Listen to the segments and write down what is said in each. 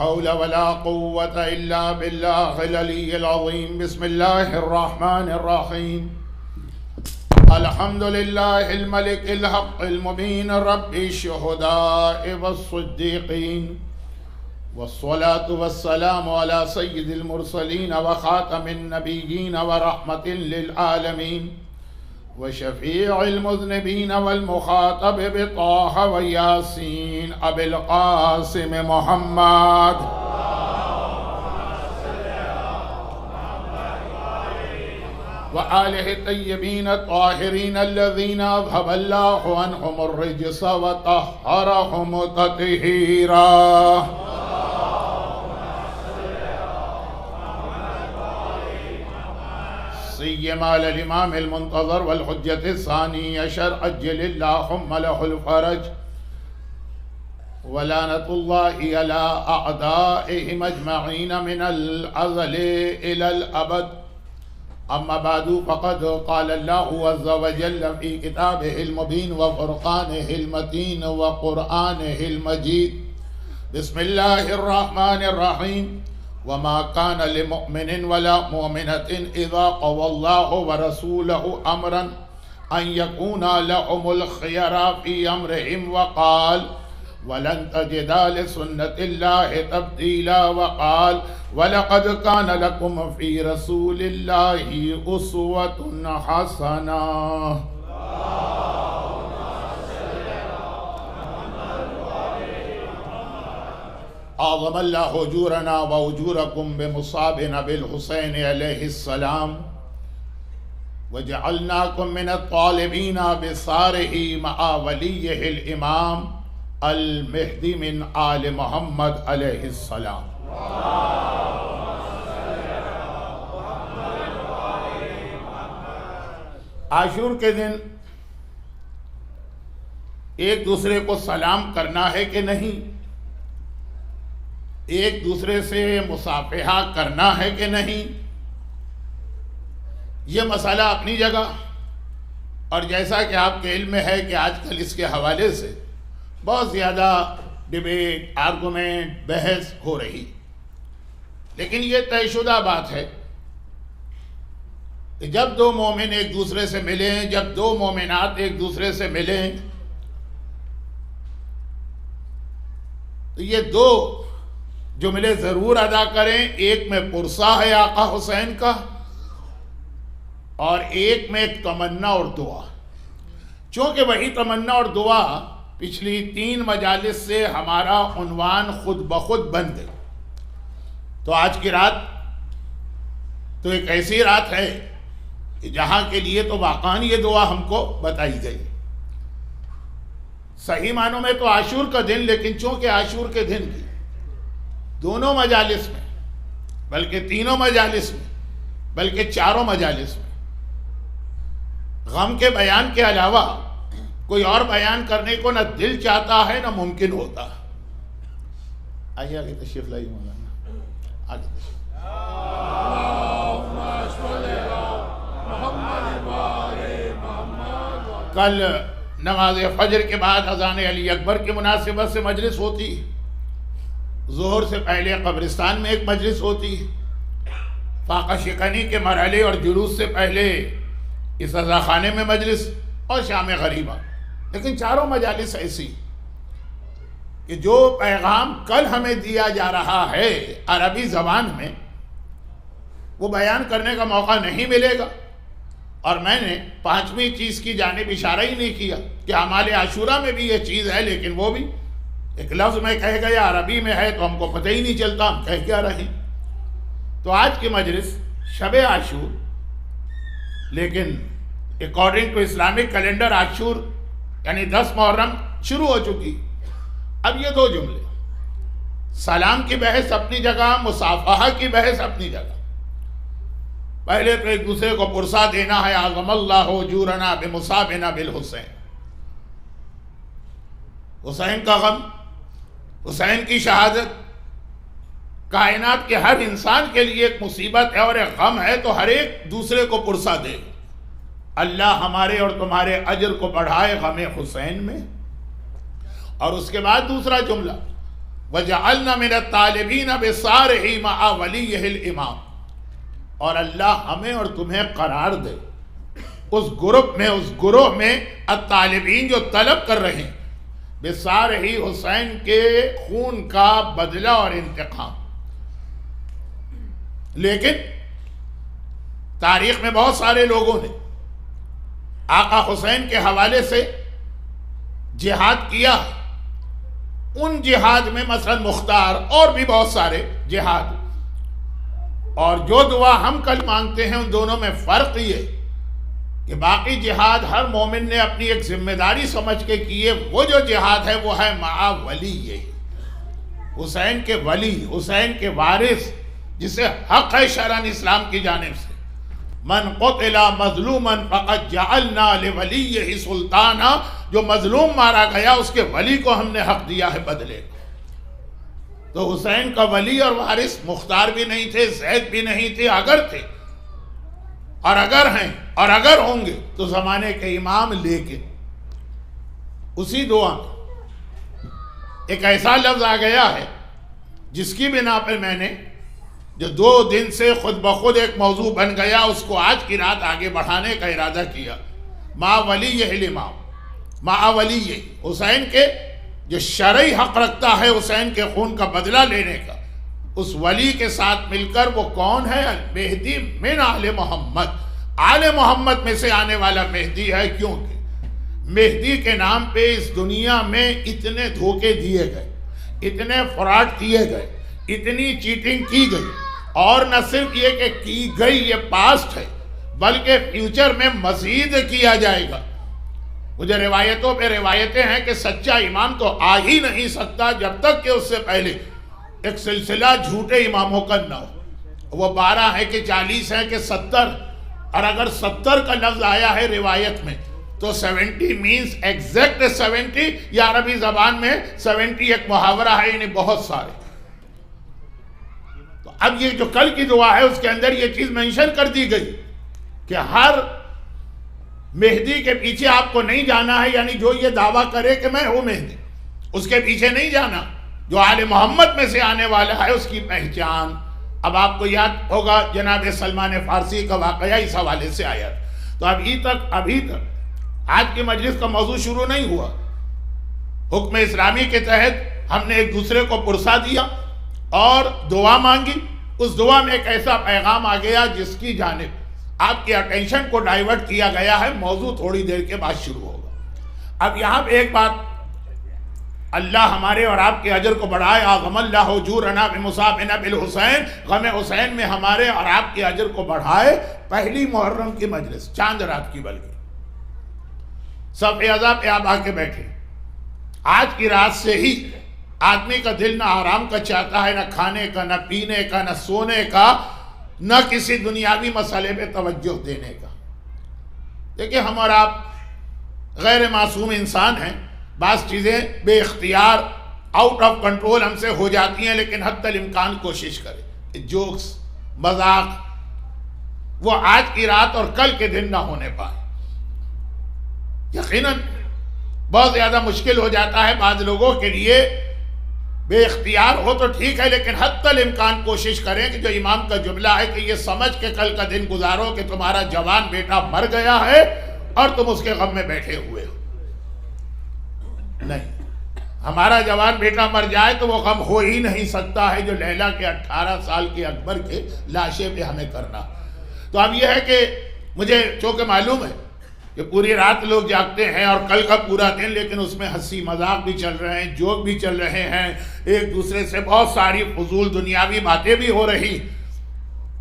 حول ولا قوة إلا بالله العلي العظيم. بسم الله الرحمن الرحيم. الحمد لله الملك الحق المبين رب الشهداء والصديقين، والصلاة والسلام على سيد المرسلين وخاتم النبيين ورحمة للعالمين وشفيع المذنبين والمخاطب بطه وياسين أبي القاسم محمد وآله الطيبين الطاهرين الذين أذهب الله عنهم الرجس وطهرهم تطهيرا. سيما للإمام المنتظر والحجة الثاني عشر عجل اللهم له الفرج، ولعنة الله على أعدائهم أجمعين من الأزل إلى الأبد. أما بعد، فقد قال الله عز وجل في كتابه المبين وفرقانه المتين وقرآنه المجيد: بسم الله الرحمن الرحيم. وما كان لمؤمن ولا مؤمنة إذا قضى الله ورسوله أمرا أن يكون لهم الخيار في أمرهم، وقال: ولن تجد لسنة الله تبديلا، وقال: ولقد كان لكم في رسول الله أسوة حسنة. أعظم الله أجورنا وأجوركم بمصاب نبي الحسين عليه السلام، وجعلناكم من الطالبين بصاره مع وليه الإمام المہدی من آل محمد علیہ السلام. عاشور کے دن ایک دوسرے کو سلام کرنا ہے کہ نہیں؟ ایک دوسرے سے مصافحہ کرنا ہے کہ نہیں؟ یہ مسئلہ اپنی جگہ، اور جیسا کہ آپ کے علم میں ہے کہ آج کل اس کے حوالے سے بہت زیادہ ڈیبیٹ، آرگومنٹ، بحث ہو رہی، لیکن یہ طے شدہ بات ہے کہ جب دو مومن ایک دوسرے سے ملیں، جب دو مومنات ایک دوسرے سے ملیں، تو یہ دو جملے ضرور ادا کریں. ایک میں پرسہ ہے آقا حسین کا، اور ایک میں ایک تمنا اور دعا. چونکہ وہی تمنا اور دعا پچھلی 3 مجالس سے ہمارا عنوان خود بخود بن گئی، تو آج کی رات تو ایک ایسی رات ہے کہ جہاں کے لیے تو واقعاً یہ دعا ہم کو بتائی گئی. صحیح معنوں میں تو عاشور کا دن، لیکن چونکہ عاشور کے دن کی دونوں مجالس میں، بلکہ تینوں مجالس میں، بلکہ چاروں مجالس میں غم کے بیان کے علاوہ کوئی اور بیان کرنے کو نہ دل چاہتا ہے نہ ممکن ہوتا. آئیے آگے تشریف لائیے مولانا، آگے تشریف. کل نماز فجر کے بعد اذان علی اکبر کی مناسبت سے مجلس ہوتی، ظہر سے پہلے قبرستان میں ایک مجلس ہوتی، فاقہ شکنی کے مرحلے اور جلوس سے پہلے اس عزا خانے میں مجلس، اور شام غریبہ. لیکن چاروں مجالس ایسی کہ جو پیغام کل ہمیں دیا جا رہا ہے عربی زبان میں، وہ بیان کرنے کا موقع نہیں ملے گا. اور میں نے 5ویں چیز کی جانب اشارہ ہی نہیں کیا کہ اعمال عاشورہ میں بھی یہ چیز ہے، لیکن وہ بھی ایک لفظ میں کہہ گیا، عربی میں ہے تو ہم کو پتہ ہی نہیں چلتا ہم کہہ کیا رہے. تو آج کی مجلس شب عاشور، لیکن اکارڈنگ ٹو اسلامک کیلنڈر عاشور یعنی 10 محرم شروع ہو چکی. اب یہ 2 جملے، سلام کی بحث اپنی جگہ، مصافحہ کی بحث اپنی جگہ. پہلے تو ایک دوسرے کو پرسہ دینا ہے، اعظم اللہ اجورنا بمصابنا بالحسین. حسین کا غم، حسین کی شہادت کائنات کے ہر انسان کے لیے ایک مصیبت ہے اور ایک غم ہے، تو ہر ایک دوسرے کو پرسہ دے. اللہ ہمارے اور تمہارے اجر کو بڑھائے غم حسین میں. اور اس کے بعد دوسرا جملہ، وَجَعَلْنَا مِنَ الطَّالِبِينَ بِصَارِهِ مَعَ وَلِيِّهِ الْإِمَامِ، اور اللہ ہمیں اور تمہیں قرار دے اس گروہ میں الطالبین جو طلب کر رہے ہیں بِصَارِهِ حسین کے خون کا بدلہ اور انتقام۔ لیکن تاریخ میں بہت سارے لوگوں نے آقا حسین کے حوالے سے جہاد کیا، ان جہاد میں مثلا مختار اور بھی بہت سارے جہاد، اور جو دعا ہم کل مانگتے ہیں ان دونوں میں فرق یہ کہ باقی جہاد ہر مومن نے اپنی ایک ذمہ داری سمجھ کے کیے، وہ جو جہاد ہے وہ ہے مع ولی، حسین کے ولی، حسین کے وارث، جسے حق ہے شرعاً اسلام کی جانب سے، من قتل مظلوما فقد جعلنا لولیہ سلطانا، جو مظلوم مارا گیا اس کے ولی کو ہم نے حق دیا ہے بدلے۔ تو حسین کا ولی اور وارث مختار بھی نہیں تھے، زید بھی نہیں تھے، اگر تھے اور اگر ہیں اور اگر ہوں گے تو زمانے کے امام، لیکن اسی دعا میں ایک ایسا لفظ آ گیا ہے جس کی بنا پر میں نے جو 2 دن سے خود بخود ایک موضوع بن گیا، اس کو آج کی رات آگے بڑھانے کا ارادہ کیا۔ مع ولی الامام، مع ولی حسین کے جو شرعی حق رکھتا ہے حسین کے خون کا بدلہ لینے کا، اس ولی کے ساتھ مل کر وہ کون ہے؟ مہدی من آل محمد، آل محمد میں سے آنے والا مہدی ہے، کیونکہ مہدی کے نام پہ اس دنیا میں اتنے دھوکے دیے گئے، اتنے فراڈ کیے گئے، اتنی چیٹنگ کی گئی، اور نہ صرف یہ کہ کی گئی یہ پاسٹ ہے بلکہ فیوچر میں مزید کیا جائے گا۔ مجھے روایتوں پہ روایتیں ہیں کہ سچا امام تو آ ہی نہیں سکتا جب تک کہ اس سے پہلے ایک سلسلہ جھوٹے اماموں کا نہ ہو۔ وہ 12 ہے کہ 40 ہے کہ 70، اور اگر 70 کا لفظ آیا ہے روایت میں تو 70 مینز ایگزیکٹ 70، یا عربی زبان میں 70 ایک محاورہ ہے، یعنی بہت سارے۔ تو اب یہ جو کل کی دعا ہے اس کے اندر یہ چیز منشن کر دی گئی کہ ہر مہدی کے پیچھے آپ کو نہیں جانا ہے، یعنی جو یہ دعویٰ کرے کہ میں ہوں مہدی، اس کے پیچھے نہیں جانا۔ جو آل محمد میں سے آنے والا ہے اس کی پہچان، اب آپ کو یاد ہوگا جناب سلمان فارسی کا واقعہ اس حوالے سے آیا تھا۔ تو ابھی تک آج کی مجلس کا موضوع شروع نہیں ہوا، حکم اسلامی کے تحت ہم نے ایک دوسرے کو پرسا دیا اور دعا مانگی۔ اس دعا میں ایک ایسا پیغام آ گیا جس کی جانب آپ کی اٹینشن کو ڈائیورٹ کیا گیا ہے، موضوع تھوڑی دیر کے بعد شروع ہوگا۔ اب یہاں پہ ایک بات، اللہ ہمارے اور آپ کے اجر کو بڑھائے، اعظم اللہ اجورنا بمصابنا بالحسین، غم حسین میں ہمارے اور آپ کے اجر کو بڑھائے۔ پہلی محرم کی مجلس، چاند رات کی، بلکہ صف اعضاء پہ آپ آ کے بیٹھے، آج کی رات سے ہی آدمی کا دل نہ آرام کا چاہتا ہے، نہ کھانے کا، نہ پینے کا، نہ سونے کا، نہ کسی دنیاوی مسئلے پہ توجہ دینے کا۔ دیکھیں ہم اور آپ غیر معصوم انسان ہیں، بعض چیزیں بے اختیار آؤٹ آف کنٹرول ہم سے ہو جاتی ہیں، لیکن حتی الامکان کوشش کریں جوکس، مذاق وہ آج کی رات اور کل کے دن نہ ہونے پائے۔ یقیناً بہت زیادہ مشکل ہو جاتا ہے بعض لوگوں کے لیے، بے اختیار ہو تو ٹھیک ہے، لیکن حتی الامکان کوشش کریں کہ جو امام کا جملہ ہے کہ یہ سمجھ کے کل کا دن گزارو کہ تمہارا جوان بیٹا مر گیا ہے اور تم اس کے غم میں بیٹھے ہوئے ہو۔ نہیں، ہمارا جوان بیٹا مر جائے تو وہ غم ہو ہی نہیں سکتا ہے جو لیلا کے 18 سال کے اکبر کے لاشے پہ ہمیں کرنا۔ تو اب یہ ہے کہ مجھے چونکہ معلوم ہے کہ پوری رات لوگ جاگتے ہیں اور کل کا پورا دن، لیکن اس میں ہنسی مذاق بھی چل رہے ہیں، جوک بھی چل رہے ہیں، ایک دوسرے سے بہت ساری فضول دنیاوی باتیں بھی ہو رہی،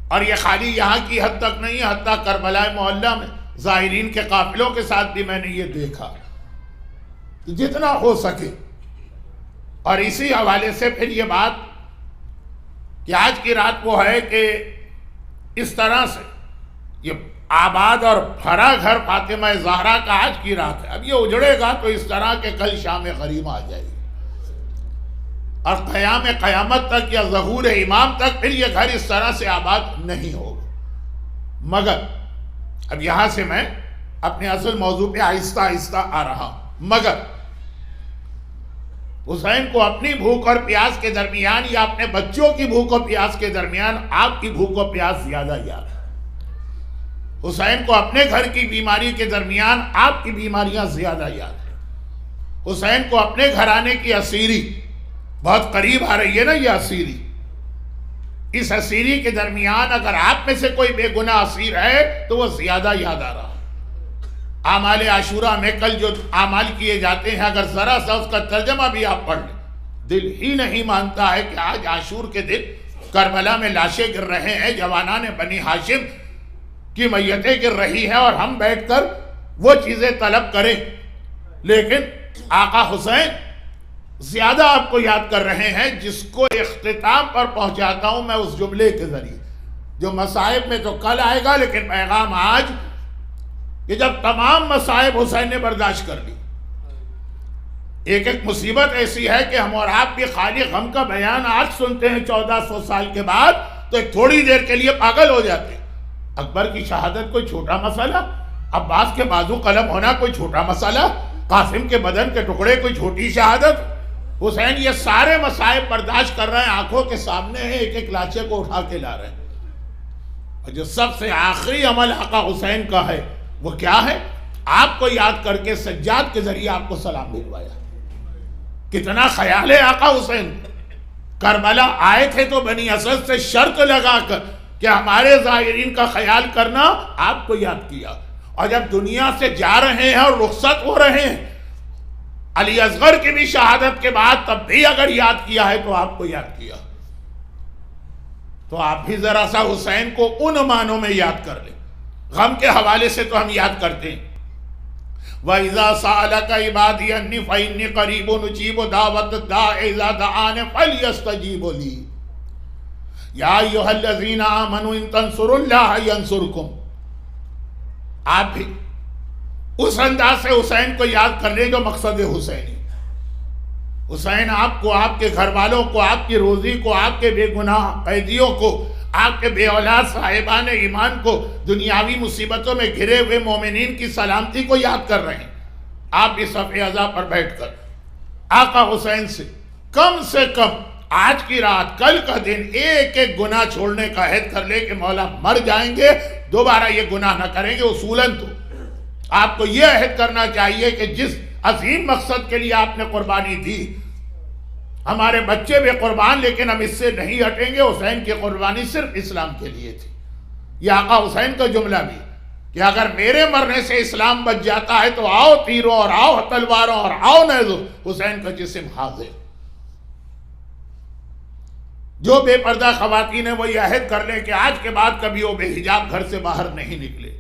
اور یہ خالی یہاں کی حد تک نہیں، حتیٰ کربلا محلہ میں زائرین کے قافلوں کے ساتھ بھی میں نے یہ دیکھا۔ جتنا ہو سکے، اور اسی حوالے سے پھر یہ بات کہ آج کی رات وہ ہے کہ اس طرح سے یہ آباد اور بھرا گھر فاطمہ زہرا کا آج کی رات ہے، اب یہ اجڑے گا تو اس طرح کہ کل شام غریب آ جائے گی، اور قیام قیامت تک یا ظہور امام تک پھر یہ گھر اس طرح سے آباد نہیں ہوگا۔ مگر اب یہاں سے میں اپنے اصل موضوع پہ آہستہ آہستہ آ رہا ہوں۔ مگر حسین کو اپنی بھوک اور پیاس کے درمیان یا اپنے بچوں کی بھوک اور پیاس کے درمیان آپ کی بھوک اور پیاس زیادہ یاد ہے۔ حسین کو اپنے گھر کی بیماری کے درمیان آپ کی بیماریاں زیادہ یاد ہیں۔ حسین کو اپنے گھرانے کی اسیری بہت قریب آ رہی ہے نا، یہ اسیری، اس اسیری کے درمیان اگر آپ میں سے کوئی بے گناہ اسیر ہے تو وہ زیادہ یاد آ رہا ہے۔ اعمال عاشورہ میں کل جو اعمال کیے جاتے ہیں، اگر ذرا سا اس کا ترجمہ بھی آپ پڑھ لیں، دل ہی نہیں مانتا ہے کہ آج عاشور کے دن کربلا میں لاشیں گر رہے ہیں، جوانان بنی ہاشم کی میتیں گر رہی ہیں اور ہم بیٹھ کر وہ چیزیں طلب کریں۔ لیکن آقا حسین زیادہ آپ کو یاد کر رہے ہیں، جس کو اختتام پر پہنچاتا ہوں میں اس جملے کے ذریعے، جو مصائب میں تو کل آئے گا لیکن پیغام آج، کہ جب تمام مصائب حسین نے برداشت کر لی، ایک ایک مصیبت ایسی ہے کہ ہم اور آپ بھی خالی غم کا بیان آج سنتے ہیں 1400 سال کے بعد تو ایک تھوڑی دیر کے لیے پاگل ہو جاتے ہیں۔ اکبر کی شہادت کوئی چھوٹا مسئلہ، عباس کے بازو قلم ہونا کوئی چھوٹا مسئلہ، قاسم کے بدن کے ٹکڑے کوئی چھوٹی شہادت۔ حسین یہ سارے مصائب برداشت کر رہے ہیں، آنکھوں کے سامنے ہیں، ایک ایک لاچے کو اٹھا کے لا رہے ہیں۔ اور جو سب سے آخری عمل آقا حسین کا ہے وہ کیا ہے؟ آپ کو یاد کر کے سجاد کے ذریعے آپ کو سلام بھجوایا۔ کتنا خیال ہے آقا حسین، کربلا آئے تھے تو بنی اسد سے شرط لگا کر کہ ہمارے زائرین کا خیال کرنا، آپ کو یاد کیا۔ اور جب دنیا سے جا رہے ہیں اور رخصت ہو رہے ہیں، علی اصغر کی بھی شہادت کے بعد تب بھی اگر یاد کیا ہے تو آپ کو یاد کیا۔ تو آپ بھی ذرا سا حسین کو ان معنوں میں یاد کر لیں۔ غم کے حوالے سے تو ہم یاد کرتے ہیں، وَإِذَا سَأَلَكَ عِبَادِي أَنِّي فَإِنِّي قَرِيبٌ أُجِيبُ دَعْوَةَ الدَّاعِ إِذَا دَعَانِ فَلْيَسْتَجِيبُوا لِي يَا أَيُّهَا الَّذِينَ آمَنُوا إِن تَنصُرُوا اللَّهَ يَنصُرْكُمْ۔ آپ بھی اس انداز سے حسین کو یاد کر لیں جو مقصد حسینی۔ حسین آپ کو، آپ کے گھر والوں کو، آپ کی روزی کو، آپ کے بے گناہ قیدیوں کو، آپ کے بے اولاد صاحبان ایمان کو، دنیاوی مصیبتوں میں گھرے ہوئے مومنین کی سلامتی کو یاد کر رہے ہیں۔ آپ بھی صف عزا پر بیٹھ کر آقا حسین سے کم آج کی رات، کل کا دن ایک ایک گناہ چھوڑنے کا عہد کر لے کہ مولا مر جائیں گے دوبارہ یہ گناہ نہ کریں گے۔ اصولاً تو آپ کو یہ عہد کرنا چاہیے کہ جس عظیم مقصد کے لیے آپ نے قربانی دی، ہمارے بچے بھی قربان لیکن ہم اس سے نہیں ہٹیں گے۔ حسین کی قربانی صرف اسلام کے لیے تھی۔ یہ آقا حسین کا جملہ بھی کہ اگر میرے مرنے سے اسلام بچ جاتا ہے تو آؤ تیروں اور آؤ تلواروں اور آؤ نیزوں، حسین کا جسم حاضر۔ جو بے پردہ خواتین ہیں وہ یہ عہد کر لیں کہ آج کے بعد کبھی وہ بے حجاب گھر سے باہر نہیں نکلے۔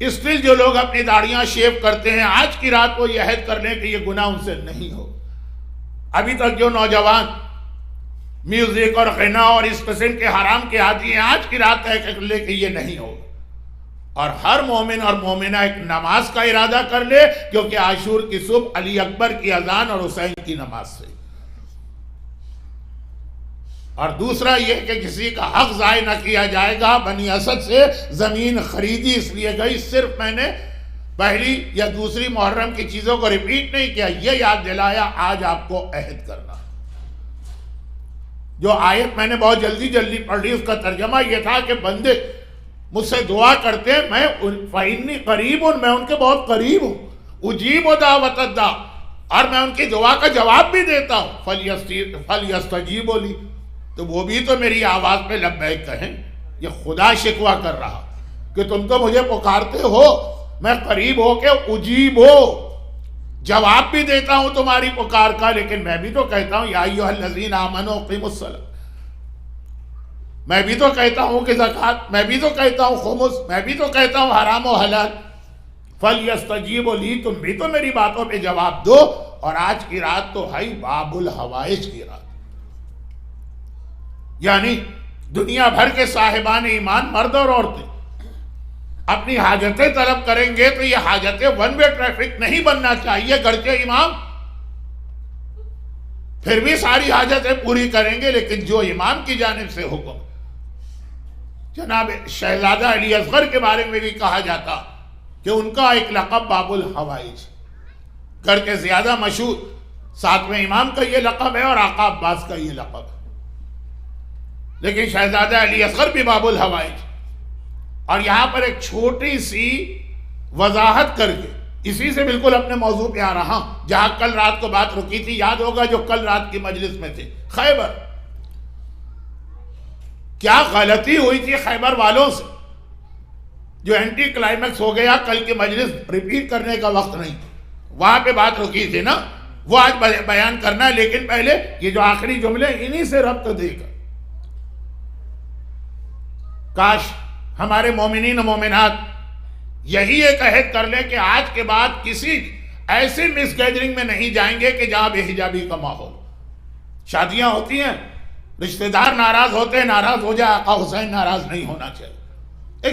اسٹل جو لوگ اپنی داڑیاں شیو کرتے ہیں، آج کی رات وہ یہ عہد کر لیں کہ یہ گناہ ان سے نہیں ہو۔ ابھی تک جو نوجوان میوزک اور غنا اور اس قسم کے حرام کے عادی ہیں، آج کی رات طے کر لے کہ یہ نہیں ہو۔ اور ہر مومن اور مومنہ ایک نماز کا ارادہ کر لے، کیونکہ عاشور کی صبح علی اکبر کی اذان اور حسین کی نماز سے۔ اور دوسرا یہ کہ کسی کا حق ضائع نہ کیا جائے گا۔ بنی اسد سے زمین خریدی اس لیے گئی، صرف میں نے پہلی یا دوسری محرم کی چیزوں کو ریپیٹ نہیں کیا، یہ یاد دلایا آج آپ کو عہد کرنا۔ جو آیت میں نے بہت جلدی پڑھ لی، اس کا ترجمہ یہ تھا کہ بندے مجھ سے دعا کرتے ہیں، میں فَإِنِّي قَرِيبٌ، میں ان کے بہت قریب ہوں، اُجِيبُ دَعْوَةَ الدَّاعِ، اور میں ان کی دعا کا جواب بھی دیتا ہوں، فَلْيَسْتَجِيبُوا لِي، تو وہ بھی تو میری آواز پہ لبیک کہیں۔ یہ خدا شکوہ کر رہا کہ تم تو مجھے پکارتے ہو، میں قریب ہو کے اجیب ہو، جواب بھی دیتا ہوں تمہاری پکار کا، لیکن میں بھی تو کہتا ہوں یا ایھا الذین آمنوا اقیموا الصلاۃ، میں بھی تو کہتا ہوں کہ زکوٰۃ، میں بھی تو کہتا ہوں خمس، میں بھی تو کہتا ہوں حرام و حلال۔ فلیستجیبوا لی، تم بھی تو میری باتوں پہ جواب دو۔ اور آج کی رات تو ہے باب الحوائج کی رات، یعنی دنیا بھر کے صاحبان ایمان مرد اور عورتیں اپنی حاجتیں طلب کریں گے تو یہ حاجتیں ون وے ٹریفک نہیں بننا چاہیے۔ گرچہ امام پھر بھی ساری حاجتیں پوری کریں گے، لیکن جو امام کی جانب سے حکم، جناب شہزادہ علی اصغر کے بارے میں بھی کہا جاتا کہ ان کا ایک لقب باب الحوائج، گرچہ زیادہ مشہور ساتویں امام کا یہ لقب ہے اور آقا عباس کا یہ لقب ہے. لیکن شہزادہ علی اصغر بھی باب الحوائج. اور یہاں پر ایک چھوٹی سی وضاحت کر کے اسی سے بالکل اپنے موضوع پہ آ رہا ہوں جہاں کل رات کو بات رکی تھی. یاد ہوگا جو کل رات کی مجلس میں تھے، خیبر. کیا غلطی ہوئی تھی خیبر والوں سے جو اینٹی کلائمیکس ہو گیا. کل کی مجلس ریپیٹ کرنے کا وقت نہیں، وہاں پہ بات رکی تھی نا، وہ آج بیان کرنا ہے. لیکن پہلے یہ جو آخری جملے انہی سے ربط دے گا. کاش ہمارے مومنین و مومنات یہی ایک عہد کر لیں کہ آج کے بعد کسی ایسی مس گیدرنگ میں نہیں جائیں گے کہ جہاں بے حجابی کا ماحول. شادیاں ہوتی ہیں، رشتہ دار ناراض ہوتے ہیں، ناراض ہو جائے، آقا حسین ناراض نہیں ہونا چاہیے.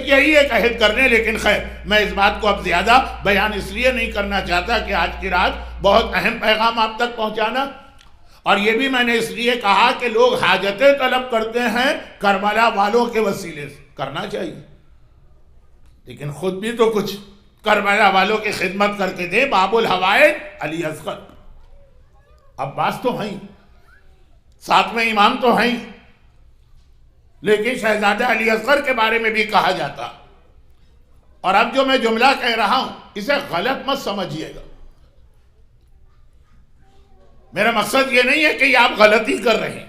یہی ایک عہد کرنے. لیکن خیر میں اس بات کو اب زیادہ بیان اس لیے نہیں کرنا چاہتا کہ آج کی رات بہت اہم پیغام آپ تک پہنچانا. اور یہ بھی میں نے اس لیے کہا کہ لوگ حاجتیں طلب کرتے ہیں کربلا والوں کے وسیلے سے، کرنا چاہیے، لیکن خود بھی تو کچھ کربلا والوں کی خدمت کر کے دے. باب الحوائج علی اصغر. عباس تو ہیں، ساتویں امام تو ہیں، لیکن شہزادہ علی اصغر کے بارے میں بھی کہا جاتا. اور اب جو میں جملہ کہہ رہا ہوں اسے غلط مت سمجھیے گا. میرا مقصد یہ نہیں ہے کہ یہ آپ غلطی کر رہے ہیں،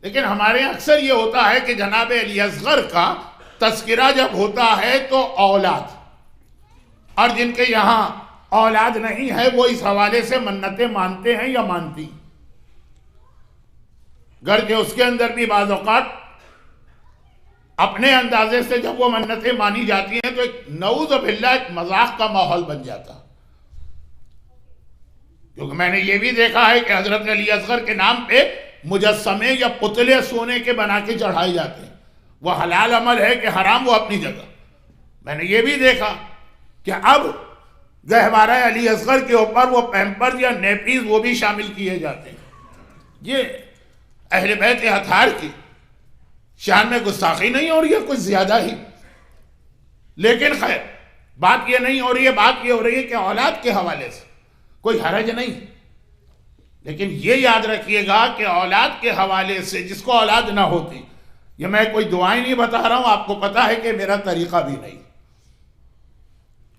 لیکن ہمارے اکثر یہ ہوتا ہے کہ جناب علی اصغر کا تذکرہ جب ہوتا ہے تو اولاد، اور جن کے یہاں اولاد نہیں ہے وہ اس حوالے سے منتیں مانتے ہیں یا مانتی. گرچہ اس کے اندر بھی بعض اوقات اپنے اندازے سے جب وہ منتیں مانی جاتی ہیں تو ایک نعوذ باللہ ایک مذاق کا ماحول بن جاتا. کیونکہ میں نے یہ بھی دیکھا ہے کہ حضرت علی اصغر کے نام پہ مجسمے یا پتلے سونے کے بنا کے چڑھائے جاتے ہیں. وہ حلال عمل ہے کہ حرام، وہ اپنی جگہ. میں نے یہ بھی دیکھا کہ اب گہوارہ علی اصغر کے اوپر وہ پیمپر یا نیپیز وہ بھی شامل کیے جاتے ہیں. یہ اہل بیت اطہار کی شان میں گستاخی نہیں ہو رہی ہے کچھ زیادہ ہی. لیکن خیر بات یہ نہیں ہو رہی ہے، بات یہ ہو رہی ہے کہ اولاد کے حوالے سے کوئی حرج نہیں. لیکن یہ یاد رکھیے گا کہ اولاد کے حوالے سے جس کو اولاد نہ ہوتی، یہ میں کوئی دعائیں نہیں بتا رہا ہوں، آپ کو پتا ہے کہ میرا طریقہ بھی نہیں،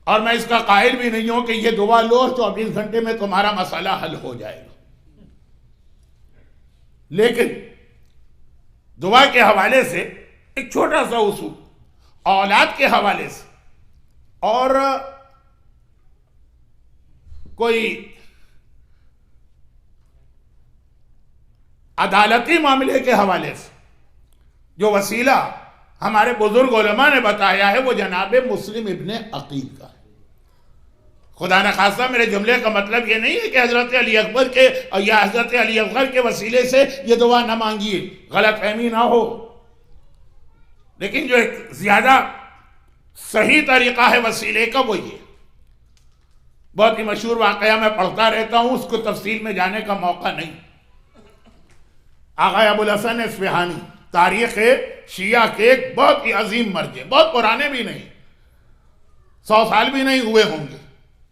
اور میں اس کا قائل بھی نہیں ہوں کہ یہ دعا لو اور 24 گھنٹے میں تمہارا مسئلہ حل ہو جائے گا. لیکن دعا کے حوالے سے ایک چھوٹا سا اصول اولاد کے حوالے سے اور کوئی عدالتی معاملے کے حوالے سے جو وسیلہ ہمارے بزرگ علماء نے بتایا ہے وہ جناب مسلم ابن عقیل کا ہے. خدا نخواستہ میرے جملے کا مطلب یہ نہیں ہے کہ حضرت علی اکبر کے یا حضرت علی اصغر کے وسیلے سے یہ دعا نہ مانگیے، غلط فہمی نہ ہو. لیکن جو ایک زیادہ صحیح طریقہ ہے وسیلے کا وہ یہ بہت ہی مشہور واقعہ میں پڑھتا رہتا ہوں، اس کو تفصیل میں جانے کا موقع نہیں. آغا ابوالحسن اصفہانی تاریخ شیعہ کے ایک بہت ہی عظیم مرجع، بہت پرانے بھی نہیں، 100 سال بھی نہیں ہوئے ہوں گے.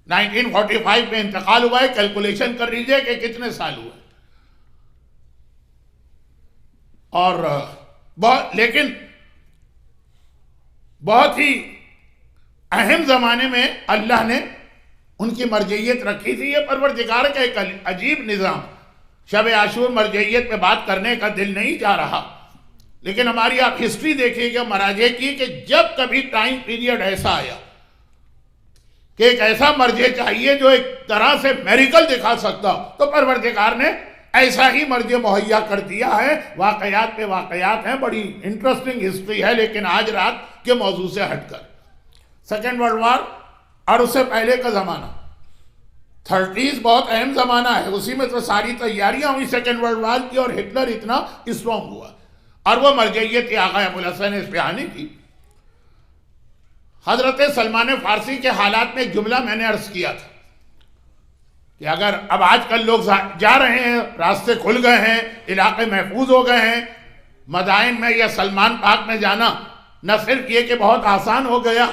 1945 میں انتقال ہوا ہے. کیلکولیشن کر لیجئے کہ کتنے سال ہوئے. اور لیکن بہت ہی اہم زمانے میں اللہ نے ان کی مرجعیت رکھی تھی. یہ پروردگار کا ایک عجیب نظام. شب عاشور مرجعیت پہ بات کرنے کا دل نہیں جا رہا، لیکن ہماری آپ ہسٹری دیکھیے گا مراجع کی کہ جب کبھی ٹائم پیریڈ ایسا آیا کہ ایک ایسا مرجع چاہیے جو ایک طرح سے میریکل دکھا سکتا ہو تو پروردگار نے ایسا ہی مرجع مہیا کر دیا ہے. واقعات پہ واقعات ہیں، بڑی انٹرسٹنگ ہسٹری ہے. لیکن آج رات کے موضوع سے ہٹ کر سیکنڈ ورلڈ وار اور اس سے پہلے کا زمانہ 30s بہت اہم زمانہ ہے. اسی میں تو ساری تیاریاں ہوئی سیکنڈ ورلڈ وار کی اور ہٹلر اتنا اسٹرانگ ہوا. اور وہ مرجعیت تھی آغا ابوالحسن اصفہانی کی. حضرت سلمان فارسی کے حالات میں ایک جملہ میں نے عرض کیا تھا کہ اگر اب آج کل لوگ جا رہے ہیں، راستے کھل گئے ہیں، علاقے محفوظ ہو گئے ہیں، مدائن میں یا سلمان پاک میں جانا نہ صرف یہ کہ بہت آسان ہو گیا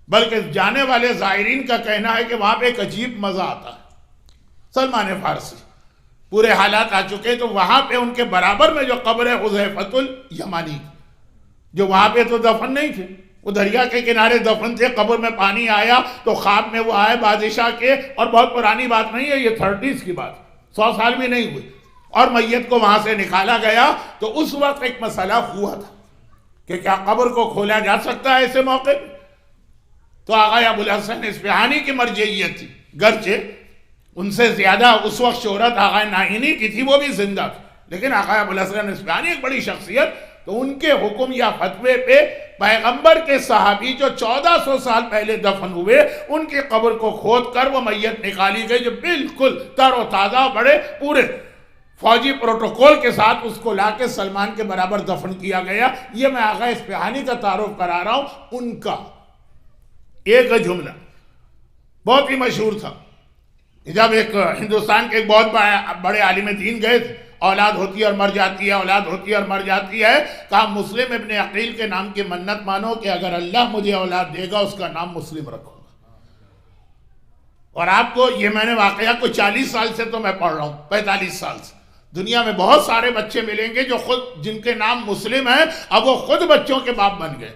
بلکہ جانے والے زائرین کا کہنا ہے کہ وہاں پہ ایک عجیب مزہ آتا ہے. سلمان فارسی، پورے حالات آ چکے. تو وہاں پہ ان کے برابر میں جو قبر ہے حذیفۃ الیمانی، جو وہاں پہ تو دفن نہیں تھے، وہ دریا کے کنارے دفن تھے. قبر میں پانی آیا تو خواب میں وہ آئے بادشاہ کے، اور بہت پرانی بات نہیں ہے، یہ 30s کی بات، 100 سال بھی نہیں ہوئی، اور میت کو وہاں سے نکالا گیا. تو اس وقت ایک مسئلہ ہوا تھا کہ کیا قبر کو کھولا جا سکتا ہے ایسے موقع پہ. تو آقا ابوالحسن اصفہانی کی مرجعیت تھی، گرچہ ان سے زیادہ اس وقت شہرت آقا نائینی کی تھی، وہ بھی زندہ تھی، لیکن آقا ابوالحسن اصفہانی ایک بڑی شخصیت. تو ان کے حکم یا فتوے پہ پیغمبر کے صحابی جو 1400 سال پہلے دفن ہوئے، ان کی قبر کو کھود کر وہ میت نکالی گئی، جو بالکل تر و تازہ، بڑے پورے فوجی پروٹوکول کے ساتھ اس کو لا کے سلمان کے برابر دفن کیا گیا. یہ میں آقا اصفہانی کا تعارف کرا رہا ہوں. ان کا ایک جملہ بہت ہی مشہور تھا. جب ایک ہندوستان کے ایک بہت بڑے عالم دین گئے تھے، اولاد ہوتی ہے اور مر جاتی ہے، اولاد ہوتی ہے اور مر جاتی ہے. کہا مسلم ابن عقیل کے نام کی منت مانو کہ اگر اللہ مجھے اولاد دے گا اس کا نام مسلم رکھوں گا. اور آپ کو یہ میں نے واقعہ کو 40 سال سے تو میں پڑھ رہا ہوں، 45 سال سے. دنیا میں بہت سارے بچے ملیں گے جو خود جن کے نام مسلم ہیں، اب وہ خود بچوں کے باپ بن گئے.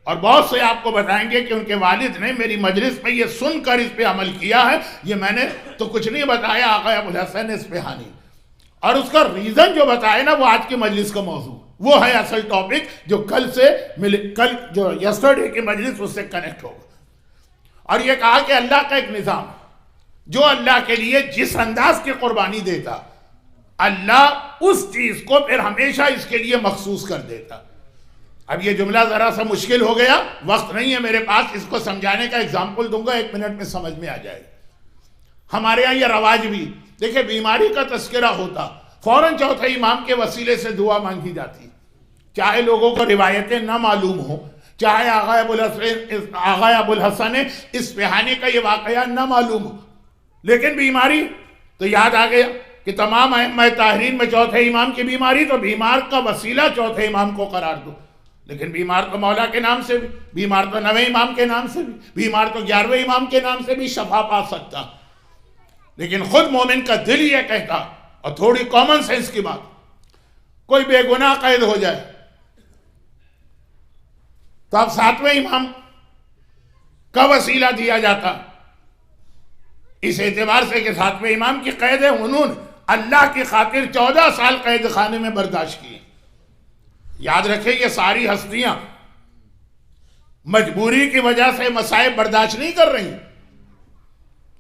اور بہت سے آپ کو بتائیں گے کہ ان کے والد نے میری مجلس میں یہ سن کر اس پہ عمل کیا ہے. یہ میں نے تو کچھ نہیں بتایا، آقا ابوالحسن اصفہانی. اور اس کا ریزن جو بتائے نا، وہ آج کی مجلس کا موضوع، وہ ہے اصل ٹاپک جو کل جو یسٹرڈے کی مجلس اس سے کنیکٹ ہوگا. اور یہ کہا کہ اللہ کا ایک نظام، جو اللہ کے لیے جس انداز کی قربانی دیتا، اللہ اس چیز کو پھر ہمیشہ اس کے لیے مخصوص کر دیتا. اب یہ جملہ ذرا سا مشکل ہو گیا، وقت نہیں ہے میرے پاس، اس کو سمجھانے کا ایگزامپل دوں گا، 1 منٹ میں سمجھ میں آ جائے گا. ہمارے ہاں یہ رواج بھی دیکھیں، بیماری کا تذکرہ ہوتا فوراً چوتھے امام کے وسیلے سے دعا مانگی جاتی، چاہے لوگوں کو روایتیں نہ معلوم ہوں، چاہے آقا ابوالحسن اصفہانی کا یہ واقعہ نہ معلوم ہو، لیکن بیماری تو یاد آ گیا کہ تمام ائمہ طاہرین میں چوتھے امام کی بیماری، تو بیمار کا وسیلہ چوتھے امام کو قرار دو. لیکن بیمار تو مولا کے نام سے بھی، بیمار تو 9ویں امام کے نام سے بھی، بیمار تو 11ویں امام کے نام سے بھی شفا پا سکتا. لیکن خود مومن کا دل یہ کہتا، اور تھوڑی کامن سینس کی بات، کوئی بے گناہ قید ہو جائے تو اب 7ویں امام کا وسیلہ دیا جاتا، اس اعتبار سے کہ 7ویں امام کی قید ہے، انہوں نے اللہ کی خاطر 14 سال قید خانے میں برداشت کی. یاد رکھیں یہ ساری ہستیاں مجبوری کی وجہ سے مصائب برداشت نہیں کر رہی.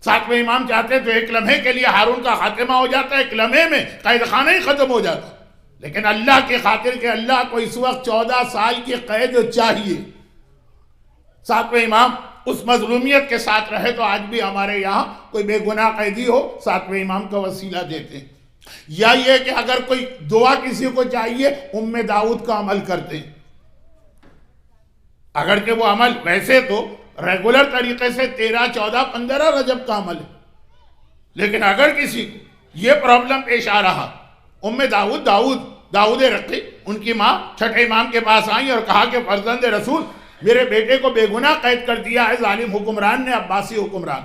7ویں امام چاہتے تو ایک لمحے کے لیے ہارون کا خاتمہ ہو جاتا، ایک لمحے میں قید خانہ ہی ختم ہو جاتا، لیکن اللہ کی خاطر کہ اللہ کو اس وقت 14 سال کی قید چاہیے. 7ویں امام اس مظلومیت کے ساتھ رہے. تو آج بھی ہمارے یہاں کوئی بے گناہ قیدی ہو، 7ویں امام کا وسیلہ دیتے ہیں. یا یہ کہ اگر کوئی دعا کسی کو چاہیے، داؤد کا عمل کرتے ہیں. اگرچہ وہ عمل ویسے تو ریگولر طریقے سے 13، 14، 15 رجب کا عمل ہے، لیکن اگر کسی کو یہ پرابلم پیش آ رہا، داؤد رقی، ان کی ماں چھٹے امام کے پاس آئیں اور کہا کہ فرزند رسول، میرے بیٹے کو بے گناہ قید کر دیا ہے ظالم حکمران نے، عباسی حکمران.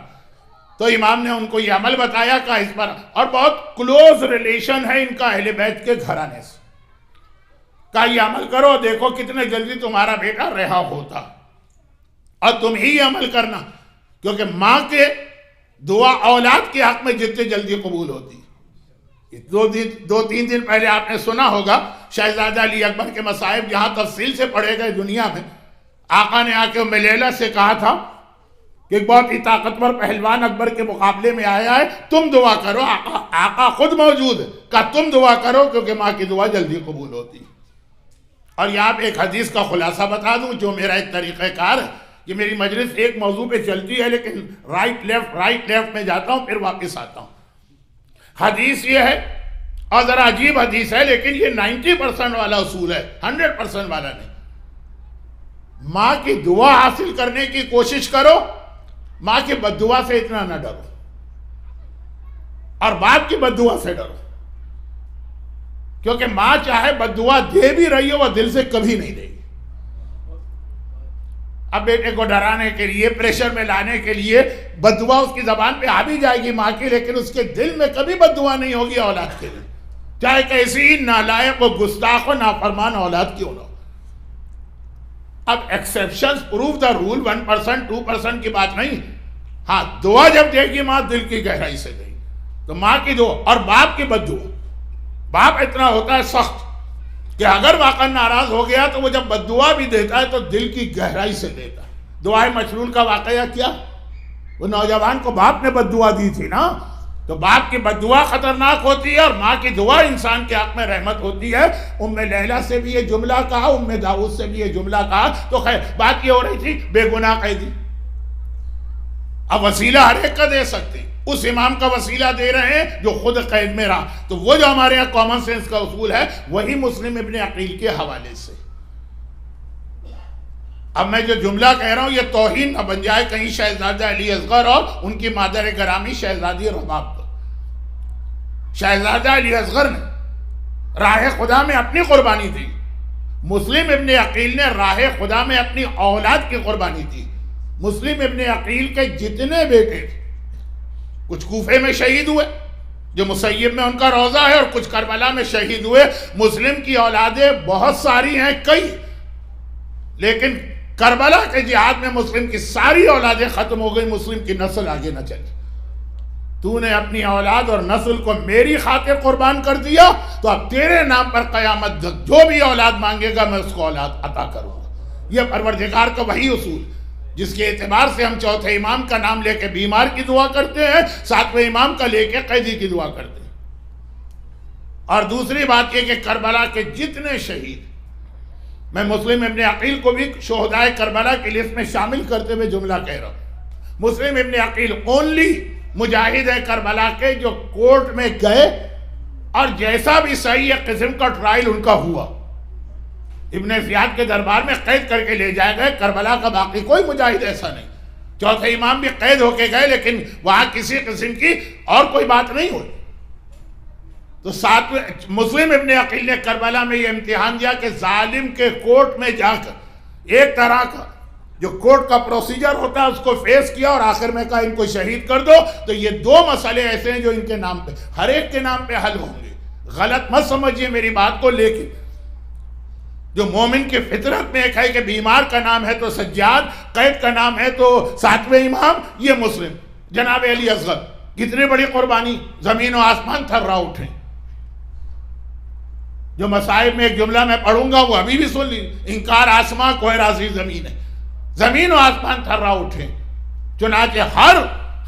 تو امام نے ان کو یہ عمل بتایا کہ اس پر، اور بہت کلوز ریلیشن ہے ان کا اہل بیت کے گھرانے سے، کہا یہ عمل کرو، دیکھو کتنے جلدی تمہارا بیٹا رہا ہوتا، اور تم ہی یہ عمل کرنا، کیونکہ ماں کے دعا اولاد کے حق میں جتنے جلدی قبول ہوتی. 2-3 دن پہلے آپ نے سنا ہوگا شہزادہ علی اکبر کے مصائب جہاں تفصیل سے پڑھے گئے دنیا میں. آقا نے آ کے ام لیلہ سے کہا تھا کہ ایک بہت ہی طاقتور پہلوان اکبر کے مقابلے میں آیا ہے، تم دعا کرو. آقا خود موجود ہے، کہا تم دعا کرو کیونکہ ماں کی دعا جلدی قبول ہوتی. اور یہاں پہ ایک حدیث کا خلاصہ بتا دوں، جو میرا ایک طریقہ کار ہے کہ میری مجلس ایک موضوع پہ چلتی ہے لیکن رائٹ لیفٹ میں جاتا ہوں پھر واپس آتا ہوں. حدیث یہ ہے، اور ذرا عجیب حدیث ہے، لیکن یہ 90% والا اصول ہے، 100% والا نہیں. ماں کی دعا حاصل کرنے کی کوشش کرو، ماں کی بد دعا سے اتنا نہ ڈرو، اور باپ کی بد دعا سے ڈرو، کیونکہ ماں چاہے بد دعا دے بھی رہی ہو وہ دل سے کبھی نہیں دے گی. اب بیٹے کو ڈرانے کے لیے، پریشر میں لانے کے لیے بد دعا اس کی زبان پہ آ بھی جائے گی ماں کی، لیکن اس کے دل میں کبھی بد دعا نہیں ہوگی اولاد کے لیے، چاہے کیسی نالائق و گستاخ و نافرمان اولاد کیوں نہ ہو۔ اب ایکسیپشنز پروف دا رول، 1% 2% کی بات نہیں۔ ہاں دعا جب دے گی ماں دل کی گہرائی سے دے گی، تو ماں کی دعا اور باپ کی بد دعا، باپ اتنا ہوتا ہے سخت کہ اگر واقعا ناراض ہو گیا تو وہ جب بد دعا بھی دیتا ہے تو دل کی گہرائی سے دیتا ہے۔ دعائے مشلول کا واقعہ کیا؟ وہ نوجوان کو باپ نے بد دعا دی تھی نا، تو باپ کی بد دعا خطرناک ہوتی ہے اور ماں کی دعا انسان کے حق میں رحمت ہوتی ہے۔ ام لیلہ سے بھی یہ جملہ کہا، ام داؤد سے بھی یہ جملہ کہا، تو خیر بات یہ ہو رہی تھی بے گناہ قیدی۔ اب وسیلہ ہر ایک کا دے سکتے ہیں، اس امام کا وسیلہ دے رہے ہیں جو خود قید میں رہا، تو وہ جو ہمارے یہاں کامن سینس کا اصول ہے وہی مسلم ابن عقیل کے حوالے سے۔ اب میں جو جملہ کہہ رہا ہوں یہ توہین نہ بن جائے کہیں شہزادہ علی اصغر اور ان کی مادر گرامی شہزادی رباب کو۔ شہزادہ علی اصغر نے راہ خدا میں اپنی قربانی دی، مسلم ابن عقیل نے راہ خدا میں اپنی اولاد کی قربانی دی۔ مسلم ابن عقیل کے جتنے بیٹے تھے، کچھ کوفے میں شہید ہوئے جو مسیب میں ان کا روضہ ہے، اور کچھ کربلا میں شہید ہوئے۔ مسلم کی اولادیں بہت ساری ہیں، کئی، لیکن کربلا کے جہاد میں مسلم کی ساری اولادیں ختم ہو گئی، مسلم کی نسل آگے نہ چلی۔ تو نے اپنی اولاد اور نسل کو میری خاطر قربان کر دیا، تو اب تیرے نام پر قیامت تک جو بھی اولاد مانگے گا میں اس کو اولاد عطا کروں گا۔ یہ پروردگار کا وہی اصول جس کے اعتبار سے ہم چوتھے امام کا نام لے کے بیمار کی دعا کرتے ہیں، ساتویں امام کا لے کے قیدی کی دعا کرتے ہیں۔ اور دوسری بات یہ کہ کربلا کے جتنے شہید، میں مسلم ابن عقیل کو بھی شہدائے کربلا کی لسٹ میں شامل کرتے ہوئے جملہ کہہ رہا ہوں۔ مسلم ابن عقیل اونلی مجاہد ہے کربلا کے جو کورٹ میں گئے اور جیسا بھی صحیح قسم کا ٹرائل ان کا ہوا، ابن زیاد کے دربار میں قید کر کے لے جائے گئے۔ کربلا کا باقی کوئی مجاہد ایسا نہیں، چوتھے امام بھی قید ہو کے گئے لیکن وہاں کسی قسم کی اور کوئی بات نہیں ہوئی۔ تو ساتویں مسلم ابن عقیل نے کربلا میں یہ امتحان دیا کہ ظالم کے کورٹ میں جا کر ایک طرح کا جو کورٹ کا پروسیجر ہوتا ہے اس کو فیس کیا، اور آخر میں کہا ان کو شہید کر دو۔ تو یہ دو مسئلے ایسے ہیں جو ان کے نام پہ، ہر ایک کے نام پہ حل ہوں گے، غلط مت سمجھیے میری بات کو۔ لیکن جو مومن کی فطرت میں ایک ہے کہ بیمار کا نام ہے تو سجاد، قید کا نام ہے تو ساتویں امام، یہ مسلم جناب علی اصغر کتنی بڑی قربانی، زمین و آسمان تھرا اٹھیں۔ جو مصائب میں ایک جملہ میں پڑھوں گا وہ ابھی بھی سن لی، انکار آسمان کوہ رازی زمین ہے، زمین و آسمان تھرا اٹھیں۔ چنانچہ ہر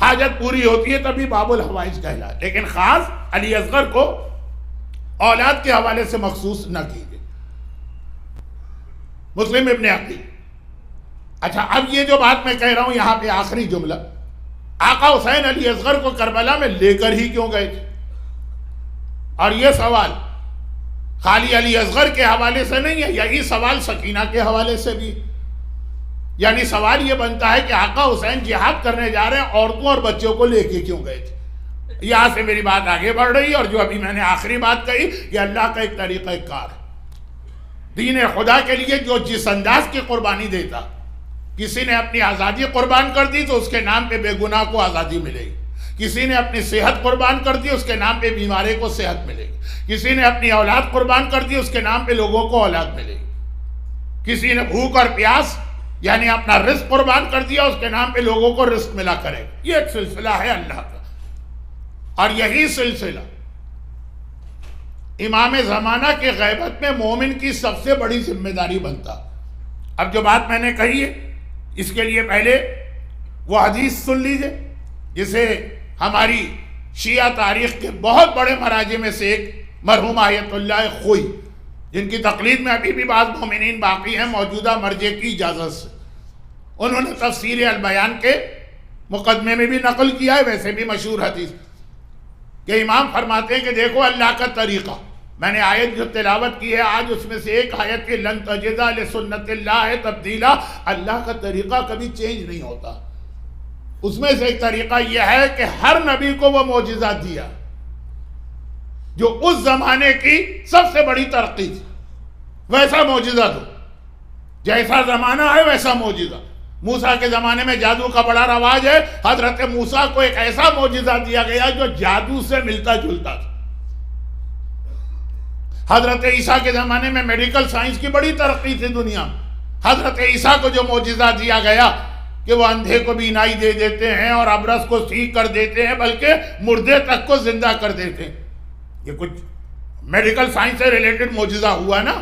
حاجت پوری ہوتی ہے تبھی باب الحوائج کہلائے، لیکن خاص علی اصغر کو اولاد کے حوالے سے مخصوص نہ کی گئی۔ مسلم ابن عقیل۔ اچھا اب یہ جو بات میں کہہ رہا ہوں یہاں پہ آخری جملہ، آقا حسین علی اصغر کو کربلا میں لے کر ہی کیوں گئے تھے؟ اور یہ سوال خالی علی اصغر کے حوالے سے نہیں ہے، یہی سوال سکینہ کے حوالے سے بھی، یعنی سوال یہ بنتا ہے کہ آقا حسین جہاد کرنے جا رہے ہیں، عورتوں اور بچوں کو لے کے کیوں گئے تھے؟ یہاں سے میری بات آگے بڑھ رہی ہے، اور جو ابھی میں نے آخری بات کہی یہ اللہ کا ایک طریقہ کار ہے دین خدا کے لیے۔ جو جس انداز کی قربانی دیتا، کسی نے اپنی آزادی قربان کر دی تو اس کے نام پہ بے گناہ کو آزادی ملے گی، کسی نے اپنی صحت قربان کر دی اس کے نام پہ بیمارے کو صحت ملے گی، کسی نے اپنی اولاد قربان کر دی اس کے نام پہ لوگوں کو اولاد ملے گی، کسی نے بھوک اور پیاس یعنی اپنا رزق قربان کر دیا اس کے نام پہ لوگوں کو رزق ملا کرے گا۔ یہ ایک سلسلہ ہے اللہ کا، اور یہی سلسلہ امام زمانہ کے غیبت میں مومن کی سب سے بڑی ذمہ داری بنتا۔ اب جو بات میں نے کہی ہے اس کے لیے پہلے وہ حدیث سن لیجئے جسے ہماری شیعہ تاریخ کے بہت بڑے مراجع میں سے ایک مرحوم آیت اللہ خوئی، جن کی تقلید میں ابھی بھی بعض مومنین باقی ہیں موجودہ مرجع کی اجازت سے، انہوں نے تفسیر البیان کے مقدمے میں بھی نقل کیا ہے، ویسے بھی مشہور حدیث کہ امام فرماتے ہیں کہ دیکھو اللہ کا طریقہ، میں نے آیت جو تلاوت کی ہے آج اس میں سے ایک آیت کی لن تجد لسنت اللہ تبدیلا، اللہ کا طریقہ کبھی چینج نہیں ہوتا۔ اس میں سے ایک طریقہ یہ ہے کہ ہر نبی کو وہ معجزہ دیا جو اس زمانے کی سب سے بڑی ترقی تھی، ویسا معجزہ دو، جیسا زمانہ ہے ویسا معجزہ۔ موسیٰ کے زمانے میں جادو کا بڑا رواج ہے. حضرت موسیٰ کو ایک ایسا معجزہ دیا گیا جو جادو سے ملتا جلتا تھا. حضرت عیسیٰ کے زمانے میں میڈیکل سائنس کی بڑی ترقی تھی دنیا. حضرت عیسیٰ کو جو معجزہ دیا گیا کہ وہ اندھے کو بینائی دے دیتے ہیں اور ابرص کو ٹھیک کر دیتے ہیں، بلکہ مردے تک کو زندہ کر دیتے ہیں. یہ کچھ میڈیکل سائنس سے ریلیٹڈ معجزہ ہوا نا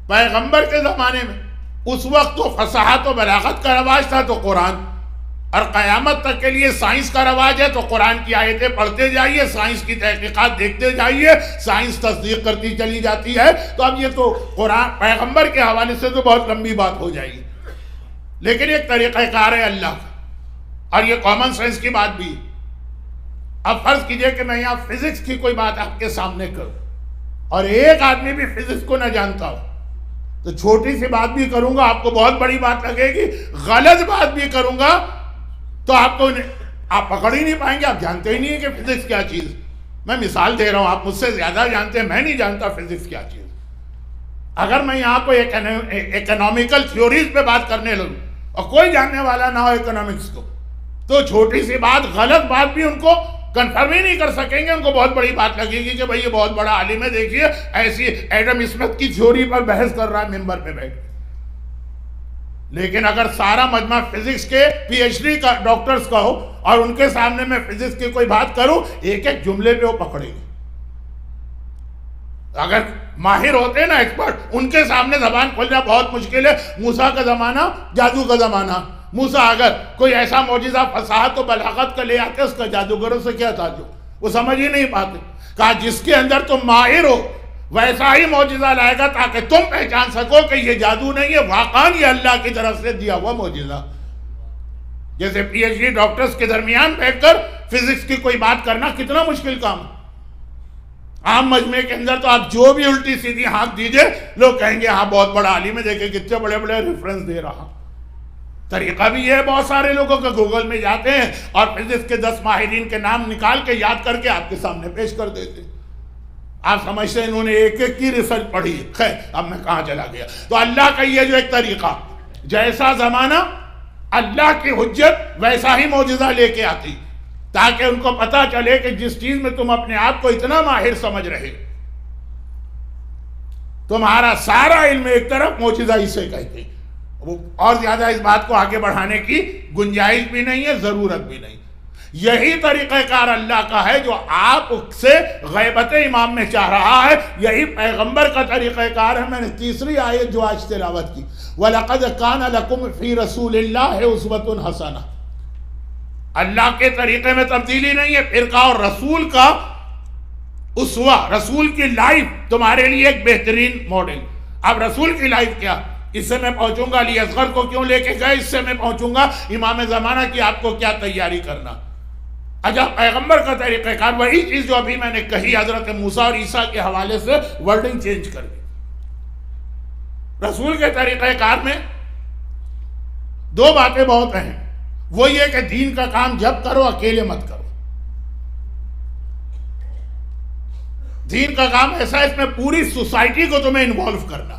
پیغمبر کے زمانے میں. اس وقت تو فصاحت و بلاغت کا رواج تھا تو قرآن، اور قیامت تک کے لیے سائنس کا رواج ہے تو قرآن کی آیتیں پڑھتے جائیے، سائنس کی تحقیقات دیکھتے جائیے، سائنس تصدیق کرتی چلی جاتی ہے. تو اب یہ تو قرآن پیغمبر کے حوالے سے تو بہت لمبی بات ہو جائے گی، لیکن ایک طریقہ کار ہے اللہ کا، اور یہ کامن سینس کی بات بھی. اب فرض کیجئے کہ میں یہاں فزکس کی کوئی بات آپ کے سامنے کروں اور ایک آدمی بھی فزکس کو نہ جانتا ہو، تو چھوٹی سی بات بھی کروں گا آپ کو بہت بڑی بات لگے گی، غلط بات بھی کروں گا تو آپ پکڑ ہی نہیں پائیں گے، آپ جانتے ہی نہیں ہیں کہ فزکس کیا چیز. میں مثال دے رہا ہوں، آپ مجھ سے زیادہ جانتے ہیں، میں نہیں جانتا فزکس کیا چیز. اگر میں یہاں کو اکنامیکل تھیوریز پہ بات کرنے لگوں اور کوئی جاننے والا نہ ہو اکنامکس کو، تو چھوٹی سی بات، غلط بات بھی ان کو کنفرم ہی نہیں کر سکیں گے، ان کو بہت بڑی بات لگے گی کہ بھئی یہ بہت بڑا عالم ہے، دیکھیے ایسی ایڈم اسمتھ کی تھیوری پر بحث کر رہا ہے ممبر پہ بیٹھ کے. لیکن اگر سارا مجمع فزکس کے پی ایچ ڈی کا ڈاکٹرز کا ہو اور ان کے سامنے میں فزکس کی کوئی بات کروں، ایک ایک جملے پہ وہ پکڑیں گے. اگر ماہر ہوتے ہیں نا ایکسپرٹ، ان کے سامنے زبان کھولنا بہت مشکل ہے. موسیٰ کا زمانہ جادو کا زمانہ. موسیٰ اگر کوئی ایسا معجزہ فصاحت و بلاغت کا لے آتے، اس کا جادوگروں سے کیا تعلق، وہ سمجھ ہی نہیں پاتے. کہا جس کے اندر تم ماہر ہو ویسا ہی معجزہ لائے گا تاکہ تم پہچان سکو کہ یہ جادو نہیں ہے، واقعاً یہ اللہ کی طرف سے دیا ہوا معجزہ. جیسے پی ایچ ڈی ڈاکٹرز کے درمیان بیٹھ کر فزکس کی کوئی بات کرنا کتنا مشکل کام. عام مجمع کے اندر تو آپ جو بھی الٹی سیدھی ہاتھ دیجئے لوگ کہیں گے ہاں بہت بڑا عالم ہے، دیکھیں کتنے بڑے بڑے ریفرنس دے رہا. طریقہ بھی یہ ہے، بہت سارے لوگوں کے گوگل میں جاتے ہیں اور فزکس کے 10 ماہرین کے نام نکال کے یاد کر کے آپ کے سامنے پیش کر دیتے. آپ سمجھتے ہیں انہوں نے ایک ایک کی ریسرچ پڑھی. خیر اب میں کہاں چلا گیا. تو اللہ کا یہ جو ایک طریقہ، جیسا زمانہ اللہ کی حجت ویسا ہی معجزہ لے کے آتی، تاکہ ان کو پتا چلے کہ جس چیز میں تم اپنے آپ کو اتنا ماہر سمجھ رہے، تمہارا سارا علم ایک طرف معجزہ اسے کہتے. اور زیادہ اس بات کو آگے بڑھانے کی گنجائش بھی نہیں ہے، ضرورت بھی نہیں. یہی طریقہ کار اللہ کا ہے جو آپ سے غیبت امام میں چاہ رہا ہے. یہی پیغمبر کا طریقہ کار ہے. میں نے تیسری آیت جو آج تلاوت کی، وَلَقَدْ كَانَ لَكُمْ فِي رَسُولِ اللَّهِ أُسْوَةٌ حَسَنَةٌ. اللہ کے طریقے میں تبدیلی نہیں ہے. فرقہ اور رسول کا اسوہ، رسول کی لائف تمہارے لیے ایک بہترین ماڈل. اب رسول کی لائف کیا، اس سے میں پہنچوں گا علی اصغر کو کیوں لے کے گئے، اس سے میں پہنچوں گا امام زمانہ کی آپ کو کیا تیاری کرنا. اچھا پیغمبر کا طریقہ کار وہی چیز جو ابھی میں نے کہی حضرت موسیٰ اور عیسیٰ کے حوالے سے ورڈنگ چینج کر دی. رسول کے طریقہ کار میں 2 باتیں بہت اہم. وہ یہ کہ دین کا کام جب کرو اکیلے مت کرو. دین کا کام ایسا ہے اس میں پوری سوسائٹی کو تمہیں انوالو کرنا.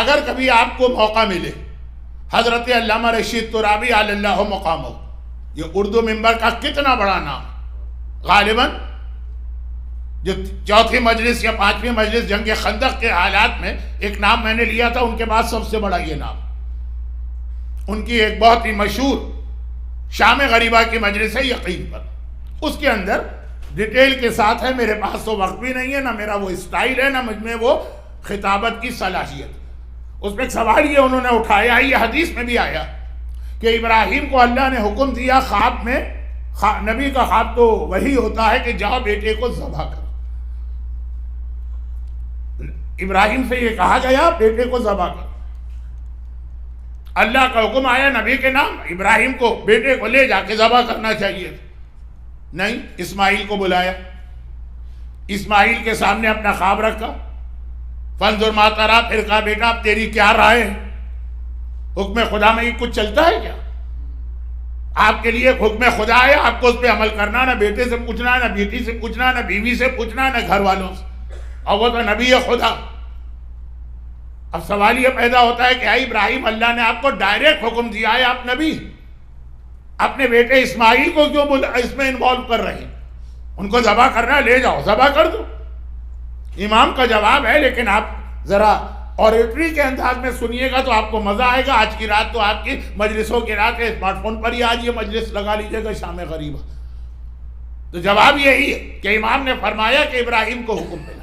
اگر کبھی آپ کو موقع ملے، حضرت علامہ رشید ترابی علی اللہ مقامہ، یہ اردو ممبر کا کتنا بڑا نام، غالباً جو 4تھی مجلس یا 5ویں مجلس جنگ خندق کے حالات میں ایک نام میں نے لیا تھا، ان کے بعد سب سے بڑا یہ نام. ان کی ایک بہت ہی مشہور شام غریبہ کی مجلس ہے یقین پر. اس کے اندر ڈیٹیل کے ساتھ ہے، میرے پاس تو وقت بھی نہیں ہے، نہ میرا وہ اسٹائل ہے، نہ مجھ میں وہ خطابت کی صلاحیت. اس میں ایک سوال یہ انہوں نے اٹھایا، یہ حدیث میں بھی آیا کہ ابراہیم کو اللہ نے حکم دیا خواب میں، نبی کا خواب تو وہی ہوتا ہے کہ جاؤ بیٹے کو ذبح کرو. ابراہیم سے یہ کہا گیا بیٹے کو ذبح کرو. اللہ کا حکم آیا نبی کے نام، ابراہیم کو بیٹے کو لے جا کے ذبح کرنا چاہیے. نہیں، اسماعیل کو بلایا، اسماعیل کے سامنے اپنا خواب رکھا. فانظر ما تری، پھر کہا بیٹا اب تیری کیا رائے ہے، حکم خدا میں یہ کچھ چلتا ہے کیا؟ آپ کے لیے حکم خدا ہے، آپ کو اس پہ عمل کرنا، نہ بیٹے سے پوچھنا، نہ بیٹی سے پوچھنا، نہ بیوی سے پوچھنا، نہ گھر والوں سے، اور وہ تو نبی خدا. اب سوال یہ پیدا ہوتا ہے کہ اے ابراہیم، اللہ نے آپ کو ڈائریکٹ حکم دیا ہے، آپ نبی، اپنے بیٹے اسماعیل کو کیوں اس میں انوالو کر رہے ہیں؟ ان کو ذبح کرنا، لے جاؤ ذبح کر دو۔ امام کا جواب ہے، لیکن آپ ذرا اوریٹری کے انداز میں سنیے گا تو آپ کو مزہ آئے گا۔ آج کی رات تو آپ کی مجلسوں کی رات ہے، اسمارٹ فون پر ہی آج یہ مجلس لگا لیجئے گا شام غریبہ۔ تو جواب یہی ہے کہ امام نے فرمایا کہ ابراہیم کو حکم ملا۔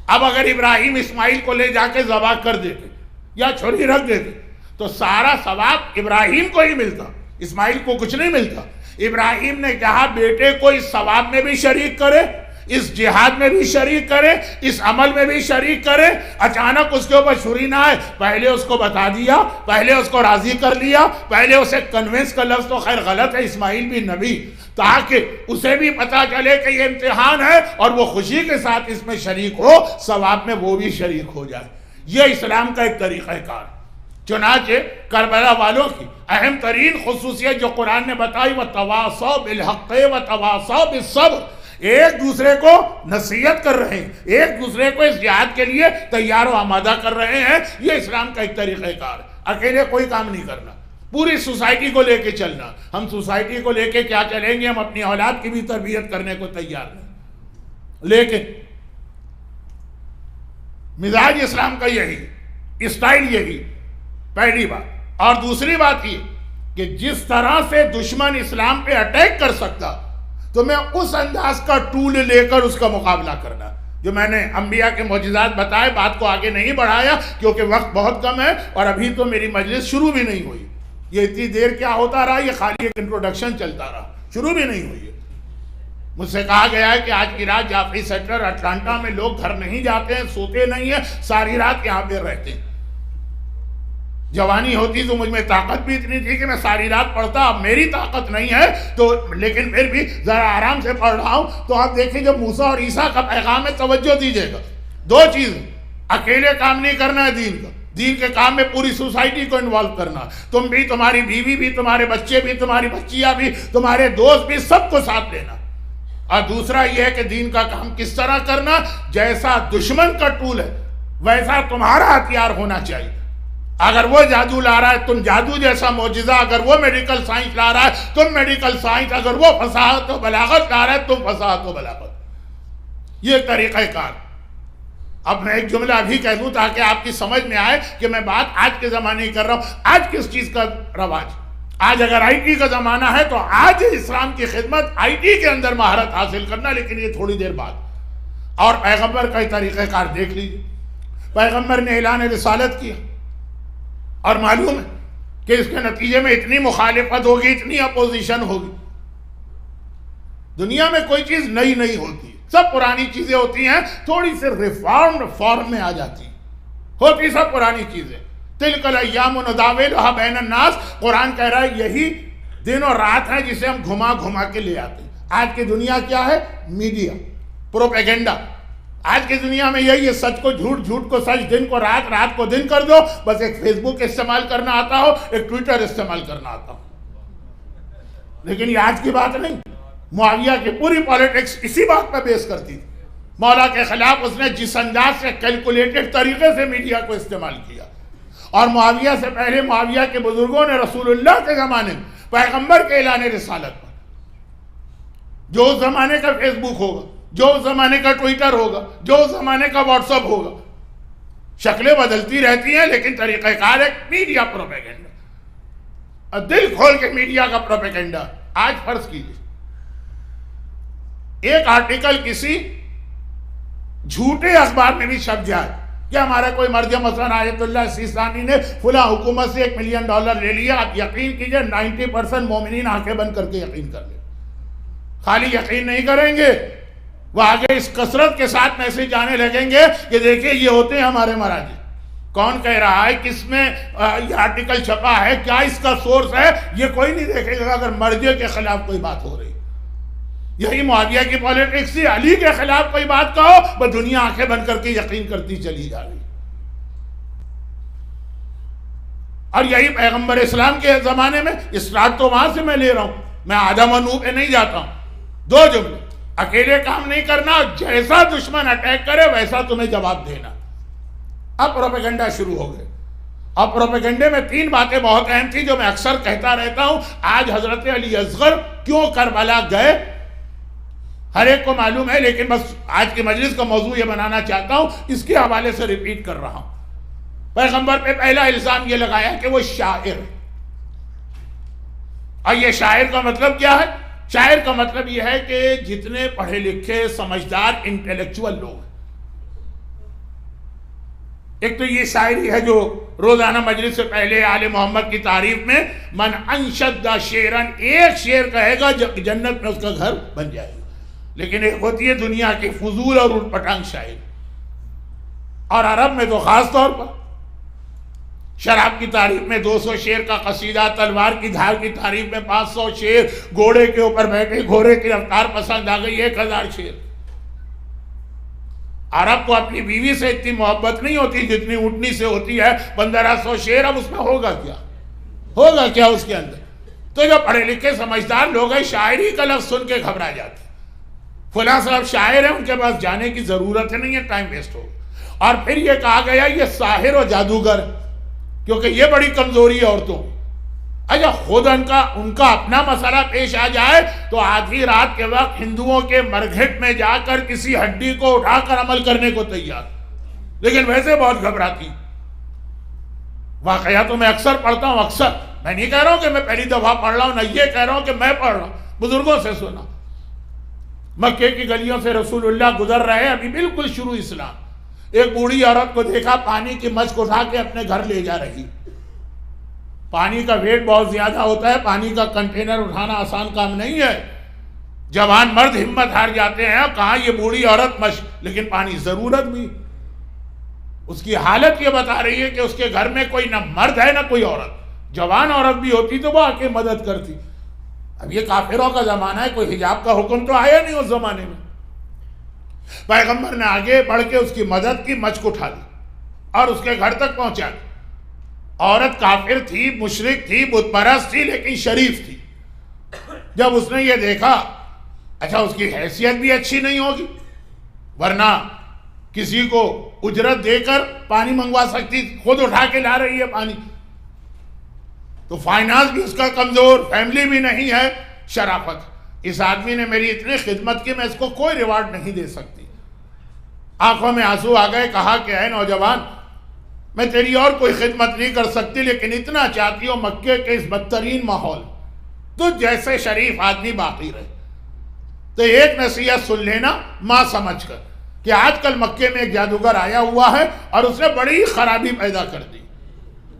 اب اگر ابراہیم اسماعیل کو لے جا کے ذبح کر دیتے یا چھری رکھ دیتے تو سارا ثواب ابراہیم کو ہی ملتا، اسماعیل کو کچھ نہیں ملتا۔ ابراہیم نے کہا بیٹے کو اس ثواب میں بھی شریک کرے، اس جہاد میں بھی شریک کرے، اس عمل میں بھی شریک کرے۔ اچانک اس کے اوپر چھری نہ آئے، پہلے اس کو بتا دیا، پہلے اس کو راضی کر لیا، پہلے اسے کنونس کا لفظ تو خیر غلط ہے، اسماعیل بھی نبی، تاکہ اسے بھی پتا چلے کہ یہ امتحان ہے اور وہ خوشی کے ساتھ اس میں شریک ہو، ثواب میں وہ بھی شریک ہو جائے۔ یہ اسلام کا ایک طریقہ کار۔ چنانچہ کربلا والوں کی اہم ترین خصوصیت جو قرآن نے بتائی، وَتَوَاصَوْا بِالْحَقِّ وَتَوَاصَوْا بِالصَّبْرِ، ایک دوسرے کو نصیحت کر رہے ہیں، ایک دوسرے کو اس جہاد کے لیے تیار و آمادہ کر رہے ہیں۔ یہ اسلام کا ایک طریقہ کار ہے۔ اکیلے کوئی کام نہیں کرنا، پوری سوسائٹی کو لے کے چلنا۔ ہم سوسائٹی کو لے کے کیا چلیں گے؟ ہم اپنی اولاد کی بھی تربیت کرنے کو تیار نہیں، لیکن مزاج اسلام کا یہی، اسٹائل یہی، پہلی بات۔ اور دوسری بات یہ کہ جس طرح سے دشمن اسلام پہ اٹیک کر سکتا تو میں اس انداز کا ٹول لے کر اس کا مقابلہ کرنا۔ جو میں نے انبیاء کے معجزات بتائے، بات کو آگے نہیں بڑھایا کیونکہ وقت بہت کم ہے اور ابھی تو میری مجلس شروع بھی نہیں ہوئی۔ یہ اتنی دیر کیا ہوتا رہا، یہ خالی ایک انٹروڈکشن چلتا رہا، شروع بھی نہیں ہوئی ہے۔ مجھ سے کہا گیا ہے کہ آج کی رات جعفری سیکٹر اٹلانٹا میں لوگ گھر نہیں جاتے ہیں، سوتے نہیں ہیں، ساری رات یہاں پہ رہتے ہیں۔ جوانی ہوتی تو مجھ میں طاقت بھی اتنی تھی کہ میں ساری رات پڑھتا، اب میری طاقت نہیں ہے تو لیکن پھر بھی ذرا آرام سے پڑھ رہا ہوں۔ تو آپ دیکھیں جب موسیٰ اور عیسیٰ کا پیغام ہے، توجہ دیجیے گا۔ دو چیز، اکیلے کام نہیں کرنا ہے دین کا، دین کے کام میں پوری سوسائٹی کو انوالو کرنا، تم بھی، تمہاری بیوی بھی، تمہارے بچے بھی، تمہاری بچیاں بھی، تمہارے دوست بھی، سب کو ساتھ لینا۔ اور دوسرا یہ ہے کہ دین کا کام کس طرح کرنا، جیسا دشمن کا ٹول ہے ویسا تمہارا ہتھیار ہونا چاہیے۔ اگر وہ جادو لا رہا ہے تم جادو جیسا معجزہ، اگر وہ میڈیکل سائنس لا رہا ہے تم میڈیکل سائنس، اگر وہ فصاحت و بلاغت لا رہا ہے تم فصاحت و بلاغت۔ یہ طریقہ کار۔ اب میں ایک جملہ ابھی کہہ دوں تاکہ آپ کی سمجھ میں آئے کہ میں بات آج کے زمانے کی کر رہا ہوں۔ آج کس چیز کا رواج؟ آج اگر آئی ٹی کا زمانہ ہے تو آج اسلام کی خدمت آئی ٹی کے اندر مہارت حاصل کرنا، لیکن یہ تھوڑی دیر بعد۔ اور پیغمبر کا طریقہ کار دیکھ لیجیے۔ پیغمبر نے اعلان رسالت کیا اور معلوم ہے کہ اس کے نتیجے میں اتنی مخالفت ہوگی، اتنی اپوزیشن ہوگی۔ دنیا میں کوئی چیز نئی نہیں ہوتی، سب پرانی چیزیں ہوتی ہیں، تھوڑی سی ریفارمڈ فارم میں آ جاتی ہوتی سب پرانی چیزیں۔ تلک الایام نداولھا بین الناس، قرآن کہہ رہا ہے یہی دن اور رات ہے جسے ہم گھما گھما کے لے آتے ہیں۔ آج کی دنیا کیا ہے؟ Media, propaganda. آج کی دنیا میں یہی ہے، سچ کو جھوٹ، جھوٹ کو سچ، دن کو رات، رات کو دن کر دو۔ بس ایک فیس بک استعمال کرنا آتا ہو، ایک ٹویٹر استعمال کرنا آتا ہو۔ لیکن یہ آج کی بات نہیں، معاویہ کی پوری پالیٹکس اسی بات پہ بیس کرتی تھی۔ مولا کے خلاف اس نے جس انداز سے کیلکولیٹڈ طریقے سے میڈیا کو استعمال کیا، اور معاویہ سے پہلے معاویہ کے بزرگوں نے رسول اللہ کے زمانے میں پیغمبر کے اعلان رسالت پر، جو اس زمانے کا فیس بک ہوگا، جو اس زمانے کا ٹویٹر ہوگا، جو اس زمانے کا واٹس ایپ ہوگا، شکلیں بدلتی رہتی ہیں لیکن طریقہ کار ہے میڈیا پروپیگنڈا۔ دل کھول کے میڈیا کا پروپیگنڈا۔ آج فرض کیجیے ایک آرٹیکل کسی جھوٹے اخبار میں بھی چھپ جائے کہ ہمارا کوئی مرد، مثلا آیت اللہ سیستانی نے فلاں حکومت سے $1 ملین لے لیا، آپ یقین کیجئے 90% مومنین آنکھیں بند کر کے یقین کر لیں۔ خالی یقین نہیں کریں گے، وہ آگے اس کثرت کے ساتھ میسج آنے لگیں گے کہ دیکھیں یہ ہوتے ہیں ہمارے مراجع، کون کہہ رہا ہے، کس میں یہ آرٹیکل چھپا ہے، کیا اس کا سورس ہے، یہ کوئی نہیں دیکھے گا اگر مرجع کے خلاف کوئی بات ہو رہی۔ یہی معاویہ کی پالیٹکس تھی، علی کے خلاف کوئی بات کہو وہ دنیا آنکھیں بند کر کے یقین کرتی چلی جا رہی۔ اور یہی پیغمبر اسلام کے زمانے میں، اسٹارٹ تو وہاں سے میں لے رہا ہوں، میں آدم و نوح پہ نہیں جاتا ہوں۔ دو جملے، اکیلے کام نہیں کرنا، جیسا دشمن اٹیک کرے ویسا تمہیں جواب دینا۔ اب پروپیگنڈا شروع ہو گئے. اب پروپیگنڈے میں 3 باتیں بہت اہم تھی جو میں اکثر کہتا رہتا ہوں. آج حضرت علی اصغر کیوں کربلا گئے ہر ایک کو معلوم ہے، لیکن بس آج کی مجلس کا موضوع یہ بنانا چاہتا ہوں، اس کے حوالے سے ریپیٹ کر رہا ہوں. پیغمبر پہ پہلا الزام یہ لگایا کہ وہ شاعر. اور یہ شاعر کا مطلب کیا ہے؟ شاعر کا مطلب یہ ہے کہ جتنے پڑھے لکھے سمجھدار انٹلیکچوئل لوگ، ایک تو یہ شاعری ہے جو روزانہ مجلس سے پہلے آل محمد کی تعریف میں من انشد شعرن، ایک شعر کہے گا جنت میں اس کا گھر بن جائے گا. لیکن ایک ہوتی ہے دنیا کی فضول اور اٹ پٹانگ شاعری. اور عرب میں تو خاص طور پر شراب کی تعریف میں 200 شعر کا قصیدہ، تلوار کی دھار کی تعریف میں 500 شعر، گھوڑے کے اوپر بیٹھے گھوڑے کی رفتار پسند آ گئی 1000 شعر. عرب کو اپنی بیوی سے اتنی محبت نہیں ہوتی جتنی اونٹنی سے ہوتی ہے. 1500 شعر. اب اس میں ہوگا کیا اس کے اندر؟ تو جو پڑھے لکھے سمجھدار لوگ ہیں شاعری کا لفظ سن کے گھبرا جاتے ہیں. فلاں صاحب شاعر ہیں، ان کے پاس جانے کی ضرورت نہیں ہے، ٹائم ویسٹ ہوگا. اور پھر یہ کہا گیا یہ ساحر و جادوگر، کیونکہ یہ بڑی کمزوری ہے عورتوں. اچھا خود ان کا اپنا مسئلہ پیش آ جائے تو آدھی رات کے وقت ہندوؤں کے مرگھٹ میں جا کر کسی ہڈی کو اٹھا کر عمل کرنے کو تیار، لیکن ویسے بہت گھبراتی. واقعات میں اکثر پڑھتا ہوں. اکثر میں نہیں کہہ رہا ہوں کہ میں پہلی دفعہ پڑھ رہا ہوں، نہ یہ کہہ رہا ہوں کہ میں پڑھ رہا ہوں، بزرگوں سے سنا. مکے کی گلیوں سے رسول اللہ گزر رہے، ابھی بالکل شروع اسلام. ایک بوڑھی عورت کو دیکھا پانی کی مشک اٹھا کے اپنے گھر لے جا رہی. پانی کا ویٹ بہت زیادہ ہوتا ہے، پانی کا کنٹینر اٹھانا آسان کام نہیں ہے. جوان مرد ہمت ہار جاتے ہیں. کہاں یہ بوڑھی عورت مشک، لیکن پانی ضرورت بھی. اس کی حالت یہ بتا رہی ہے کہ اس کے گھر میں کوئی نہ مرد ہے نہ کوئی عورت. جوان عورت بھی ہوتی تو وہ آ کے مدد کرتی. اب یہ کافروں کا زمانہ ہے، کوئی حجاب کا حکم تو آیا نہیں اس زمانے میں. پیغمبر نے آگے بڑھ کے اس کی مدد کی، مشک اٹھا دی اور اس کے گھر تک پہنچا دی. عورت کافر تھی، مشرک تھی، بت پرست تھی، لیکن شریف تھی. جب اس نے یہ دیکھا، اچھا اس کی حیثیت بھی اچھی نہیں ہوگی، ورنہ کسی کو اجرت دے کر پانی منگوا سکتی، خود اٹھا کے لا رہی ہے پانی. تو فائنانس بھی اس کا کمزور، فیملی بھی نہیں ہے، شرافت. اس آدمی نے میری اتنی خدمت کی، میں اس کو کوئی ریوارڈ نہیں دے سکتی. آنکھوں میں آنسو آ گئے. کہا کہ اے نوجوان، میں تیری اور کوئی خدمت نہیں کر سکتی، لیکن اتنا چاہتی ہوں مکے کے اس بدترین ماحول تو جیسے شریف آدمی باقی رہے. تو ایک نصیحت سن لینا ماں سمجھ کر، کہ آج کل مکے میں ایک جادوگر آیا ہوا ہے اور اس نے بڑی خرابی پیدا کر دی،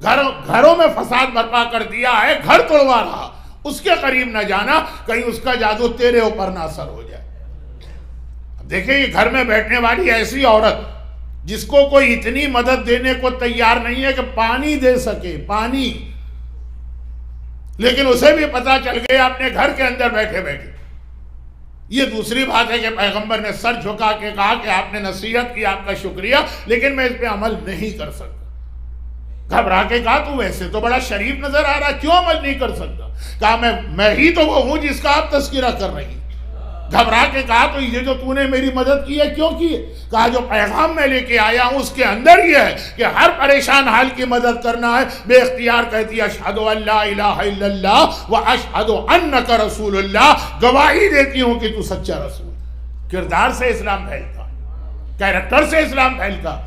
گھروں میں فساد برپا کر دیا ہے، گھر توڑوا رہا. اس کے قریب نہ جانا، کہیں اس کا جادو تیرے اوپر نہ اثر ہو جائے. دیکھیں یہ گھر میں بیٹھنے والی ایسی عورت جس کو کوئی اتنی مدد دینے کو تیار نہیں ہے کہ پانی دے سکے، پانی، لیکن اسے بھی پتا چل گیا اپنے گھر کے اندر بیٹھے بیٹھے. یہ دوسری بات ہے کہ پیغمبر نے سر جھکا کے کہا کہ آپ نے نصیحت کی، آپ کا شکریہ، لیکن میں اس پہ عمل نہیں کر سکتا. گھبرا کے کہا تو ویسے تو بڑا شریف نظر آ رہا، کیوں عمل نہیں کر سکتا؟ کہا میں ہی تو وہ ہوں جس کا آپ تذکرہ کر رہی. گھبرا کے کہا تو یہ جو تو نے میری مدد کی ہے کیوں کی ہے؟ کہا جو پیغام میں لے کے آیا ہوں اس کے اندر یہ ہے کہ ہر پریشان حال کی مدد کرنا ہے. بے اختیار کہتی اشہد ان لا الہ الا اللہ و اشہد انک رسول اللہ، گواہی دیتی ہوں کہ تو سچا رسول. کردار سے اسلام پھیلتا، کیریکٹر سے اسلام پھیلتا.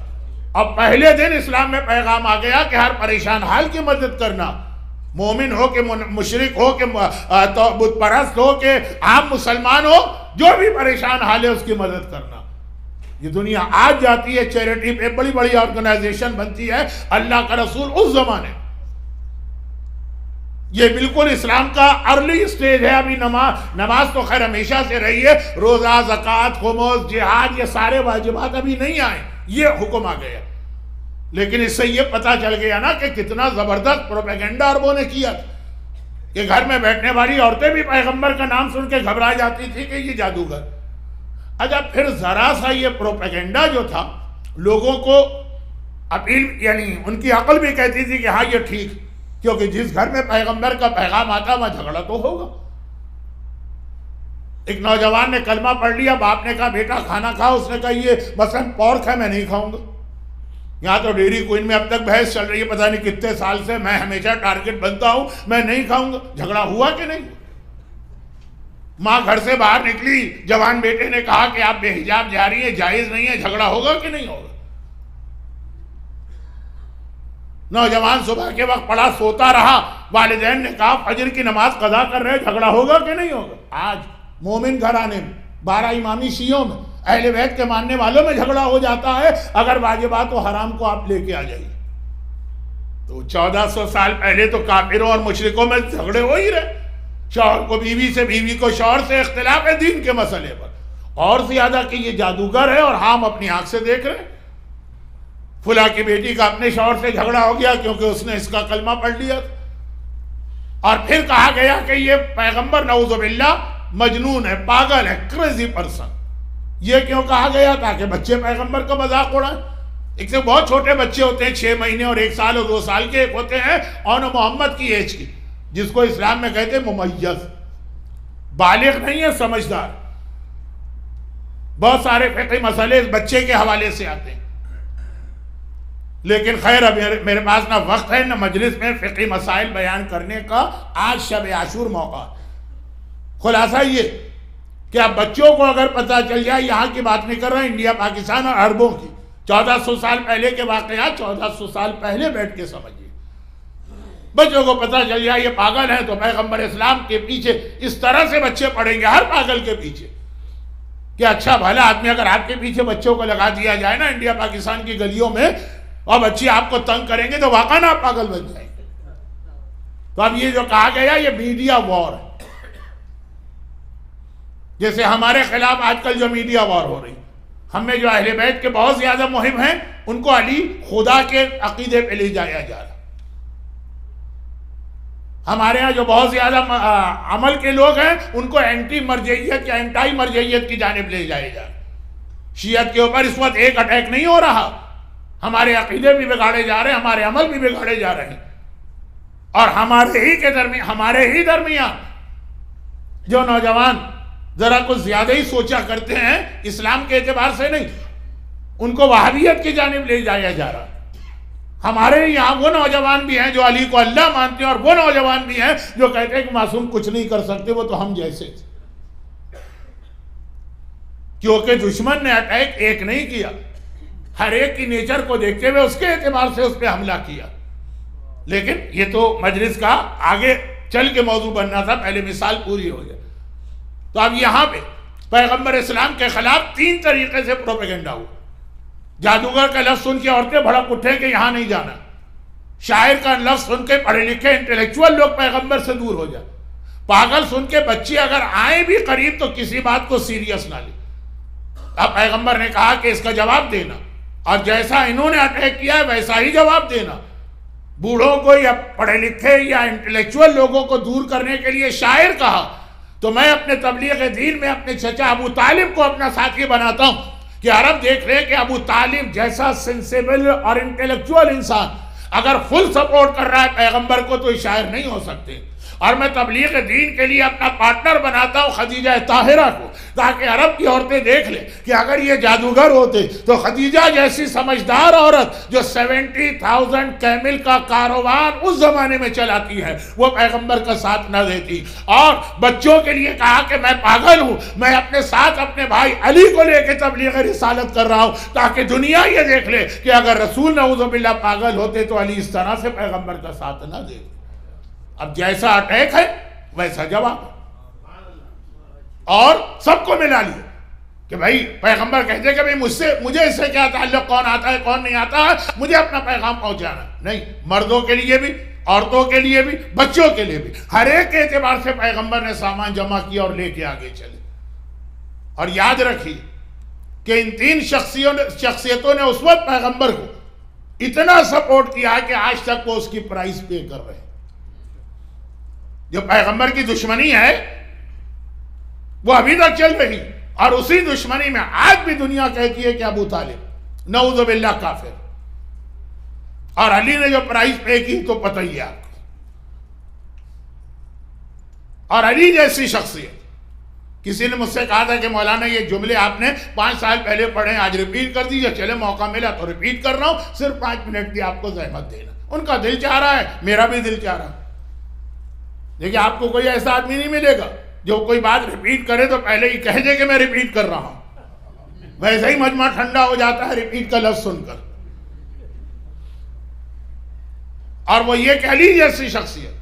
اب پہلے دن اسلام میں پیغام آ گیا کہ ہر پریشان حال کی مدد کرنا، مومن ہو کہ مشرک ہو کہ بت پرست ہو کہ عام مسلمان ہو، جو بھی پریشان حال ہے اس کی مدد کرنا. یہ دنیا آج جاتی ہے چیریٹی پہ، بڑی بڑی آرگنائزیشن بنتی ہے. اللہ کا رسول اس زمانے، یہ بالکل اسلام کا ارلی سٹیج ہے. ابھی نماز تو خیر ہمیشہ سے رہی ہے، روزہ، زکوٰۃ، خمس، جہاد، یہ سارے واجبات ابھی نہیں آئے، یہ حکم آ گیا. لیکن اس سے یہ پتا چل گیا نا کہ کتنا زبردست پروپیگنڈا عربوں نے کیا تھا کہ گھر میں بیٹھنے والی عورتیں بھی پیغمبر کا نام سن کے گھبرا جاتی تھی کہ یہ جادوگر. اچھا پھر ذرا سا یہ پروپیگنڈا جو تھا لوگوں کو اپیل، یعنی ان کی عقل بھی کہتی تھی کہ ہاں یہ ٹھیک، کیونکہ جس گھر میں پیغمبر کا پیغام آتا وہاں جھگڑا تو ہوگا. ایک نوجوان نے کلمہ پڑھ لیا، باپ نے کہا بیٹا کھانا کھا، اس نے کہا یہ مثلا پورک ہے میں نہیں کھاؤں گا. یہاں تو ڈیری کوئن میں اب تک بحث چل رہی ہے پتہ نہیں کتنے سال سے، میں ہمیشہ ٹارگٹ بنتا ہوں، میں نہیں کھاؤں گا. جھگڑا ہوا کہ نہیں؟ ماں گھر سے باہر نکلی، جوان بیٹے نے کہا کہ آپ بے حجاب جا رہی ہیں، جائز نہیں ہے، جھگڑا ہوگا کہ نہیں ہوگا؟ نوجوان صبح کے وقت پڑا سوتا رہا، والدین نے کہا فجر کی نماز قضا کر رہے، جھگڑا ہوگا کہ نہیں ہوگا؟ آج مومن گھرانے میں، 12 امامی شیعوں میں، اہل بیت کے ماننے والوں میں جھگڑا ہو جاتا ہے اگر واجبات و حرام کو آپ لے کے آ جائیے. تو 1400 سال پہلے تو کافروں اور مشرکوں میں جھگڑے ہو ہی رہے. شوہر کو بیوی سے، بیوی کو شوہر سے اختلاف ہے دین کے مسئلے پر، اور زیادہ کہ یہ جادوگر ہے اور ہم اپنی آنکھ سے دیکھ رہے ہیں. فلاں کی بیٹی کا اپنے شوہر سے جھگڑا ہو گیا کیونکہ اس نے اس کا کلمہ پڑھ لیا تھا. اور پھر کہا گیا کہ یہ پیغمبر نعوذ باللہ مجنون ہے، پاگل ہے، کریزی پرسن. یہ کیوں کہا گیا؟ تاکہ بچے پیغمبر کا مذاق اڑائیں. ایک سے بہت چھوٹے بچے ہوتے ہیں، 6 مہینے اور 1 سال اور 2 سال کے، ایک ہوتے ہیں اون محمد کی ایج کی، جس کو اسلام میں کہتے ہیں ممیز، بالغ نہیں ہے، سمجھدار. بہت سارے فقہی مسئلے اس بچے کے حوالے سے آتے ہیں. لیکن خیر اب میرے پاس نہ وقت ہے نہ مجلس میں فقہی مسائل بیان کرنے کا. آج شب عاشور موقع. خلاصہ یہ کہ اب بچوں کو اگر پتہ چل جائے، یہاں کی بات نہیں کر رہا ہیں، انڈیا پاکستان اور عربوں کی، 1400 سال پہلے کے واقعات 1400 سال پہلے بیٹھ کے سمجھیے. بچوں کو پتہ چل جائے یہ پاگل ہے تو پیغمبر اسلام کے پیچھے اس طرح سے بچے پڑیں گے، ہر پاگل کے پیچھے، کہ اچھا بھلا آدمی اگر آپ کے پیچھے بچوں کو لگا دیا جائے نا انڈیا پاکستان کی گلیوں میں، اور بچے آپ کو تنگ کریں گے تو واقعا آپ پاگل بن جائیں گے. تو اب یہ جو کہا گیا یہ میڈیا وار ہے. جیسے ہمارے خلاف آج کل جو میڈیا وار ہو رہی، ہم میں جو اہل بیت کے بہت زیادہ محب ہیں ان کو علی خدا کے عقیدے پہ لے جایا جا رہا. ہمارے ہاں جو بہت زیادہ عمل کے لوگ ہیں ان کو اینٹی مرجعیت یا اینٹائی مرجعیت کی جانب لے جایا جا رہا. شیعت کے اوپر اس وقت ایک اٹیک نہیں ہو رہا، ہمارے عقیدے بھی بگاڑے جا رہے ہیں، ہمارے عمل بھی بگاڑے جا رہے ہیں. اور ہمارے ہی درمیان جو نوجوان ذرا کچھ زیادہ ہی سوچا کرتے ہیں، اسلام کے اعتبار سے نہیں، ان کو وہابیت کی جانب لے جایا جا رہا. ہمارے یہاں وہ نوجوان بھی ہیں جو علی کو اللہ مانتے ہیں، اور وہ نوجوان بھی ہیں جو کہتے ہیں کہ معصوم کچھ نہیں کر سکتے، وہ تو ہم جیسے تھے. کیونکہ دشمن نے اٹیک ایک نہیں کیا، ہر ایک کی نیچر کو دیکھتے ہوئے اس کے اعتبار سے اس پہ حملہ کیا. لیکن یہ تو مجلس کا آگے چل کے موضوع بننا تھا، پہلے مثال پوری ہو جائے. تو اب یہاں پہ پیغمبر اسلام کے خلاف 3 طریقے سے پروپیگنڈا ہوا. جادوگر کا لفظ سن کے عورتیں بھڑک اٹھے کہ یہاں نہیں جانا. شاعر کا لفظ سن کے پڑھے لکھے انٹلیکچوئل لوگ پیغمبر سے دور ہو جائے. پاگل سن کے بچے اگر آئیں بھی قریب تو کسی بات کو سیریس نہ لے. اب پیغمبر نے کہا کہ اس کا جواب دینا، اور جیسا انہوں نے اٹیک کیا ہے ویسا ہی جواب دینا. بوڑھوں کو یا پڑھے لکھے یا انٹلیکچوئل لوگوں کو دور کرنے کے لیے شاعر کہا، تو میں اپنے تبلیغ دین میں اپنے چچا ابو طالب کو اپنا ساتھی بناتا ہوں کہ عرب دیکھ رہے کہ ابو طالب جیسا سینسیبل اور انٹلیکچوئل انسان اگر فل سپورٹ کر رہا ہے پیغمبر کو تو شاعر نہیں ہو سکتے. اور میں تبلیغ دین کے لیے اپنا پارٹنر بناتا ہوں خدیجہ طاہرہ کو، تاکہ عرب کی عورتیں دیکھ لیں کہ اگر یہ جادوگر ہوتے تو خدیجہ جیسی سمجھدار عورت جو 70,000 کیمل کا کاروبار اس زمانے میں چلاتی ہے وہ پیغمبر کا ساتھ نہ دیتی. اور بچوں کے لیے کہا کہ میں پاگل ہوں، میں اپنے ساتھ اپنے بھائی علی کو لے کے تبلیغ رسالت کر رہا ہوں تاکہ دنیا یہ دیکھ لے کہ اگر رسول نعوذ باللہ پاگل ہوتے تو علی اس طرح سے پیغمبر کا ساتھ نہ دے. اب جیسا اٹیک ہے ویسا جواب، اور سب کو ملا لیا کہ بھائی پیغمبر کہتے کہ بھائی مجھے اس سے کیا تعلق، کون آتا ہے کون نہیں آتا ہے، مجھے اپنا پیغام پہنچانا. نہیں، مردوں کے لیے بھی، عورتوں کے لیے بھی، بچوں کے لیے بھی، ہر ایک کے اعتبار سے پیغمبر نے سامان جمع کیا اور لے کے آگے چلے. اور یاد رکھیے کہ ان 3 شخصیتوں نے اس وقت پیغمبر کو اتنا سپورٹ کیا کہ آج تک وہ اس کی پرائز پے کر رہے ہیں. جو پیغمبر کی دشمنی ہے وہ ابھی تک چل رہی، اور اسی دشمنی میں آج بھی دنیا کہتی ہے کہ ابو طالب نعوذ باللہ کافر. اور علی نے جو پرائز پے کی تو پتہ ہی ہے آپ کو. اور علی جیسی شخصیت کسی نے مجھ سے کہا تھا کہ مولانا یہ جملے آپ نے 5 سال پہلے پڑھے ہیں، آج ریپیٹ کر دیجئے. چلے موقع ملا تو ریپیٹ کر رہا ہوں، صرف 5 منٹ کی آپ کو زحمت دینا. ان کا دل چاہ رہا ہے، میرا بھی دل چاہ رہا ہے. دیکھیں آپ کو کوئی ایسا آدمی نہیں ملے گا جو کوئی بات ریپیٹ کرے تو پہلے ہی کہہ دے کہ میں ریپیٹ کر رہا ہوں. ویسے ہی مجمع ٹھنڈا ہو جاتا ہے ریپیٹ کا لفظ سن کر. اور وہ یہ کہہ لیجیے ایسی شخصیت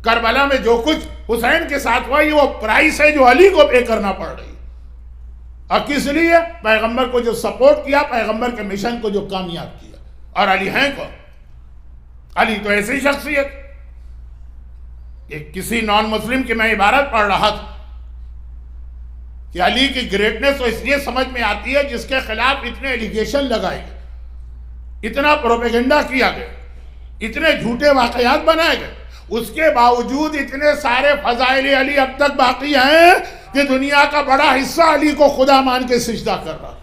کربلا میں جو کچھ حسین کے ساتھ ہوا یہ وہ پرائس ہے جو علی کو پے کرنا پڑ رہی. اور کس لیے؟ پیغمبر کو جو سپورٹ کیا، پیغمبر کے مشن کو جو کامیاب کیا. اور علی ہیں کون؟ علی تو ایسی شخصیت کہ کسی نان مسلم کی میں عبارت پڑھ رہا تھا کہ علی کی گریٹنس تو اس لیے سمجھ میں آتی ہے جس کے خلاف اتنے ایلیگیشن لگائے گئے، اتنا پروپیگنڈا کیا گیا، اتنے جھوٹے واقعات بنائے گئے، اس کے باوجود اتنے سارے فضائل علی اب تک باقی ہیں کہ دنیا کا بڑا حصہ علی کو خدا مان کے سجدہ کر رہا.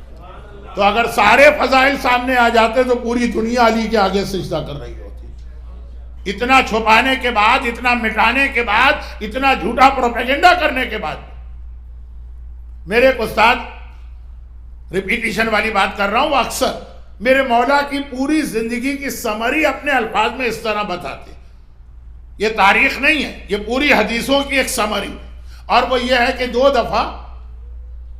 تو اگر سارے فضائل سامنے آ جاتے تو پوری دنیا علی کے آگے سجدہ کر رہی ہوتی. اتنا چھپانے کے بعد، اتنا مٹانے کے بعد، اتنا جھوٹا پروپیگنڈا کرنے کے بعد. میرے ایک استاد، ریپیٹیشن والی بات کر رہا ہوں، وہ اکثر میرے مولا کی پوری زندگی کی سمری اپنے الفاظ میں اس طرح بتاتے. یہ تاریخ نہیں ہے، یہ پوری حدیثوں کی ایک سمری. اور وہ یہ ہے کہ 2 دفعہ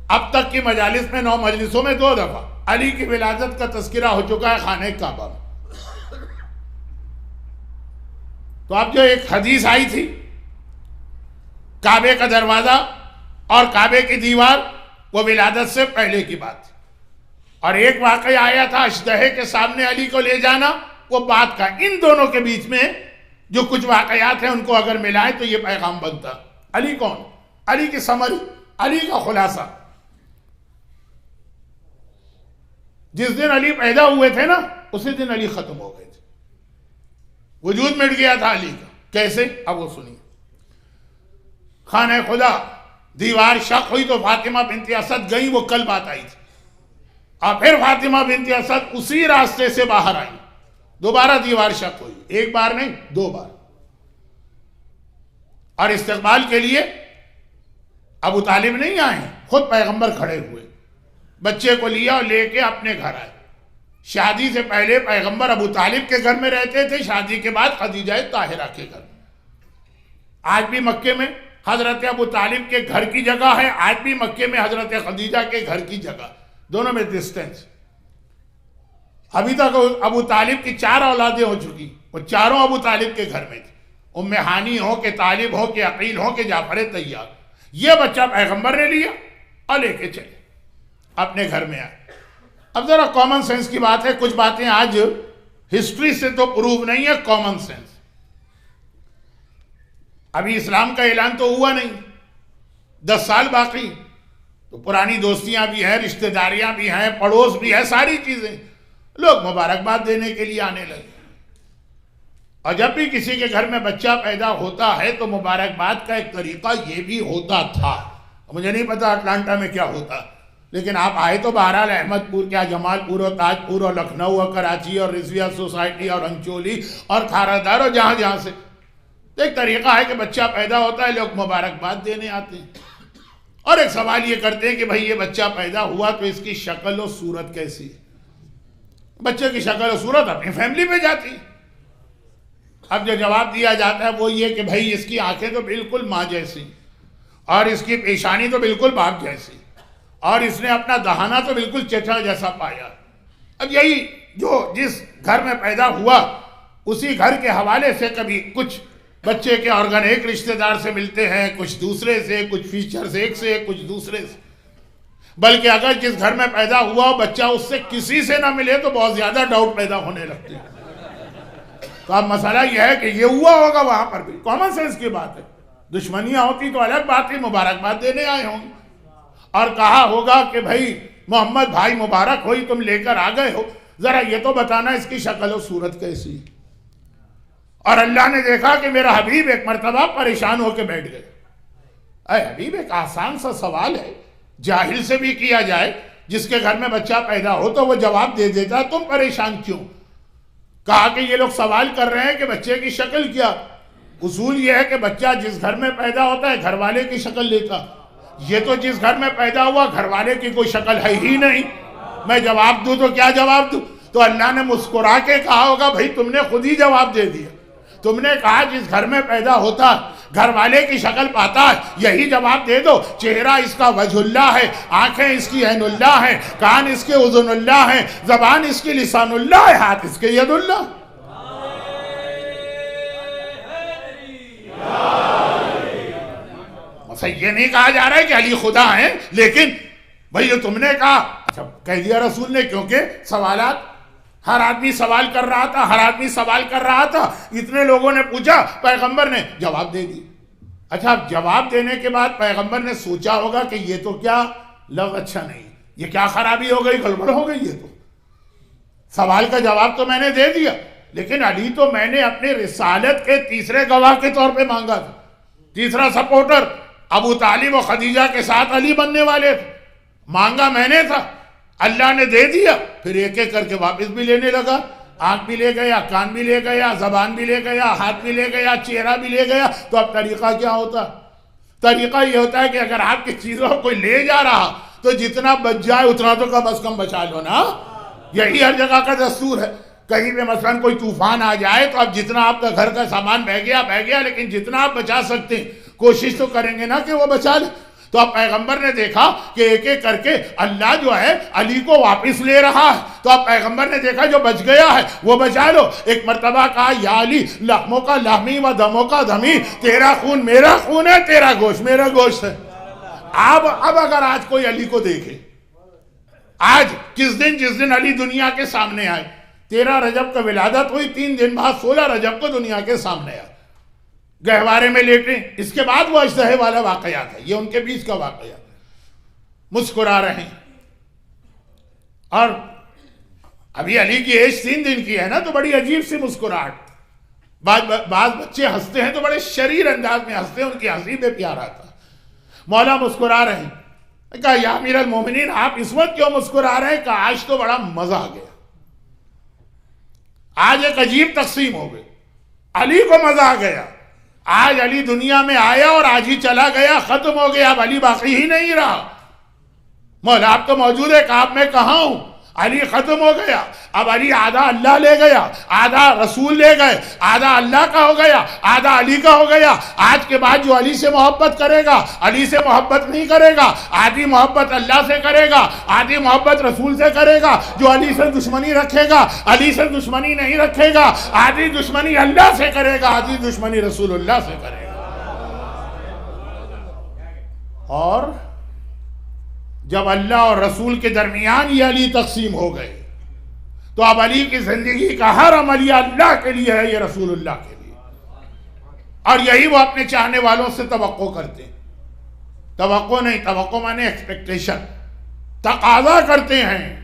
اب تک کی مجالس میں، 9 مجلسوں میں 2 دفعہ علی کی ولادت کا تذکرہ ہو چکا ہے خانہ کعبہ میں. تو اب جو ایک حدیث آئی تھی، کعبے کا دروازہ اور کعبے کی دیوار، وہ ولادت سے پہلے کی بات تھی. اور ایک واقعہ آیا تھا اشتہے کے سامنے علی کو لے جانا، وہ بات کا. ان دونوں کے بیچ میں جو کچھ واقعات ہیں ان کو اگر ملائیں تو یہ پیغام بنتا. علی کون؟ علی کی سمری، علی کا خلاصہ. جس دن علی پیدا ہوئے تھے نا، اسی دن علی ختم ہو گئے تھے. وجود مٹ گیا تھا علی کا. کیسے؟ اب وہ سنیے. خانہ خدا دیوار شق ہوئی تو فاطمہ بنت اسد گئی، وہ کل بات آئی تھی. اور پھر فاطمہ بنت اسد اسی راستے سے باہر آئی، دوبارہ دیوار شق ہوئی. ایک بار نہیں، 2 بار. اور استقبال کے لیے ابو طالب نہیں آئے ہیں، خود پیغمبر کھڑے ہوئے، بچے کو لیا اور لے کے اپنے گھر آئے. شادی سے پہلے پیغمبر ابو طالب کے گھر میں رہتے تھے، شادی کے بعد خدیجہ طاہرہ کے گھر میں. آج بھی مکے میں حضرت ابو طالب کے گھر کی جگہ ہے، آج بھی مکے میں حضرت خدیجہ کے گھر کی جگہ، دونوں میں ڈسٹینس. ابھی تک ابو طالب کی 4 اولادیں ہو چکی، وہ چاروں ابو طالب کے گھر میں تھی. ام ہانی ہو کہ طالب ہو کہ عقیل ہو کہ جعفر طیار. یہ بچہ پیغمبر نے لیا اور لے کے چلے اپنے گھر میں آئے. اب ذرا کامن سینس کی بات ہے، کچھ باتیں آج ہسٹری سے تو پروو نہیں ہے، کامن سینس. ابھی اسلام کا اعلان تو ہوا نہیں، 10 سال باقی. تو پرانی دوستیاں بھی ہیں، رشتہ داریاں بھی ہیں، پڑوس بھی ہے، ساری چیزیں. لوگ مبارکباد دینے کے لیے آنے لگے. اور جب بھی کسی کے گھر میں بچہ پیدا ہوتا ہے تو مبارکباد کا ایک طریقہ یہ بھی ہوتا تھا. مجھے نہیں پتا اٹلانٹا میں کیا ہوتا، لیکن آپ آئے تو بہرحال احمد پور، کیا جمال پور اور تاج پور اور لکھنؤ اور کراچی اور رضویہ سوسائٹی اور انچولی اور کھارادار اور جہاں جہاں سے. ایک طریقہ ہے کہ بچہ پیدا ہوتا ہے، لوگ مبارکباد دینے آتے ہیں. اور ایک سوال یہ کرتے ہیں کہ بھئی یہ بچہ پیدا ہوا تو اس کی شکل و صورت کیسی ہے؟ بچے کی شکل و صورت اپنی فیملی پہ جاتی. اب جو جواب دیا جاتا ہے وہ یہ کہ بھئی اس کی آنکھیں تو بالکل ماں جیسی، اور اس کی پیشانی تو بالکل باپ جیسی، اور اس نے اپنا دہانہ تو بالکل چچا جیسا پایا. اب یہی جو جس گھر میں پیدا ہوا اسی گھر کے حوالے سے کبھی کچھ بچے کے آرگن ایک رشتہ دار سے ملتے ہیں، کچھ دوسرے سے، کچھ فیچرز ایک سے، کچھ دوسرے سے. بلکہ اگر جس گھر میں پیدا ہوا بچہ اس سے کسی سے نہ ملے تو بہت زیادہ ڈاؤٹ پیدا ہونے لگتے ہیں. تو اب مسئلہ یہ ہے کہ یہ ہوا ہوگا وہاں پر بھی، کامن سینس کی بات ہے. دشمنیاں ہوتی تو الگ بات ہے، مبارکباد دینے آئے ہوں اور کہا ہوگا کہ بھئی محمد بھائی مبارک ہوئی، تم لے کر آ گئے ہو، ذرا یہ تو بتانا اس کی شکل و صورت کیسی. اور اللہ نے دیکھا کہ میرا حبیب ایک مرتبہ پریشان ہو کے بیٹھ گئے. اے حبیب، ایک آسان سا سوال ہے، جاہل سے بھی کیا جائے، جس کے گھر میں بچہ پیدا ہو تو وہ جواب دے دیتا، تم پریشان کیوں؟ کہا کہ یہ لوگ سوال کر رہے ہیں کہ بچے کی شکل کیا. اصول یہ ہے کہ بچہ جس گھر میں پیدا ہوتا ہے گھر والے کی شکل لیتا. یہ تو جس گھر میں پیدا ہوا گھر والے کی کوئی شکل ہے ہی نہیں، میں جواب دوں تو کیا جواب دوں؟ تو اللہ نے مسکرا کے کہا ہوگا بھائی تم نے خود ہی جواب دے دیا، تم نے کہا جس گھر میں پیدا ہوتا گھر والے کی شکل پاتا ہے، یہی جواب دے دو۔ چہرہ اس کا وجہ اللہ ہے، آنکھیں اس کی عین اللہ ہے، کان اس کے اذن اللہ ہے، زبان اس کی لسان اللہ ہے، ہاتھ اس کے ید اللہ۔ یہ نہیں کہا جا رہا ہے کہ علی خدا ہیں، لیکن بھئی جو تم نے کہا اچھا کہہ دیا رسول نے، کیونکہ سوالات ہر آدمی سوال کر رہا تھا، اتنے لوگوں نے پوچھا، پیغمبر نے جواب دے دی۔ اچھا جواب دینے کے بعد پیغمبر نے سوچا ہوگا کہ یہ تو کیا لفظ اچھا نہیں، یہ کیا خرابی ہو گئی، گڑبڑ ہو گئی، یہ تو سوال کا جواب تو میں نے دے دیا، لیکن علی تو میں نے اپنی رسالت کے تیسرے گواہ کے طور پہ مانگا تھا، تیسرا سپورٹر۔ ابو طالب و خدیجہ کے ساتھ علی بننے والے تھے، مانگا میں نے تھا، اللہ نے دے دیا، پھر ایک ایک کر کے واپس بھی لینے لگا، آنکھ بھی لے گیا، کان بھی لے گیا، زبان بھی لے گیا، ہاتھ بھی لے گیا، چہرہ بھی لے گیا۔ تو اب طریقہ کیا ہوتا؟ طریقہ یہ ہوتا ہے کہ اگر آپ کی چیزوں کو کوئی لے جا رہا تو جتنا بچ جائے اتنا تو کم از کم بچا لو نا، یہی ہر جگہ کا دستور ہے۔ کہیں پہ مثلا کوئی طوفان آ جائے تو اب جتنا آپ کا گھر کا سامان بہ گیا، لیکن جتنا آپ بچا سکتے ہیں کوشش تو کریں گے نا کہ وہ بچا لے۔ تو اب پیغمبر نے دیکھا کہ ایک ایک کر کے اللہ جو ہے علی کو واپس لے رہا ہے، تو اب پیغمبر نے دیکھا جو بچ گیا ہے وہ بچا لو۔ ایک مرتبہ کہا یا علی لحموں کا لحمی و دموں کا دمی، تیرا خون میرا خون ہے، تیرا گوشت میرا گوشت ہے۔ اب اگر آج کوئی علی کو دیکھے، آج جس دن علی دنیا کے سامنے آئے، 13 رجب کا ولادت ہوئی، 3 دن بعد 16 رجب کو دنیا کے سامنے آئے، گہوارے میں لیٹے، اس کے بعد وہ اجدہے والا واقعات ہے، یہ ان کے بیچ کا واقعہ، مسکرا رہے ہیں۔ اور ابھی علی کی ایج 3 دن کی ہے نا، تو بڑی عجیب سی مسکراہٹ، بعض بچے ہنستے ہیں تو بڑے شریر انداز میں ہنستے ہیں، ان کی ہنسی بے پیار آتا ہے۔ مولا مسکرا رہے ہیں، کہا یا امیر المومنین آپ اس وقت کیوں مسکرا رہے ہیں؟ کہا آج تو بڑا مزہ آ گیا، آج ایک عجیب تقسیم ہو گئی، علی کو مزہ آ گیا، آج علی دنیا میں آیا اور آج ہی چلا گیا، ختم ہو گیا، اب علی باقی ہی نہیں رہا۔ مولا آپ تو موجود ہے، کہا میں کہاں ہوں؟ علی ختم ہو گیا، اب علی آدھا اللہ لے گیا، آدھا رسول لے گئے، آدھا اللہ کا ہو گیا، آدھا علی کا ہو گیا۔ آج کے بعد جو علی سے محبت کرے گا علی سے محبت نہیں کرے گا، آدھی محبت اللہ سے کرے گا، آدھی محبت رسول سے کرے گا۔ جو علی سے دشمنی رکھے گا علی سے دشمنی نہیں رکھے گا، آدھی دشمنی اللہ سے کرے گا، آدھی دشمنی رسول اللہ سے کرے گا۔ اور جب اللہ اور رسول کے درمیان یہ علی تقسیم ہو گئے تو اب علی کی زندگی کا ہر عمل یہ اللہ کے لیے ہے، یہ رسول اللہ کے لیے، اور یہی وہ اپنے چاہنے والوں سے توقع کرتے ہیں۔ توقع نہیں، توقع مانے ایکسپیکٹیشن، تقاضا کرتے ہیں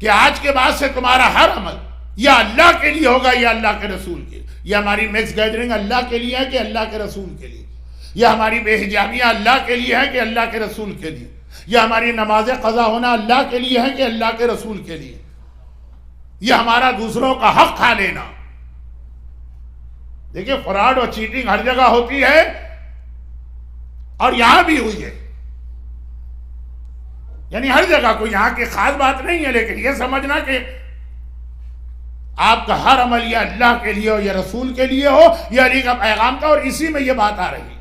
کہ آج کے بعد سے تمہارا ہر عمل یا اللہ کے لیے ہوگا یا اللہ کے رسول کے لیے۔ یہ ہماری میکس گیدرنگ اللہ کے لیے ہے کہ اللہ کے رسول کے لیے؟ یہ ہماری بے حجابیاں اللہ کے لیے ہے کہ اللہ کے رسول کے لیے؟ یہ ہماری نماز قضا ہونا اللہ کے لیے ہے کہ اللہ کے رسول کے لیے؟ یہ ہمارا دوسروں کا حق کھا لینا، دیکھیں فراڈ اور چیٹنگ ہر جگہ ہوتی ہے، اور یہاں بھی ہوئی ہے، یعنی ہر جگہ کوئی یہاں کی خاص بات نہیں ہے، لیکن یہ سمجھنا کہ آپ کا ہر عمل یا اللہ کے لیے ہو یا رسول کے لیے ہو، یہ علی کا پیغام تھا۔ اور اسی میں یہ بات آ رہی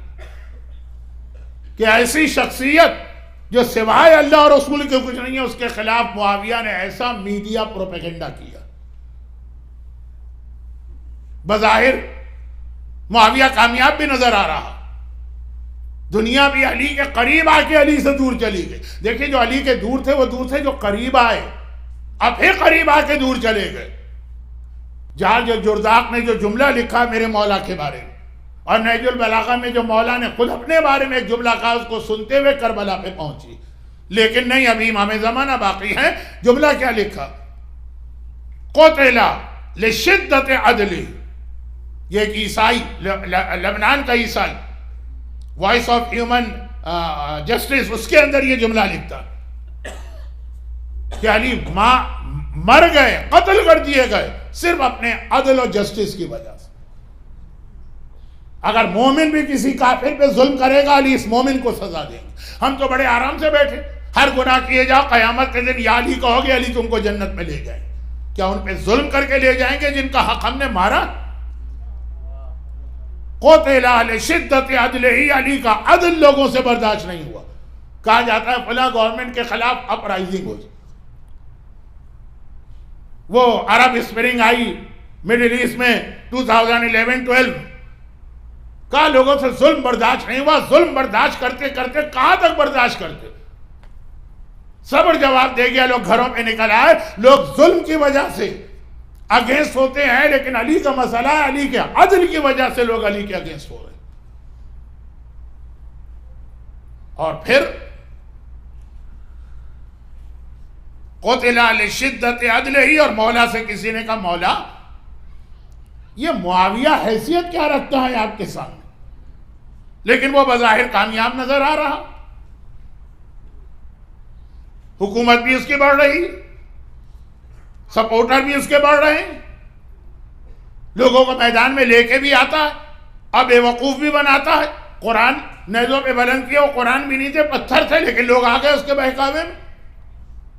کہ ایسی شخصیت جو سوائے اللہ اور رسول کے کچھ نہیں ہے، اس کے خلاف معاویہ نے ایسا میڈیا پروپیگنڈا کیا، بظاہر معاویہ کامیاب بھی نظر آ رہا، دنیا بھی علی کے قریب آ کے علی سے دور چلی گئی۔ دیکھیں جو علی کے دور تھے وہ دور تھے جو قریب آئے، اب پھر قریب آ کے دور چلے گئے۔ جہاں جو جرداق نے جو جملہ لکھا میرے مولا کے بارے میں، اور نہج البلاغہ میں جو مولا نے خود اپنے بارے میں ایک جملہ کہا، اس کو سنتے ہوئے کربلا پہ پہنچی، لیکن نہیں ابھی امام زمانہ باقی ہے۔ جملہ کیا لکھا؟ قتل لشدت عدلی، یہ ایک عیسائی، لبنان کا عیسائی، وائس آف ہیومن جسٹس، اس کے اندر یہ جملہ لکھتا کہ علی مر گئے، قتل کر دیے گئے صرف اپنے عدل و جسٹس کی وجہ سے۔ اگر مومن بھی کسی کافر پہ ظلم کرے گا علی اس مومن کو سزا دیں گے. ہم تو بڑے آرام سے بیٹھے, ہر گناہ کیے جاؤ, قیامت کے دن یا علی کہو گے علی تم کو جنت میں لے جائیں. کیا ان پہ ظلم کر کے لے جائیں گے جن کا حق ہم نے مارا؟ قتل اہل شدت عدلہ, علی کا عدل لوگوں سے برداشت نہیں ہوا. کہا جاتا ہے فلاں گورنمنٹ کے خلاف اپرائزنگ ہوئی, وہ عرب اسپرنگ آئی مڈل ایسٹ میں 2011-12, کہا لوگوں سے ظلم برداشت نہیں ہوا. ظلم برداشت کرتے کرتے کہاں تک برداشت کرتے؟ صبر جواب دے گیا, لوگ گھروں پہ نکل آئے. لوگ ظلم کی وجہ سے اگینسٹ ہوتے ہیں, لیکن علی کا مسئلہ ہے, علی کے عدل کی وجہ سے لوگ علی کے اگینسٹ ہو رہے. اور پھر قتل لشدت عدلہ, اور مولا سے کسی نے کہا مولا یہ معاویہ حیثیت کیا رکھتا ہے آپ کے سامنے, لیکن وہ بظاہر کامیاب نظر آ رہا. حکومت بھی اس کی بڑھ رہی, سپورٹر بھی اس کے بڑھ رہے ہیں, لوگوں کو میدان میں لے کے بھی آتا ہے, اب بے وقوف بھی بناتا ہے. قرآن نیزوں پہ بلند کیا, وہ قرآن بھی نہیں تھے, پتھر تھے, لیکن لوگ آ گئے اس کے بہکاوے میں.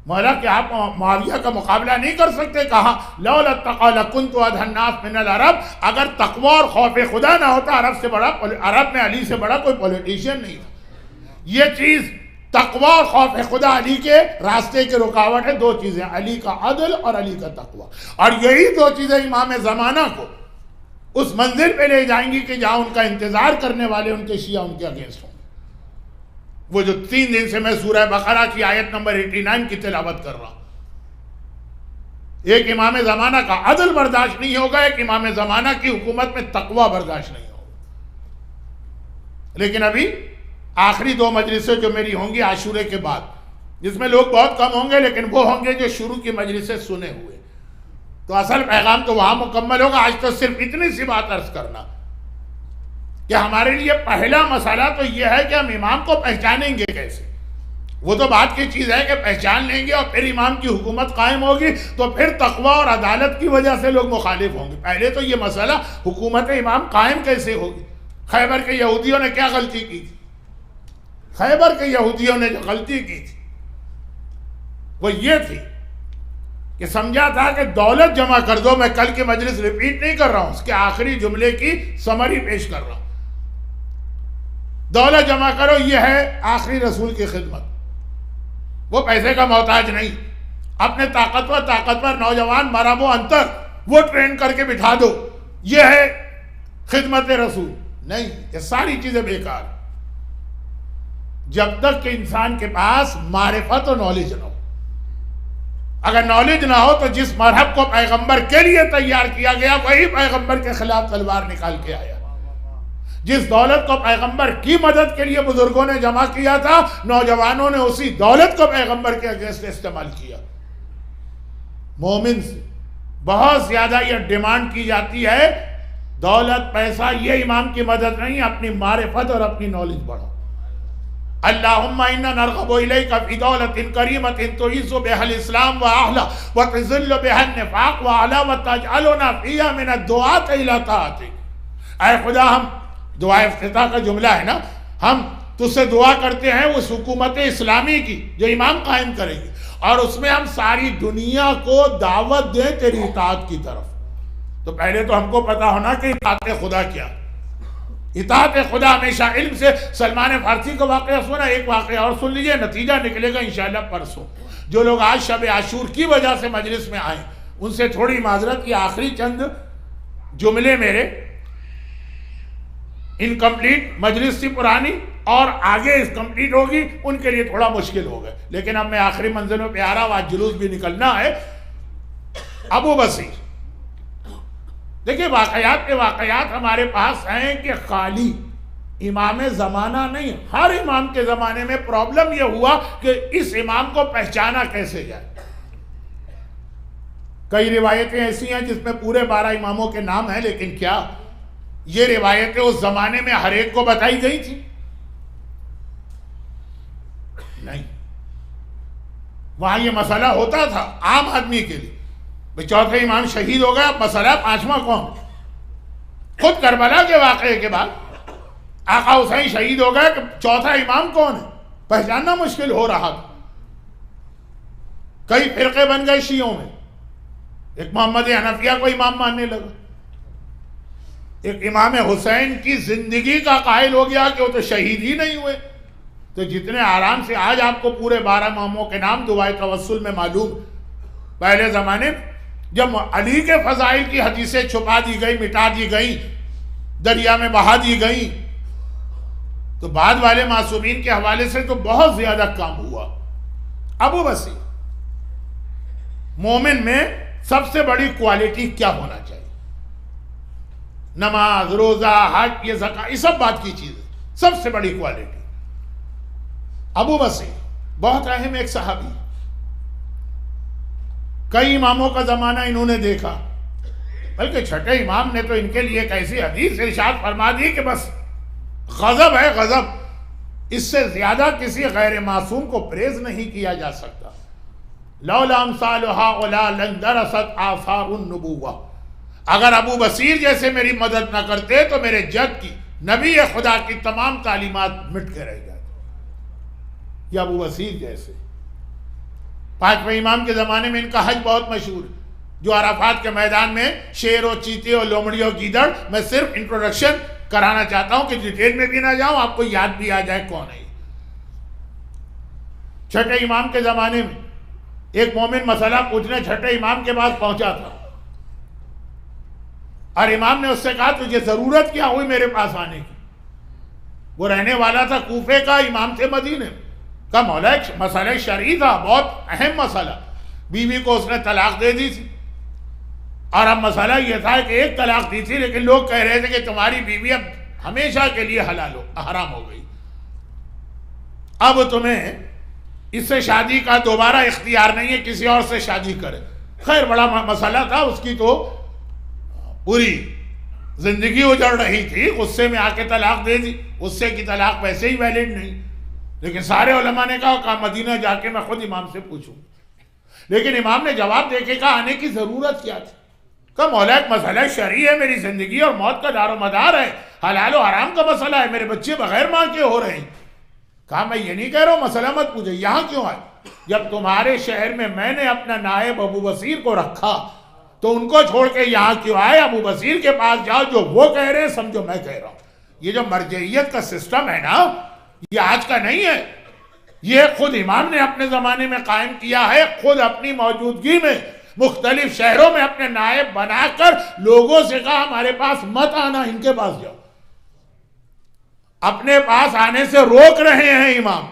مولا کہ آپ معاویہ کا مقابلہ نہیں کر سکتے. کہا لولا التقوی لکنت ادھى الناس من العرب, اگر تقوی اور خوف خدا نہ ہوتا عرب سے بڑا, عرب میں علی سے بڑا کوئی پولیٹیشین نہیں تھا. یہ چیز تقوی اور خوف خدا علی کے راستے کے رکاوٹ ہے. دو چیزیں, علی کا عدل اور علی کا تقوی, اور یہی دو چیزیں امام زمانہ کو اس منزل پہ لے جائیں گی کہ جہاں ان کا انتظار کرنے والے ان کے شیعہ ان کے اگینسٹ ہوں. وہ جو 3 دن سے میں سورہ بقرہ کی آیت نمبر 89 کی تلاوت کر رہا ہوں, ایک امام زمانہ کا عدل برداشت نہیں ہوگا, ایک امام زمانہ کی حکومت میں تقوی برداشت نہیں ہوگا. لیکن ابھی آخری 2 مجلسیں جو میری ہوں گی عاشورے کے بعد, جس میں لوگ بہت کم ہوں گے, لیکن وہ ہوں گے جو شروع کی مجلسیں سنے ہوئے, تو اصل پیغام تو وہاں مکمل ہوگا. آج تو صرف اتنی سی بات عرض کرنا کہ ہمارے لیے پہلا مسئلہ تو یہ ہے کہ ہم امام کو پہچانیں گے کیسے. وہ تو بات کی چیز ہے کہ پہچان لیں گے اور پھر امام کی حکومت قائم ہوگی, تو پھر تقوی اور عدالت کی وجہ سے لوگ مخالف ہوں گے. پہلے تو یہ مسئلہ حکومت امام قائم کیسے ہوگی. خیبر کے یہودیوں نے کیا غلطی کی تھی؟ خیبر کے یہودیوں نے جو غلطی کی تھی وہ یہ تھی کہ سمجھا تھا کہ دولت جمع کر دو. میں کل کی مجلس ریپیٹ نہیں کر رہا ہوں, اس کے آخری جملے کی سمری پیش کر رہا ہوں. دولت جمع کرو, یہ ہے آخری رسول کی خدمت. وہ پیسے کا محتاج نہیں, اپنے طاقتور نوجوان مرم و انتر وہ ٹرین کر کے بٹھا دو, یہ ہے خدمت رسول. نہیں, یہ ساری چیزیں بیکار. جب تک کہ انسان کے پاس معرفت و نالج نہ ہو, اگر نالج نہ ہو تو جس مرحب کو پیغمبر کے لیے تیار کیا گیا وہی پیغمبر کے خلاف تلوار نکال کے آیا. جس دولت کو پیغمبر کی مدد کے لیے بزرگوں نے جمع کیا تھا, نوجوانوں نے اسی دولت کو پیغمبر کے اگینسٹ استعمال کیا. مومن سے بہت زیادہ یہ ڈیمانڈ کی جاتی ہے, دولت پیسہ یہ امام کی مدد نہیں, اپنی معرفت اور اپنی نالج بڑھو. اللہم انا نرغب الیک فی دولت کریمت تعز بها الاسلام واہلہ وتذل بها النفاق واعلی وتجعلنا فیہا من الدعاة الی طاعتک. اے خدا, ہم دعا افتتاح کا جملہ ہے نا, ہم تجھ سے دعا کرتے ہیں اس حکومت اسلامی کی جو امام قائم کریں گے, اور اس میں ہم ساری دنیا کو دعوت دیں تیری اطاعت کی طرف. تو پہلے تو ہم کو پتا ہونا کہ اطاعت خدا کیا. اطاعت خدا ہمیشہ علم سے. سلمان فارسی کا واقعہ سنا, ایک واقعہ اور سن لیجئے, نتیجہ نکلے گا انشاءاللہ پرسوں. جو لوگ آج شب عاشور کی وجہ سے مجلس میں آئیں ان سے تھوڑی معذرت, یہ آخری چند جملے میرے انکمپلیٹ, مجلس تھی پرانی اور آگے اس کمپلیٹ ہوگی, ان کے لیے تھوڑا مشکل ہو گئے, لیکن اب میں آخری منزلوں پہ آ رہا ہوں, آج جلوس بھی نکلنا ہے. ابو بصیر, دیکھیں واقعات کے واقعات ہمارے پاس ہیں کہ خالی امام زمانہ نہیں, ہر امام کے زمانے میں پرابلم یہ ہوا کہ اس امام کو پہچانا کیسے جائے. کئی روایتیں ایسی ہیں جس میں پورے 12 اماموں کے نام ہیں, لیکن کیا یہ روایتیں اس زمانے میں ہر ایک کو بتائی گئی تھی؟ نہیں. وہاں یہ مسئلہ ہوتا تھا عام آدمی کے لیے, چوتھے امام شہید ہو گیا, اب مسئلہ 5واں کون؟ خود کربلا کے واقعے کے بعد آقا حسین شہید ہو گئے کہ چوتھا امام کون ہے پہچاننا مشکل ہو رہا تھا. کئی فرقے بن گئے شیعوں میں. ایک محمد حنفیہ کو امام ماننے لگا, ایک امام حسین کی زندگی کا قائل ہو گیا کہ وہ تو شہید ہی نہیں ہوئے. تو جتنے آرام سے آج آپ کو پورے 12 اماموں کے نام دعائے توسل میں معلوم, پہلے زمانے میں جب علی کے فضائل کی حدیثیں چھپا دی گئی, مٹا دی گئی, دریا میں بہا دی گئی, تو بعد والے معصومین کے حوالے سے تو بہت زیادہ کام ہوا. ابو بصیر, مومن میں سب سے بڑی کوالٹی کیا ہونا چاہیے؟ نماز, روزہ, حج, یہ زکوٰۃ, یہ سب بات کی چیز ہے. سب سے بڑی کوالٹی. ابو بصیر بہت اہم ایک صحابی, کئی اماموں کا زمانہ انہوں نے دیکھا, بلکہ چھٹے امام نے تو ان کے لیے ایک ایسی حدیث ارشاد فرما دی کہ بس غضب ہے غضب, اس سے زیادہ کسی غیر معصوم کو پریز نہیں کیا جا سکتا. لولا امثال هؤلاء لندرست آثار النبوہ, اگر ابو بصیر جیسے میری مدد نہ کرتے تو میرے جد کی, نبی خدا کی تمام تعلیمات مٹ کے رہ جاتی. یہ ابو بصیر جیسے. پانچویں امام کے زمانے میں ان کا حج بہت مشہور, جو عرفات کے میدان میں شیر و چیتے اور لومڑی اور گیدڑ, میں صرف انٹروڈکشن کرانا چاہتا ہوں کہ ڈیٹیل میں بھی نہ جاؤں, آپ کو یاد بھی آ جائے کون ہے. چھٹے امام کے زمانے میں ایک مومن مسئلہ پوچھنے چھٹے امام کے پاس پہنچا تھا, اور امام نے اس سے کہا تجھے ضرورت کیا ہوئی میرے پاس آنے کی؟ وہ رہنے والا تھا کوفے کا, امام تھے مدینے کا. مولا ایک مسئلہ شرعی تھا, بہت اہم مسئلہ. بیوی کو اس نے طلاق دے دی تھی, اور اب مسئلہ یہ تھا کہ ایک طلاق دی تھی, لیکن لوگ کہہ رہے تھے کہ تمہاری بیوی اب ہمیشہ کے لیے حرام ہو گئی, اب تمہیں اس سے شادی کا دوبارہ اختیار نہیں ہے, کسی اور سے شادی کرے. خیر بڑا مسئلہ تھا, اس کی تو پوری زندگی اجڑ رہی تھی, غصے میں آ کے طلاق دے دی. غصے کی طلاق ویسے ہی ویلڈ نہیں, لیکن سارے علماء نے کہا مدینہ جا کے میں خود امام سے پوچھوں. لیکن امام نے جواب دے کے کہا آنے کی ضرورت کیا تھی؟ کہا مولا ایک مسئلہ شرعی ہے, میری زندگی اور موت کا دار و مدار ہے, حلال و حرام کا مسئلہ ہے, میرے بچے بغیر ماں کے ہو رہے ہیں. کہا میں یہ نہیں کہہ رہا ہوں مسئلہ مت پوچھے, یہاں کیوں آئے؟ جب تمہارے شہر میں نے اپنا نائب ابو بصیر کو رکھا تو ان کو چھوڑ کے یہاں کیوں آئے؟ ابو بصیر کے پاس جاؤ, جو وہ کہہ رہے ہیں سمجھو میں کہہ رہا ہوں. یہ جو مرجعیت کا سسٹم ہے نا, یہ آج کا نہیں ہے, یہ خود امام نے اپنے زمانے میں قائم کیا ہے. خود اپنی موجودگی میں مختلف شہروں میں اپنے نائب بنا کر لوگوں سے کہا ہمارے پاس مت آنا, ان کے پاس جاؤ. اپنے پاس آنے سے روک رہے ہیں امام.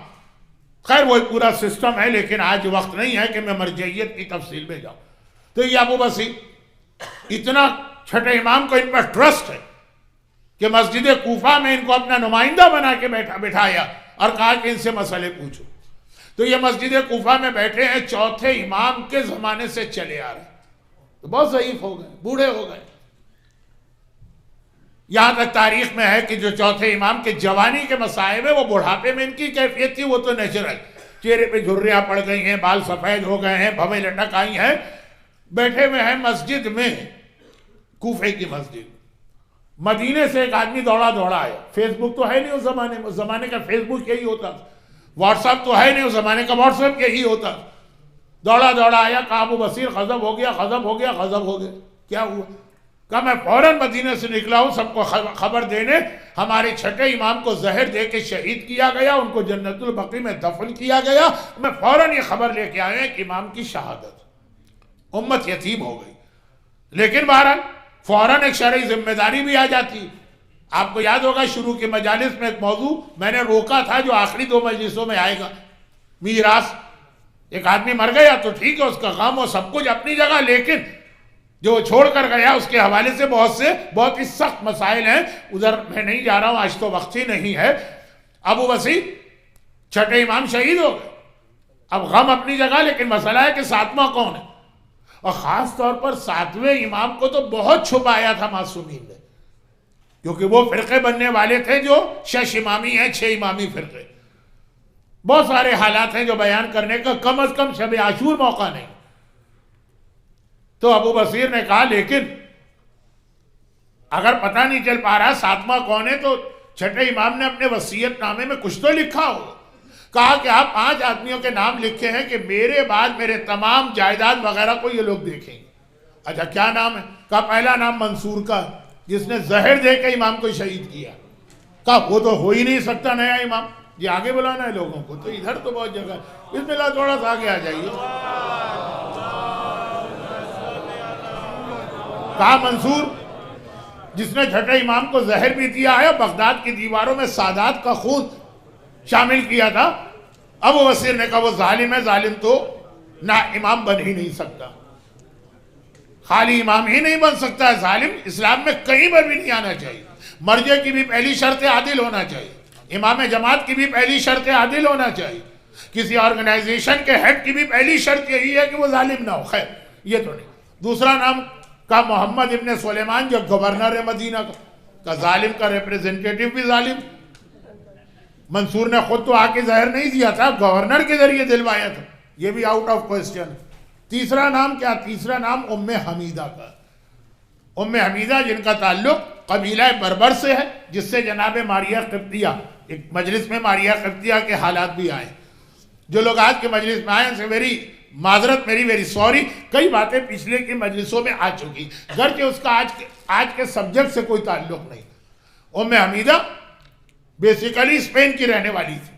خیر وہ پورا سسٹم ہے, لیکن آج وقت نہیں ہے کہ میں مرجعیت کی تفصیل میں جاؤں. تو یہ ابو بصیر اتنا چھٹے امام کو ان پر ٹرسٹ ہے کہ مسجد کوفہ میں ان کو اپنا نمائندہ بنا کے بٹھایا اور کہا کہ ان سے مسئلے پوچھو. تو یہ مسجد کوفہ میں بیٹھے ہیں, چوتھے امام کے زمانے سے چلے آ رہے ہیں. تو بہت ضعیف ہو گئے, بوڑھے ہو گئے. یہاں تک تاریخ میں ہے کہ جو چوتھے امام کے جوانی کے مصائب ہیں, وہ بڑھاپے میں ان کی کیفیت تھی, وہ تو نیچرل. چہرے پہ جھریاں پڑ گئی ہیں, بال سفید ہو گئے ہیں, بھویں لٹک آئی ہیں. بیٹھے ہوئے ہیں مسجد میں, کوفے کی مسجد. مدینے سے ایک آدمی دوڑا آیا. فیس بک تو ہے نہیں اس زمانے میں, اس زمانے کا فیس بک یہی ہوتا تھا. واٹس ایپ تو ہے نہیں اس زمانے کا, واٹس ایپ یہی ہوتا. دوڑا آیا, کہا ابو بصیر غضب ہو گیا. کیا ہوا؟ کہا میں فوراً مدینے سے نکلا ہوں سب کو خبر دینے, ہمارے چھٹے امام کو زہر دے کے شہید کیا گیا, ان کو جنت البقیع میں دفن کیا گیا. میں فوراً یہ خبر لے کے آیا کہ امام کی شہادت. امت یتیم ہو گئی. لیکن بہرحال فوراً ایک شرعی ذمہ داری بھی آ جاتی. آپ کو یاد ہوگا شروع کے مجالس میں ایک موضوع میں نے روکا تھا جو آخری 2 مجلسوں میں آئے گا, میراث. ایک آدمی مر گیا تو ٹھیک ہے, اس کا غم و سب کچھ اپنی جگہ, لیکن جو چھوڑ کر گیا اس کے حوالے سے بہت ہی سخت مسائل ہیں. ادھر میں نہیں جا رہا ہوں, آج تو وقت ہی نہیں ہے. ابو بصیر چھٹے امام شہید ہو گئے. اب غم اپنی جگہ, لیکن مسئلہ ہے کہ 7واں کون ہے, اور خاص طور پر 7ویں امام کو تو بہت چھپایا تھا معصومین نے, کیونکہ وہ فرقے بننے والے تھے جو 6 امامی ہیں, 6 امامی فرقے. بہت سارے حالات ہیں جو بیان کرنے کا کم از کم شب عاشور موقع نہیں. تو ابو بصیر نے کہا لیکن اگر پتہ نہیں چل پا رہا ساتواں کون ہے تو چھٹے امام نے اپنے وصیت نامے میں کچھ تو لکھا ہو. کہا کہ آپ 5 آدمیوں کے نام لکھے ہیں کہ میرے بعد میرے تمام جائیداد وغیرہ کو یہ لوگ دیکھیں گے. اچھا کیا نام ہے؟ کہا پہلا نام منصور کا جس نے زہر دے کے امام کو شہید کیا. کہا وہ تو ہو ہی نہیں سکتا نیا امام. یہ آگے بلانا ہے لوگوں کو تو ادھر تو بہت جگہ ہے. بسم اللہ تھوڑا سا آگے آ جائیے. کہا منصور جس نے چھٹے امام کو زہر بھی دیا ہے, بغداد کی دیواروں میں سادات کا خون شامل کیا تھا. ابو بصیر نے کہا وہ ظالم ہے, ظالم تو نہ امام بن ہی نہیں سکتا, خالی امام ہی نہیں بن سکتا ہے, ظالم اسلام میں کہیں پر بھی نہیں آنا چاہیے. مرجع کی بھی پہلی شرط عادل ہونا چاہیے, امام جماعت کی بھی پہلی شرط عادل ہونا چاہیے, کسی آرگنائزیشن کے ہیڈ کی بھی پہلی شرط یہی ہے کہ وہ ظالم نہ ہو. خیر یہ تو نہیں. دوسرا نام کا محمد ابن سلیمان جو گورنر ہے مدینہ کا ظالم کا ریپریزنٹیٹیو بھی ظالم. منصور نے خود تو آ کے زہر نہیں دیا تھا, گورنر کے ذریعے دلوایا تھا, یہ بھی آؤٹ آف کوسچن. تیسرا نام کیا؟ تیسرا نام ام حمیدہ کا. ام حمیدہ جن کا تعلق قبیلہ بربر سے ہے, جس سے جناب ماریہ قبطیہ, ایک مجلس میں ماریہ قبطیہ کے حالات بھی آئے. جو لوگ آج کے مجلس میں آئے ان سے میری معذرت, میری سوری, کئی باتیں پچھلے کی مجلسوں میں آ چکی, گرچہ اس کا آج کے سبجیکٹ سے کوئی تعلق نہیں. ام حمیدہ بیسیکلی اسپین کی رہنے والی تھی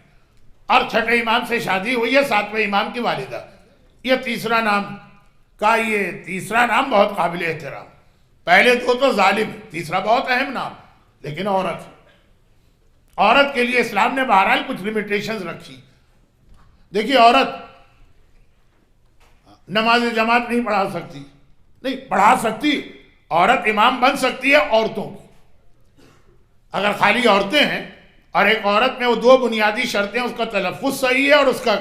اور چھٹے امام سے شادی ہوئی ہے, 7ویں امام کی والدہ. یہ تیسرا نام کا, یہ تیسرا نام بہت قابل احترام. پہلے دو تو ظالم, تیسرا بہت اہم نام, لیکن عورت کے لیے اسلام نے بہرحال کچھ لیمیٹیشنز رکھی. دیکھیے عورت نماز جماعت نہیں پڑھا سکتی, نہیں پڑھا سکتی, عورت امام بن سکتی ہے عورتوں کی. اگر خالی عورتیں ہیں اور ایک عورت میں وہ 2 بنیادی شرطیں, اس کا تلفظ صحیح ہے اور اس کا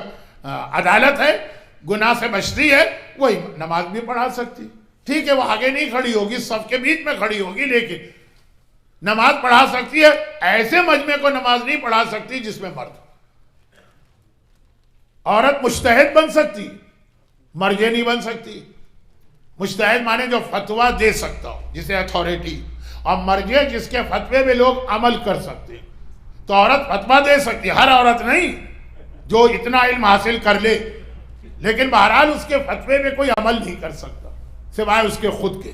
عدالت ہے, گناہ سے بچتی ہے, وہی نماز بھی پڑھا سکتی. ٹھیک ہے وہ آگے نہیں کھڑی ہوگی, صف کے بیچ میں کھڑی ہوگی, لیکن نماز پڑھا سکتی ہے. ایسے مجمع کو نماز نہیں پڑھا سکتی جس میں مرد. عورت مجتہد بن سکتی, مرجع نہیں بن سکتی. مجتہد مانے جو فتویٰ دے سکتا ہو, جسے اتھارٹی, اور مرجع جس کے فتوے میں لوگ عمل کر سکتے. تو عورت فتویٰ دے سکتی, ہر عورت نہیں جو اتنا علم حاصل کر لے, لیکن بہرحال اس کے فتوے میں کوئی عمل نہیں کر سکتا سوائے اس کے خود کے.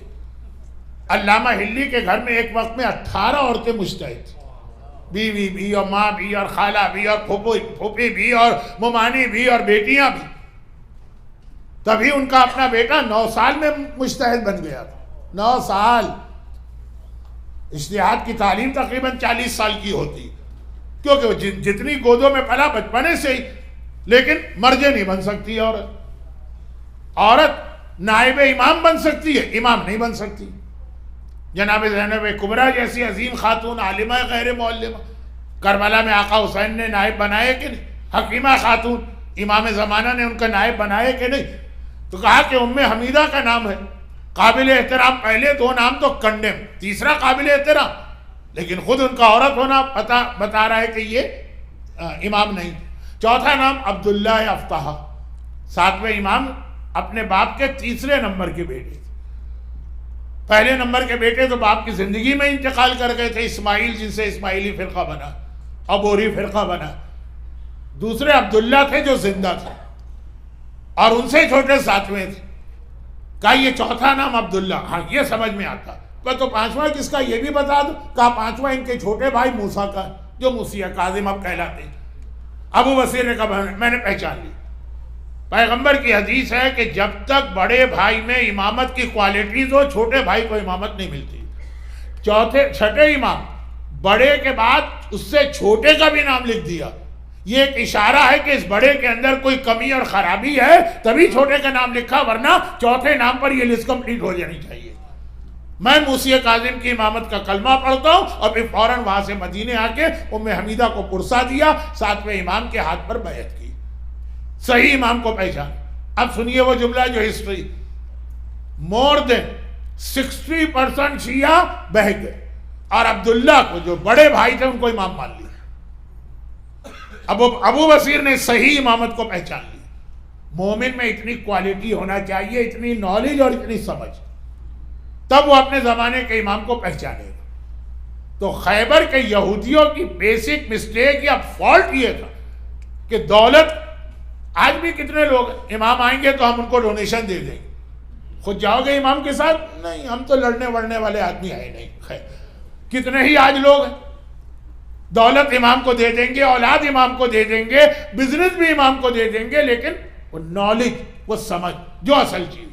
علامہ ہلی کے گھر میں ایک وقت میں 18 عورتیں مجتہد تھیں, بیوی بھی اور ماں بھی اور خالہ بھی اور پھوپھی بھی اور ممانی بھی اور بیٹیاں بھی. تبھی ان کا اپنا بیٹا 9 سال میں مجتہد بن گیا تھا. 9 سال. اجتہاد کی تعلیم تقریباً 40 سال کی ہوتی, کیونکہ وہ جتنی گودوں میں پلا بچپنے سے ہی, لیکن مرجع نہیں بن سکتی. عورت نائب امام بن سکتی ہے, امام نہیں بن سکتی. جناب زینب کبریٰ جیسی عظیم خاتون, عالمہ غیر معلمہ, کربلا میں آقا حسین نے نائب بنائے کہ نہیں, حکیمہ خاتون, امام زمانہ نے ان کا نائب بنائے کہ نہیں. تو کہا کہ ام حمیدہ کا نام ہے قابل احترام. پہلے 2 نام تو کنڈم, تیسرا قابل احترام, لیکن خود ان کا عورت ہونا بتا رہا ہے کہ یہ امام نہیں. چوتھا نام عبداللہ افتح, 7ویں امام اپنے باپ کے 3رے نمبر کے بیٹے تھے. پہلے نمبر کے بیٹے تو باپ کی زندگی میں انتقال کر گئے تھے, اسماعیل, جن سے اسماعیلی فرقہ بنا, ابوری فرقہ بنا. دوسرے عبداللہ تھے جو زندہ تھے اور ان سے چھوٹے 7ویں تھے. کہا یہ چوتھا نام عبداللہ, ہاں یہ سمجھ میں آتا. تو 5واں کس کا یہ بھی بتا دو. کہا 5واں ان کے چھوٹے بھائی موسیٰ کا, جو موسیٰ کاظم اب کہلاتے ہیں. ابو بصیر نے کہا میں نے پہچان لی. پیغمبر کی حدیث ہے کہ جب تک بڑے بھائی میں امامت کی کوالٹیز ہو, چھوٹے بھائی کو امامت نہیں ملتی. چھٹے امام, بڑے کے بعد اس سے چھوٹے کا بھی نام لکھ دیا. یہ ایک اشارہ ہے کہ اس بڑے کے اندر کوئی کمی اور خرابی ہے, تبھی چھوٹے کا نام لکھا, ورنہ چوتھے نام پر یہ لسٹ کمپلیٹ ہو جانی چاہیے. میں موسیٰ کاظم کی امامت کا کلمہ پڑھتا ہوں اور پھر فوراً وہاں سے مدینے آ کے ام حمیدہ کو پرسا دیا, 7ویں امام کے ہاتھ پر بیعت کی. صحیح امام کو پہچان. اب سنیے وہ جملہ جو ہسٹری, مور دین 60% شیعہ بہہ گئے اور عبداللہ کو جو بڑے بھائی تھے ان کو امام مان لیا. ابو بصیر نے صحیح امامت کو پہچان لی. مومن میں اتنی کوالٹی ہونا چاہیے, اتنی نالج اور اتنی سمجھ. تب وہ اپنے زمانے کے امام کو پہچانے گا۔ تو خیبر کے یہودیوں کی بیسک مسٹیک یا فالٹ یہ تھا کہ دولت، آج بھی کتنے لوگ امام آئیں گے تو ہم ان کو ڈونیشن دے دیں گے، خود جاؤ گے امام کے ساتھ؟ نہیں، ہم تو لڑنے وڑنے والے آدمی آئے نہیں۔ خیر، کتنے ہی آج لوگ ہیں دولت امام کو دے دیں گے، اولاد امام کو دے دیں گے، بزنس بھی امام کو دے دیں گے، لیکن وہ نالج، وہ سمجھ جو اصل چیز۔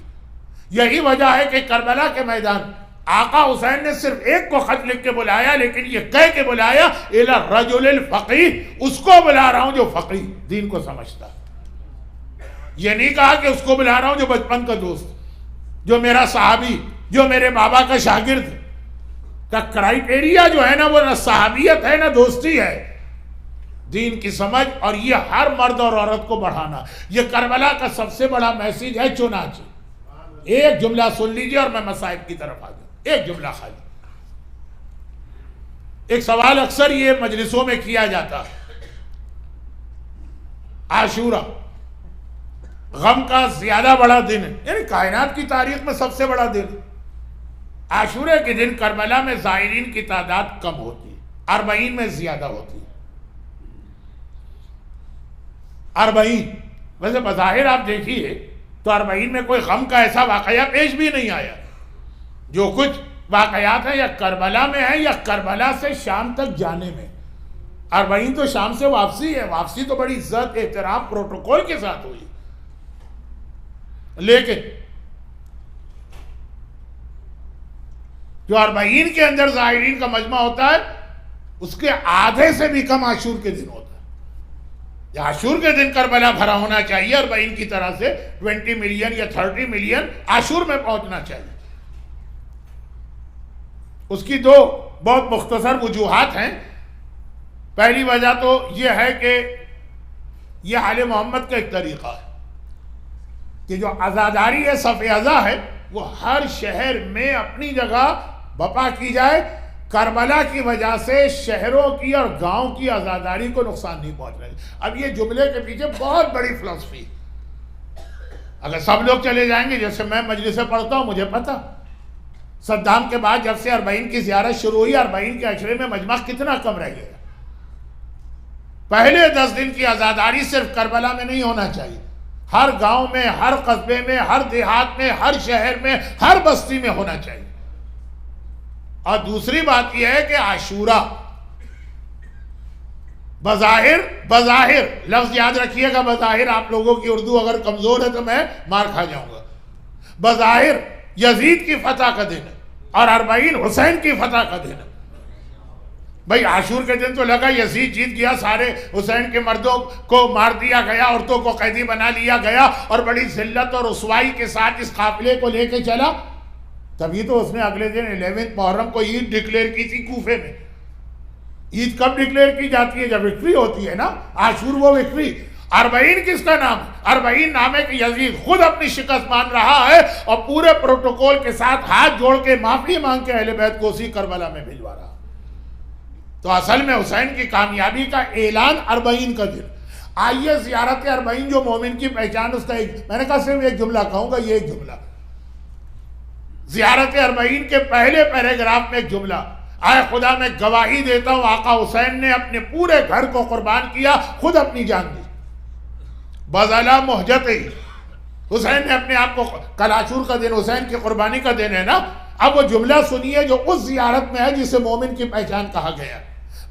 یہی وجہ ہے کہ کربلا کے میدان آقا حسین نے صرف ایک کو خط لکھ کے بلایا، لیکن یہ کہہ کے بلایا الی الرجل الفقیہ، اس کو بلا رہا ہوں جو فقیہ، دین کو سمجھتا۔ یہ نہیں کہا کہ اس کو بلا رہا ہوں جو بچپن کا دوست، جو میرا صحابی، جو میرے بابا کا شاگرد کا کرائیٹیریا جو ہے نا وہ نہ صحابیت ہے نہ دوستی ہے، دین کی سمجھ، اور یہ ہر مرد اور عورت کو بڑھانا۔ یہ کربلا کا سب سے بڑا میسیج ہے۔ چنانچہ ایک جملہ سن لیجئے اور میں مصائب کی طرف آ جاؤں، ایک جملہ خالی۔ ایک سوال اکثر یہ مجلسوں میں کیا جاتا ہے، عاشورہ غم کا زیادہ بڑا دن ہے، یعنی کائنات کی تاریخ میں سب سے بڑا دن۔ عاشورہ کے دن کربلا میں زائرین کی تعداد کم ہوتی ہے، 40 میں زیادہ ہوتی ہے۔ 40، ویسے بظاہر آپ دیکھیے تو 40 میں کوئی غم کا ایسا واقعہ پیش بھی نہیں آیا۔ جو کچھ واقعات ہیں یا کربلا میں ہیں یا کربلا سے شام تک جانے میں۔ 40 تو شام سے واپسی ہے، واپسی تو بڑی عزت، احترام، پروٹوکول کے ساتھ ہوئی، لیکن جو 40 کے اندر زائرین کا مجمع ہوتا ہے اس کے آدھے سے بھی کم عاشور کے دن ہوتا ہے۔ عاشور کے دن کربلا بھرا ہونا چاہیے، 40 کی طرح سے 20 ملین یا 30 ملین عاشور میں پہنچنا چاہیے۔ اس کی دو بہت مختصر وجوہات ہیں۔ پہلی وجہ تو یہ ہے کہ یہ آل محمد کا ایک طریقہ ہے کہ جو عزاداری ہے، صف عزا ہے، وہ ہر شہر میں اپنی جگہ بپا کی جائے۔ کربلا کی وجہ سے شہروں کی اور گاؤں کی عزاداری کو نقصان نہیں پہنچ رہا ہے۔ اب یہ جملے کے پیچھے بہت بڑی فلسفی، اگر سب لوگ چلے جائیں گے، جیسے میں مجلسیں پڑھتا ہوں، مجھے پتا صدام کے بعد جب سے 40 کی زیارت شروع ہوئی، 40 کے عشرے میں مجمع کتنا کم رہ گیا۔ پہلے 10 دن کی عزاداری صرف کربلا میں نہیں ہونا چاہیے، ہر گاؤں میں، ہر قصبے میں، ہر دیہات میں، ہر شہر میں، ہر بستی میں ہونا چاہیے۔ اور دوسری بات یہ ہے کہ عاشورہ بظاہر لفظ یاد رکھیے گا، بظاہر، آپ لوگوں کی اردو اگر کمزور ہے تو میں مار کھا جاؤں گا۔ بظاہر یزید کی فتح کا دن ہے اور 40 حسین کی فتح کا دن ہے۔ بھئی عاشور کے دن تو لگا یزید جیت گیا، سارے حسین کے مردوں کو مار دیا گیا، عورتوں کو قیدی بنا لیا گیا، اور بڑی ذلت اور رسوائی کے ساتھ اس قافلے کو لے کے چلا۔ تبھی تو اس نے اگلے دن 11 محرم کو عید ڈکلیئر کی تھی کوفے میں۔ عید کب ڈکلیئر کی جاتی ہے؟ جب وکٹری ہوتی ہے نا۔ عاشور وہ وکٹری۔ 40 کس کا نام؟ 40 نام ہے کہ یزید خود اپنی شکست مان رہا ہے اور پورے پروٹوکول کے ساتھ ہاتھ جوڑ کے معافی مانگ کے اہل بیت کو اسی کربلا میں بھجوا رہا۔ تو اصل میں حسین کی کامیابی کا اعلان 40 کا دن۔ آئیے زیارت 40 جو مومن کی پہچان، اس کا میں نے کہا صرف ایک جملہ کہوں گا، یہ ایک جملہ زیارت 40 کے پہلے پیراگراف میں ایک جملہ، آئے خدا میں گواہی دیتا ہوں آقا حسین نے اپنے پورے گھر کو قربان کیا، خود اپنی جان دی۔ بذلا مہجتی، حسین نے اپنے آپ کو، کل عاشور کا دن حسین کی قربانی کا دن ہے نا۔ اب وہ جملہ سنیے جو اس زیارت میں ہے جسے مومن کی پہچان کہا گیا۔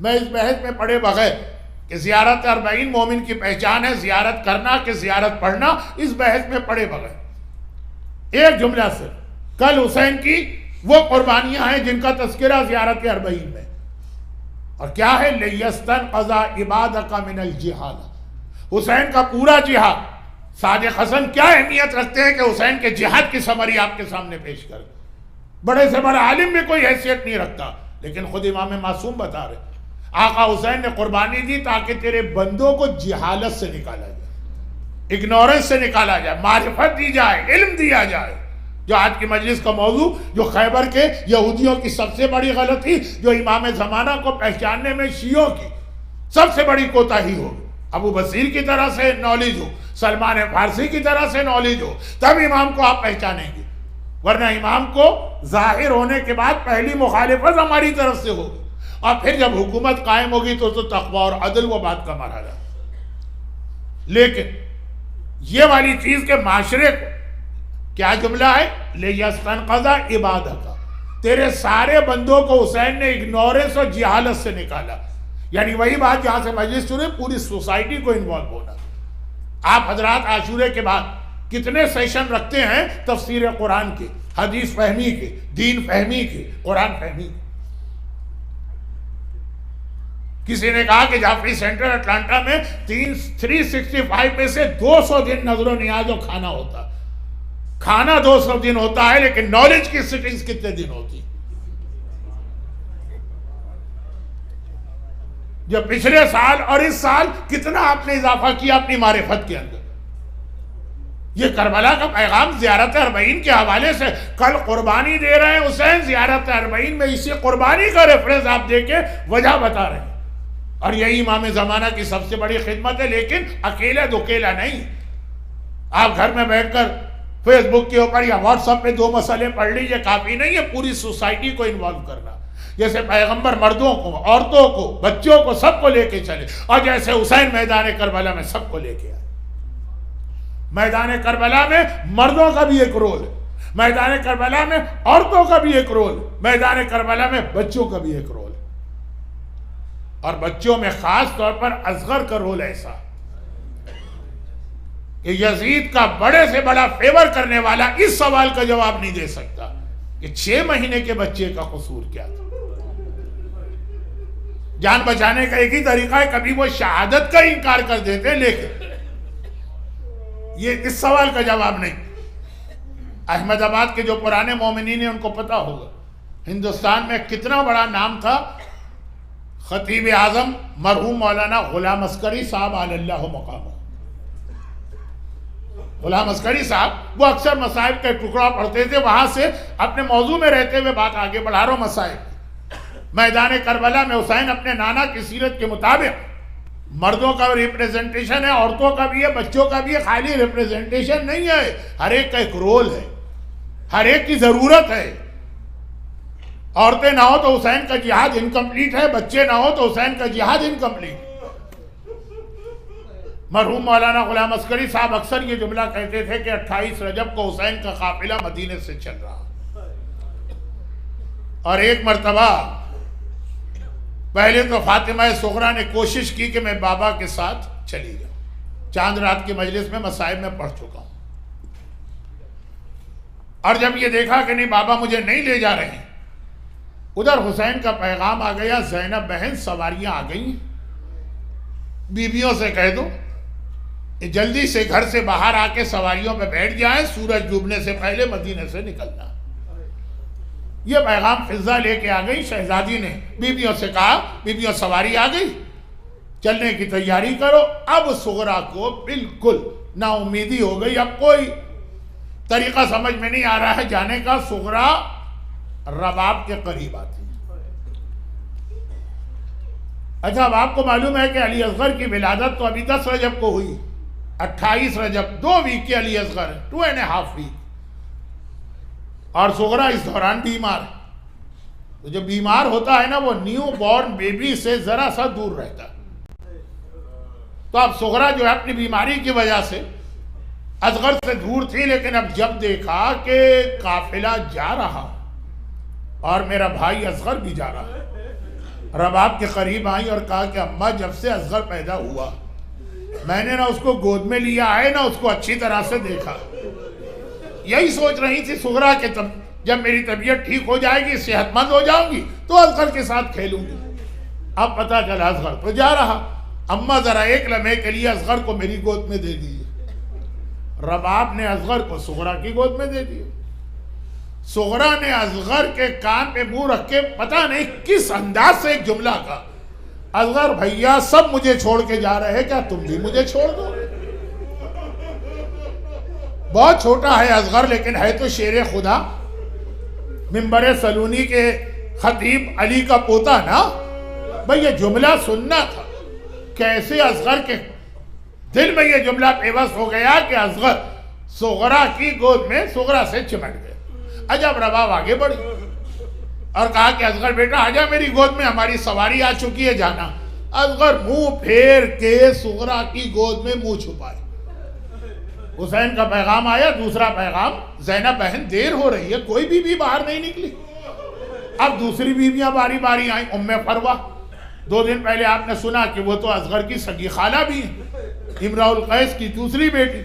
میں اس بحث میں پڑھے بغیر کہ زیارت 40 مومن کی پہچان ہے، زیارت کرنا کہ زیارت پڑھنا، اس بحث میں پڑھے بغیر ایک جملہ سے، کل حسین کی وہ قربانیاں ہیں جن کا تذکرہ زیارت 40 میں، اور کیا ہے؟ لِيَسْتَنْقَذَ عِبَادَكَ مِنَ الْجِهَادِ، حسین کا پورا جہاد۔ صادق حسن کیا اہمیت رکھتے ہیں کہ حسین کے جہاد کی سمری آپ کے سامنے پیش کریں۔ بڑے سے بڑا عالم بھی کوئی حیثیت نہیں رکھتا، لیکن خود امام معصوم بتا رہے آقا حسین نے قربانی دی تاکہ تیرے بندوں کو جہالت سے نکالا جائے، اگنورنس سے نکالا جائے، معرفت دی جائے، علم دیا جائے۔ جو آج کی مجلس کا موضوع، جو خیبر کے یہودیوں کی سب سے بڑی غلطی، جو امام زمانہ کو پہچاننے میں شیعوں کی سب سے بڑی کوتاہی ہو، ابو بصیر کی طرح سے نالج ہو، سلمان فارسی کی طرح سے نالج ہو، تب امام کو آپ پہچانیں گے۔ ورنہ امام کو ظاہر ہونے کے بعد پہلی مخالفت ہماری طرف سے ہوگی، اور پھر جب حکومت قائم ہوگی تو تقوی اور عدل وہ بات کا مرحلہ۔ لیکن یہ والی چیز کہ معاشرے کو کیا جملہ ہے، لِيَسْتَنْقَذَ عِبَادَكَ، تیرے سارے بندوں کو حسین نے اگنورنس اور جہالت سے نکالا، یعنی وہی بات جہاں سے مجلس شروع، پوری سوسائٹی کو انوالو ہونا۔ آپ حضرات عاشورے کے بعد کتنے سیشن رکھتے ہیں تفسیر قرآن کے، حدیث فہمی کے، دین فہمی کے، قرآن فہمی کے۔ کسی نے کہا کہ جعفری سینٹر اٹلانٹا میں 365 میں سے 200 دن نظر و نیاز و کھانا ہوتا، کھانا 200 دن ہوتا ہے، لیکن نالج کی سٹنگز کتنے دن ہوتی؟ جو پچھلے سال اور اس سال کتنا آپ نے اضافہ کیا اپنی معرفت کے اندر۔ یہ کربلا کا پیغام زیارت اربعین کے حوالے سے، کل قربانی دے رہے ہیں حسین، زیارت اربعین میں اسی قربانی کا ریفرنس آپ دے کے وجہ بتا رہے ہیں، اور یہی امام زمانہ کی سب سے بڑی خدمت ہے۔ لیکن اکیلا دکیلا نہیں، آپ گھر میں بیٹھ کر فیس بک کے اوپر یا واٹس ایپ پہ 2 مسئلے پڑھ لیجیے کافی نہیں ہے، پوری سوسائٹی کو انوالو کرنا، جیسے پیغمبر مردوں کو، عورتوں کو، بچوں کو، سب کو لے کے چلے، اور جیسے حسین میدان کربلا میں سب کو لے کے آئے۔ میدان کربلا میں مردوں کا بھی ایک رول ہے، میدان کربلا میں عورتوں کا بھی ایک رول ہے، میدان کربلا میں بچوں کا بھی ایک رول ہے، اور بچوں میں خاص طور پر اصغر کا رول ایسا کہ یزید کا بڑے سے بڑا فیور کرنے والا اس سوال کا جواب نہیں دے سکتا کہ 6 مہینے کے بچے کا قصور کیا تھا۔ جان بچانے کا ایک ہی طریقہ ہے، کبھی وہ شہادت کا انکار کر دیتے ہیں، لیکن یہ اس سوال کا جواب نہیں۔ احمد آباد کے جو پرانے مومنین ہیں ان کو پتا ہوگا ہندوستان میں کتنا بڑا نام تھا خطیب اعظم مرحوم مولانا غلام عسکری صاحب علی اللہ مقامہ۔ غلام عسکری صاحب وہ اکثر مصائب کا ٹکڑا پڑھتے تھے، وہاں سے اپنے موضوع میں رہتے ہوئے بات آگے بڑھا رہا ہوں۔ مصائب میدان کربلا میں حسین اپنے نانا کی سیرت کے مطابق مردوں کا ریپریزنٹیشن ہے، عورتوں کا بھی ہے، بچوں کا بھی ہے، خالی ریپریزنٹیشن نہیں ہے، ہر ایک کا ایک رول ہے، ہر ایک کی ضرورت ہے۔ عورتیں نہ ہو تو حسین کا جہاد انکمپلیٹ ہے، بچے نہ ہو تو حسین کا جہاد انکمپلیٹ ہے۔ مرحوم مولانا غلام عسکری صاحب اکثر یہ جملہ کہتے تھے کہ 28 رجب کو حسین کا قافلہ مدینے سے چل رہا، اور ایک مرتبہ پہلے تو فاطمہ صغریٰ نے کوشش کی کہ میں بابا کے ساتھ چلی جاؤں، چاند رات کی مجلس میں مصائب میں پڑھ چکا ہوں، اور جب یہ دیکھا کہ نہیں بابا مجھے نہیں لے جا رہے ہیں، ادھر حسین کا پیغام آ گیا، زینب بہن سواریاں آ گئی، بیویوں سے کہہ دو جلدی سے گھر سے باہر آ کے سواریوں پہ بیٹھ جائیں، سورج ڈوبنے سے پہلے مدینے سے نکلنا۔ یہ پیغام فضا لے کے آ گئی، شہزادی نے بیویوں سے کہا بیویوں سواری آ گئی، چلنے کی تیاری کرو۔ اب صغریٰ کو بالکل نا امیدی ہو گئی، اب کوئی طریقہ سمجھ میں نہیں آ رہا ہے جانے کا۔ صغریٰ رباب کے قریب آتی۔ اچھا اب آپ کو معلوم ہے کہ علی اصغر کی ولادت تو ابھی 10 رجب کو ہوئی، 28 رجب 2 ویک کی علی اصغر، 2.5 ویک، اور صغریٰ اس دوران بیمار ہے۔ تو جو بیمار ہوتا ہے نا وہ نیو بورن بیبی سے ذرا سا دور رہتا ہے، تو اب صغریٰ جو ہے اپنی بیماری کی وجہ سے اصغر سے دور تھی، لیکن اب جب دیکھا کہ قافلہ جا رہا اور میرا بھائی اصغر بھی جا رہا، رباب کے قریب آئی اور کہا کہ اماں جب سے اصغر پیدا ہوا میں نے نہ اس کو گود میں لیا ہے نہ اس کو اچھی طرح سے دیکھا، یہی سوچ رہی تھی صغریٰ کہ جب میری طبیعت ٹھیک ہو جائے گی، صحت مند ہو جاؤں گی تو اصغر کے ساتھ کھیلوں گی۔ اب پتہ چلا اصغر تو جا رہا، اماں ذرا ایک لمحے کے لیے اصغر کو میری گود میں دے دیجیے۔ رباب نے اصغر کو صغریٰ کی گود میں دے دیے۔ صغریٰ نے اصغر کے کان پہ منہ رکھ کے پتہ نہیں کس انداز سے ایک جملہ کہا، اصغر بھیا سب مجھے چھوڑ کے جا رہے ہیں، کیا تم بھی مجھے چھوڑ دو؟ بہت چھوٹا ہے اصغر لیکن ہے تو شیر خدا، منبر سلونی کے خطیب علی کا پوتا نا، بھئی یہ جملہ سننا تھا۔ کیسے اصغر کے دل میں یہ جملہ پیوست ہو گیا کہ اصغر صغریٰ کی گود میں صغریٰ سے چمٹ گئے۔ عجب رباب آگے بڑھی اور کہا کہ اصغر بیٹا آجا میری گود میں، ہماری سواری آ چکی ہے، جانا۔ اصغر منہ پھیر کے صغرا کی گود میں منہ چھپائے۔ حسین کا پیغام آیا، دوسرا پیغام، زینب بہن دیر ہو رہی ہے، کوئی بیوی باہر نہیں نکلی۔ اب دوسری بیویاں باری باری آئیں۔ ام فروہ، 2 دن پہلے آپ نے سنا کہ وہ تو اصغر کی سگی خالہ بھی ہیں، امراء القیس کی دوسری بیٹی۔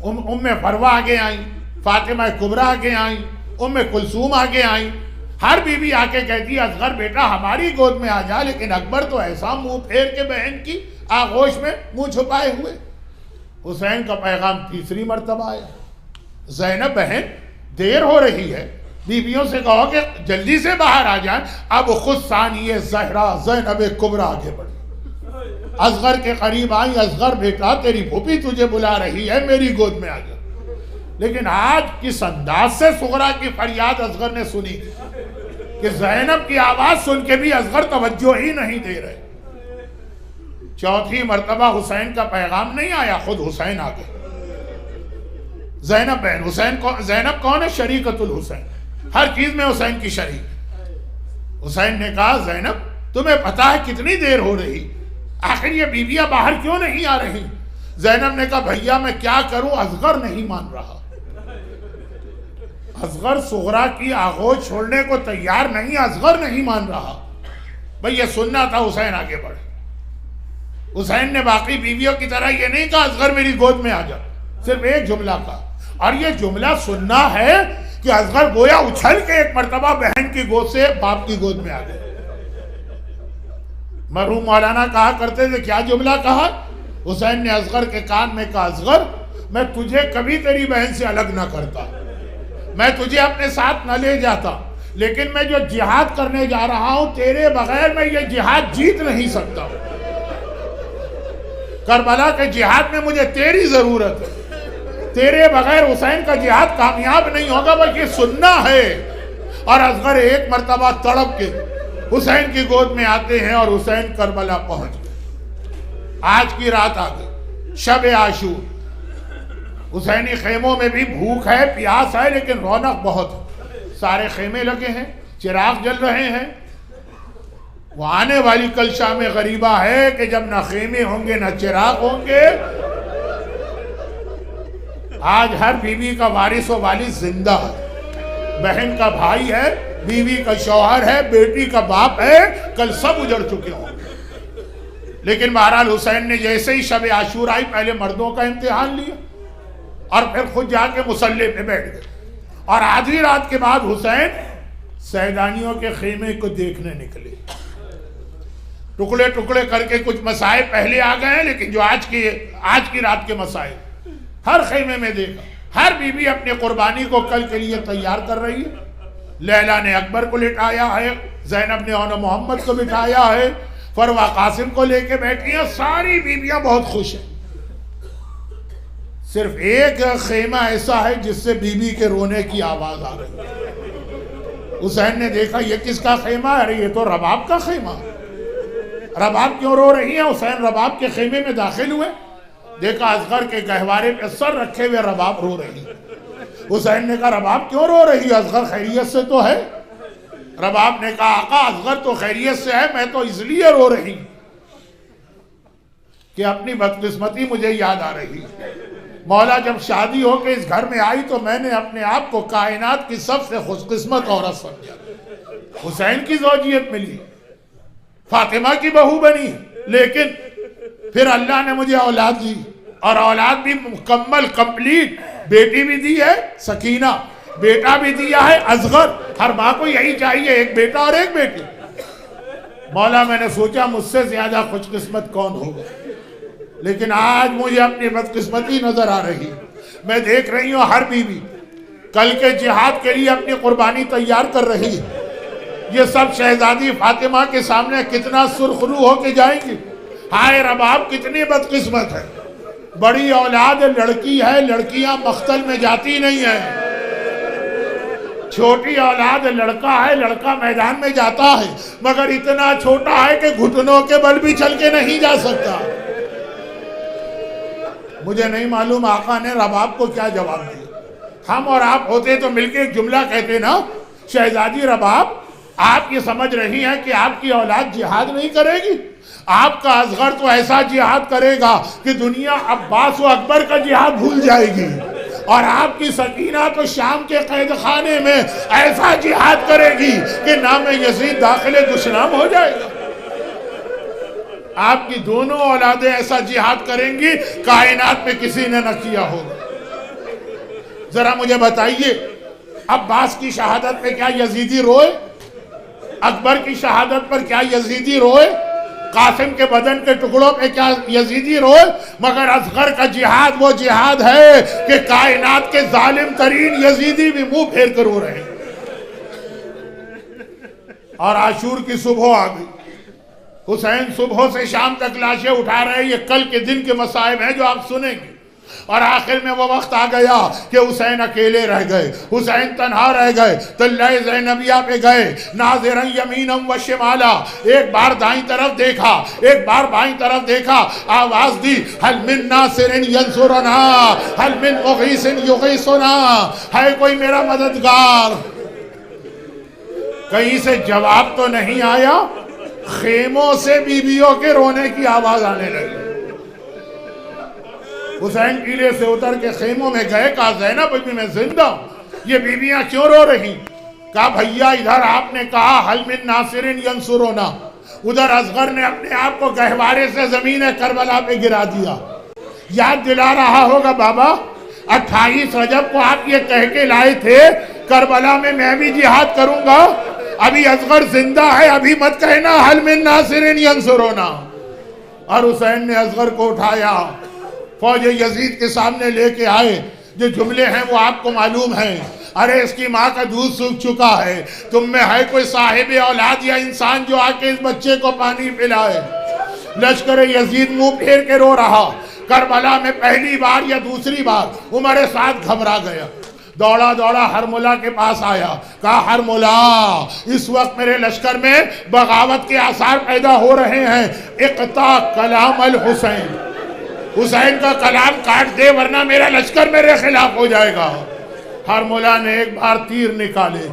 ام فروہ آگے آئیں، فاطمہ کبریٰ آگے آئیں، ام کلثوم آگے آئیں۔ ہر بیوی آ کے کہتی ہے اصغر بیٹا ہماری گود میں آ جا، لیکن اکبر تو ایسا منہ پھیر کے بہن کی آغوش میں منہ چھپائے ہوئے۔ حسین کا پیغام تیسری مرتبہ آیا، زینب بہن دیر ہو رہی ہے، بیویوں سے کہو کہ جلدی سے باہر آ جائیں۔ اب خود ثانیہ زہرا زینب کبریٰ آگے بڑھی، اصغر کے قریب آئی، اصغر بیٹا تیری پھوپھی تجھے بلا رہی ہے، میری گود میں آ جا۔ لیکن آج کس انداز سے صغرا کی فریاد اصغر نے سنی کہ زینب کی آواز سن کے بھی اصغر توجہ ہی نہیں دے رہے۔ چوتھی مرتبہ حسین کا پیغام نہیں آیا، خود حسین آ گئے۔ زینب بہن، زینب کون ہے؟ شریکت الحسین، ہر چیز میں حسین کی شریک۔ حسین نے کہا زینب تمہیں پتا ہے کتنی دیر ہو رہی، آخر یہ بیویاں باہر کیوں نہیں آ رہی؟ زینب نے کہا بھیا میں کیا کروں، اصغر نہیں مان رہا۔ اصغر صغرا کی آغوش چھوڑنے کو تیار نہیں، اصغر نہیں مان رہا۔ بھئی یہ سننا تھا، حسین آگے بڑھے۔ حسین نے باقی بیویوں کی طرح یہ نہیں کہا اصغر میری گود میں آ جا، صرف ایک جملہ کہا، اور یہ جملہ سننا ہے کہ اصغر گویا اچھل کے ایک مرتبہ بہن کی گود سے باپ کی گود میں آ گئے۔ مرحوم مولانا کہا کرتے تھے کیا جملہ کہا؟ حسین نے اصغر کے کان میں کہا اصغر میں تجھے کبھی تیری بہن سے الگ نہ کرتا، میں تجھے اپنے ساتھ نہ لے جاتا، لیکن میں جو جہاد کرنے جا رہا ہوں تیرے بغیر میں یہ جہاد جیت نہیں سکتا۔ کربلا کے جہاد میں مجھے تیری ضرورت ہے، تیرے بغیر حسین کا جہاد کامیاب نہیں ہوگا، بس یہ سننا ہے۔ اور اصغر ایک مرتبہ تڑپ کے حسین کی گود میں آتے ہیں اور حسین کربلا پہنچ گئے۔ آج کی رات آ گئی، شب عاشور، حسینی خیموں میں بھی بھوک ہے، پیاس ہے، لیکن رونق بہت ہے، سارے خیمے لگے ہیں، چراغ جل رہے ہیں۔ وہ آنے والی کل شام غریبہ ہے کہ جب نہ خیمے ہوں گے نہ چراغ ہوں گے۔ آج ہر بیوی کا وارث و والد زندہ ہے، بہن کا بھائی ہے، بیوی کا شوہر ہے، بیٹی کا باپ ہے، کل سب اجڑ چکے ہوں گے۔ لیکن بہرحال حسین نے جیسے ہی شب عاشور آئی پہلے مردوں کا امتحان لیا اور پھر خود جا کے مصلی پہ بیٹھ گئے، اور آدھی رات کے بعد حسین سیدانیوں کے خیمے کو دیکھنے نکلے۔ ٹکڑے ٹکڑے کر کے کچھ مسائل پہلے آ گئے ہیں، لیکن جو آج کی رات کے مسائل ہر خیمے میں دیکھا، ہر بیوی اپنی قربانی کو کل کے لیے تیار کر رہی ہے۔ لیلا نے اکبر کو لٹایا ہے، زینب نے اون محمد کو بٹھایا ہے، فروہ قاسم کو لے کے بیٹھی ہیں، ساری بیویاں بہت خوش ہیں۔ صرف ایک خیمہ ایسا ہے جس سے بیوی کے رونے کی آواز آ رہی ہے۔ حسین نے دیکھا یہ کس کا خیمہ ہے؟ ارے یہ تو رباب کا خیمہ ہے۔ رباب کیوں رو رہی ہیں؟ حسین رباب کے خیمے میں داخل ہوئے، دیکھا اصغر کے گہوارے پہ سر رکھے ہوئے رباب رو رہی۔ حسین نے کہا رباب کیوں رو رہی ہے؟ اصغر خیریت سے تو ہے؟ رباب نے کہا آقا اصغر تو خیریت سے ہے، میں تو اس لیے رو رہی کہ اپنی بدقسمتی مجھے یاد آ رہی۔ مولا جب شادی ہو کے اس گھر میں آئی تو میں نے اپنے آپ کو کائنات کی سب سے خوش قسمت عورت سمجھا۔ حسین کی زوجیت ملی، فاطمہ کی بہو بنی، لیکن پھر اللہ نے مجھے اولاد دی، اور اولاد بھی مکمل کمپلیٹ، بیٹی بھی دی ہے سکینہ، بیٹا بھی دیا ہے اصغر۔ ہر ماں کو یہی چاہیے، ایک بیٹا اور ایک بیٹی۔ مولا میں نے سوچا مجھ سے زیادہ خوش قسمت کون ہوگا، لیکن آج مجھے اپنی بدقسمتی نظر آ رہی۔ میں دیکھ رہی ہوں ہر بیوی کل کے جہاد کے لیے اپنی قربانی تیار کر رہی ہے۔ یہ سب شہزادی فاطمہ کے سامنے کتنا سرخرو ہو کے جائیں گی۔ ہائے رباب کتنی بدقسمت ہے، بڑی اولاد لڑکی ہے، لڑکیاں مقتل میں جاتی نہیں ہیں، چھوٹی اولاد لڑکا ہے، لڑکا میدان میں جاتا ہے، مگر اتنا چھوٹا ہے کہ گھٹنوں کے بل بھی چل کے نہیں جا سکتا۔ مجھے نہیں معلوم آقا نے رباب کو کیا جواب دیا، ہم اور آپ ہوتے تو مل کے ایک جملہ کہتے نا، شہزادی رباب آپ یہ سمجھ رہی ہیں کہ آپ کی اولاد جہاد نہیں کرے گی؟ آپ کا اصغر تو ایسا جہاد کرے گا کہ دنیا عباس و اکبر کا جہاد بھول جائے گی، اور آپ کی سکینہ تو شام کے قید خانے میں ایسا جہاد کرے گی کہ نام یزید داخل دشنام ہو جائے گا۔ آپ کی دونوں اولادیں ایسا جہاد کریں گی کائنات میں کسی نے نہ کیا ہوگا۔ ذرا مجھے بتائیے، عباس کی شہادت پہ کیا یزیدی روئے؟ اکبر کی شہادت پر کیا یزیدی روئے؟ قاسم کے بدن کے ٹکڑوں پہ کیا یزیدی روئے؟ مگر اصغر کا جہاد وہ جہاد ہے کہ کائنات کے ظالم ترین یزیدی بھی منہ پھیر کر رو رہے ہیں۔ اور عاشور کی صبح آ گئی، حسین صبح سے شام تک لاشیں اٹھا رہے ہیں۔ یہ کل کے دن کے مصائب ہیں جو آپ سنیں گے۔ اور آخر میں وہ وقت آ گیا کہ حسین اکیلے رہ گئے، حسین تنہا رہ گئے، طلع زینبیہ پہ گئے، ناظرا یمینا و شمالا، ایک بار دائیں طرف دیکھا، ایک بار بائیں طرف دیکھا، آواز دی، حل من ناصر ینصرنا، حل من مغیث یغیثنا، ہے کوئی میرا مددگار؟ کہیں سے جواب تو نہیں آیا، خیموں سے بیویوں کے رونے کی آواز آنے لگی۔ حسین قلعے سے اتر کے خیموں میں گئے، کہا زینب ابھی میں زندہ ہوں، یہ بیویاں کیوں رو رہی؟ کہا بھیا ادھر آپ نے کہا حل من ناصر ینصرنا، ادھر اصغر نے اپنے آپ کو گہوارے سے زمین کربلا پہ گرا دیا۔ یاد دلا رہا ہوگا بابا، 28 رجب کو آپ یہ کہہ کے لائے تھے کربلا میں میں بھی جہاد کروں گا، ابھی اصغر زندہ ہے، ابھی مت کہنا حل من ناصر ینصرنا۔ اور حسین نے اصغر کو اٹھایا، فوج یزید کے سامنے لے کے آئے۔ جو جملے ہیں وہ آپ کو معلوم ہیں، ارے اس کی ماں کا دودھ سوکھ چکا ہے، تم میں ہے کوئی صاحب اولاد یا انسان جو آ کے اس بچے کو پانی پلائے؟ لشکر یزید منہ پھیر کے رو رہا۔ کربلا میں پہلی بار یا دوسری بار عمر سعد گھبرا گیا، دوڑا دوڑا ہرملہ کے پاس آیا، کہا ہرملہ اس وقت میرے لشکر میں بغاوت کے آثار پیدا ہو رہے ہیں، اقطع کلام الحسین، حسین کا کلام کاٹ دے ورنہ میرا لشکر میرے خلاف ہو جائے گا۔ ہرملہ نے ایک بار تیر نکالے۔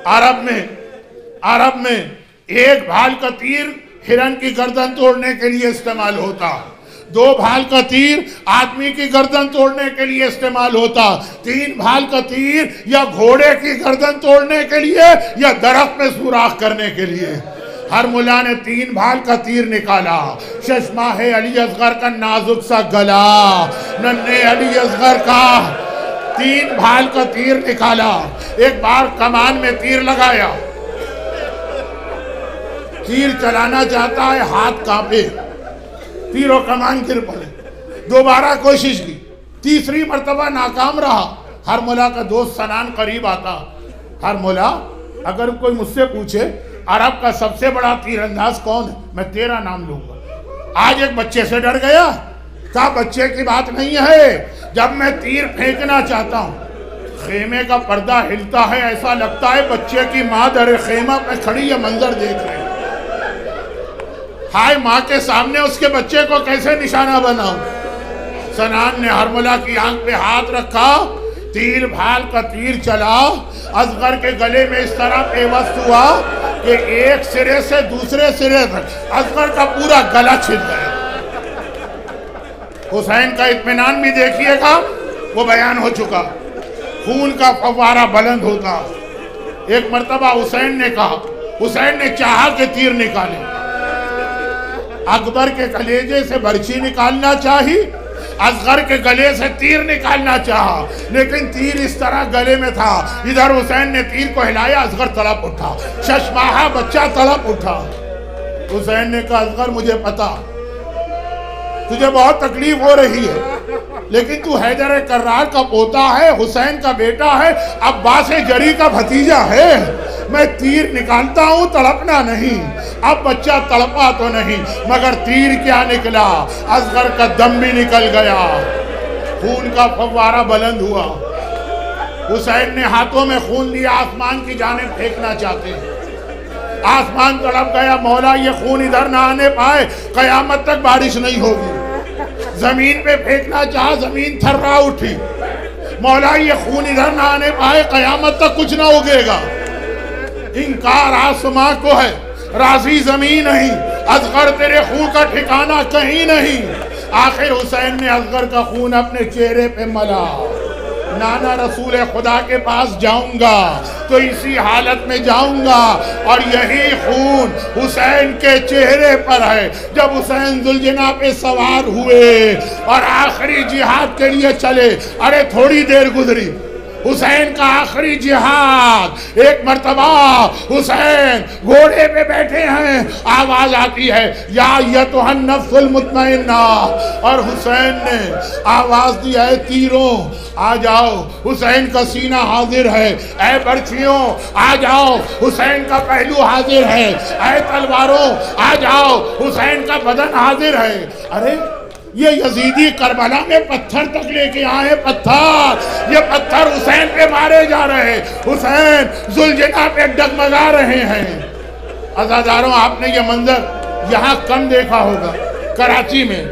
عرب میں ایک بھال کا تیر ہرن کی گردن توڑنے کے لیے استعمال ہوتا، 2 بھال کا تیر آدمی کی گردن توڑنے کے لیے استعمال ہوتا، 3 بھال کا تیر یا گھوڑے کی گردن توڑنے کے لیے یا درخت میں سوراخ کرنے کے لیے۔ ہرملہ نے 3 بھال کا تیر نکالا، ششماہ علی اصغر کا نازک سا گلا، ننھے علی اصغر کا 3 بھال کا تیر نکالا، ایک بار کمان میں تیر لگایا، تیر چلانا چاہتا ہے ہاتھ کانپے، تیر و کمان گر پڑے، دوبارہ کوشش کی، تیسری مرتبہ ناکام رہا۔ ہرملہ کا دوست سنان قریب آتا، ہرملہ اگر کوئی مجھ سے پوچھے عرب کا سب سے بڑا تیر انداز کون ہے، میں تیرا نام لوں گا۔ آج ایک بچے سے ڈر گیا، کہا بچے کی بات نہیں ہے، جب میں تیر پھینکنا چاہتا ہوں خیمے کا پردہ ہلتا ہے، ایسا لگتا ہے بچے کی ماں در خیمہ پہ کھڑی یہ منظر دیکھ رہے ہیں، ہائے ماں کے سامنے اس کے بچے کو کیسے نشانہ بناؤں۔ سنان نے ہرملہ کی آنکھ پہ ہاتھ رکھا، 3 بھال کا تیر چلا، اصغر کے گلے میں اس طرح پیوست ہوا کہ ایک سرے سے دوسرے سرے تک اصغر کا پورا گلا چھل گیا۔ حسین کا اطمینان بھی دیکھیے گا، وہ بیان ہو چکا، خون کا فوارہ بلند ہوتا۔ ایک مرتبہ حسین نے کہا، حسین نے چاہا کہ تیر نکالے، اکبر کے کلیجے سے برچھی نکالنا چاہی، اصغر کے گلے سے تیر نکالنا چاہا، لیکن تیر اس طرح گلے میں تھا، ادھر حسین نے تیر کو ہلایا، اصغر تڑپ اٹھا، ششماہا بچہ تڑپ اٹھا۔ حسین نے کہا اصغر مجھے پتا تجھے بہت تکلیف ہو رہی ہے، لیکن تو حیدر کرار کا پوتا ہے، حسین کا بیٹا ہے، عباس جری کا بھتیجا ہے، میں تیر نکالتا ہوں تڑپنا نہیں۔ اب بچہ تڑپا تو نہیں مگر تیر کیا نکلا، اصغر کا دم بھی نکل گیا، خون کا فوارہ بلند ہوا۔ حسین نے ہاتھوں میں خون لیا، آسمان کی جانب پھینکنا چاہتے ہیں، آسمان تڑپ گیا، مولا یہ خون ادھر نہ آنے پائے، قیامت تک بارش نہیں ہوگی۔ زمین پہ پھینکنا چاہا، زمین تھرا اٹھی، مولا یہ خون ادھر نہ آنے پائے، قیامت تک کچھ نہ اگے گا۔ انکار آسماں کو ہے، راضی زمین نہیں، اصغر تیرے خون کا ٹھکانہ کہیں نہیں۔ آخر حسین نے اصغر کا خون اپنے چہرے پہ ملا، نانا رسول خدا کے پاس جاؤں گا تو اسی حالت میں جاؤں گا، اور یہی خون حسین کے چہرے پر ہے۔ جب حسین ذوالجناح پہ سوار ہوئے اور آخری جہاد کے لیے چلے، ارے تھوڑی دیر گزری، حسین کا آخری جہاد، ایک مرتبہ حسین گھوڑے پہ بیٹھے ہیں، آواز آتی ہے یا ایتھا النفس المطمئنہ، اور حسین نے آواز دی اے تیروں آ جاؤ، حسین کا سینہ حاضر ہے، اے برچھیوں آ جاؤ، حسین کا پہلو حاضر ہے، اے تلواروں آ جاؤ، حسین کا بدن حاضر ہے۔ ارے یہ یزیدی کربلا میں پتھر تک لے کے آئے، پتھر، یہ پتھر حسین پہ مارے جا رہے ہیں، حسین ذوالجناح پہ ڈگمگا رہے ہیں۔ عزاداروں، آپ نے یہ منظر یہاں کم دیکھا ہوگا، کراچی میں،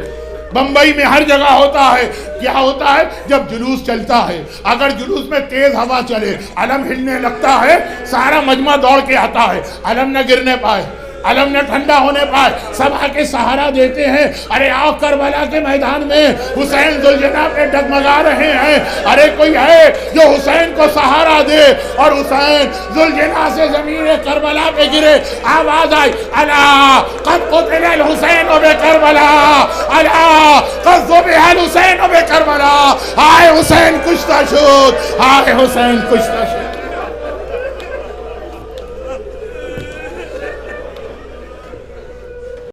بمبئی میں ہر جگہ ہوتا ہے۔ کیا ہوتا ہے؟ جب جلوس چلتا ہے، اگر جلوس میں تیز ہوا چلے، علم ہلنے لگتا ہے، سارا مجمع دوڑ کے آتا ہے، علم نہ گرنے پائے، علم نہ ٹھنڈا ہونے پائے، سب آ کے سہارا دیتے ہیں۔ ارے آؤ کربلا کے میدان میں، حسین ذوالجناح پہ ڈگمگا رہے ہیں، ارے کوئی ہے جو حسین کو سہارا دے۔ اور حسین ذوالجناح سے زمین کربلا پہ گرے، آواز آئی الا قد قتل الحسین بکربلا، الا قد ذبح الحسین بکربلا، آئے حسین کشتہ شد، آئے حسین کشتہ شد۔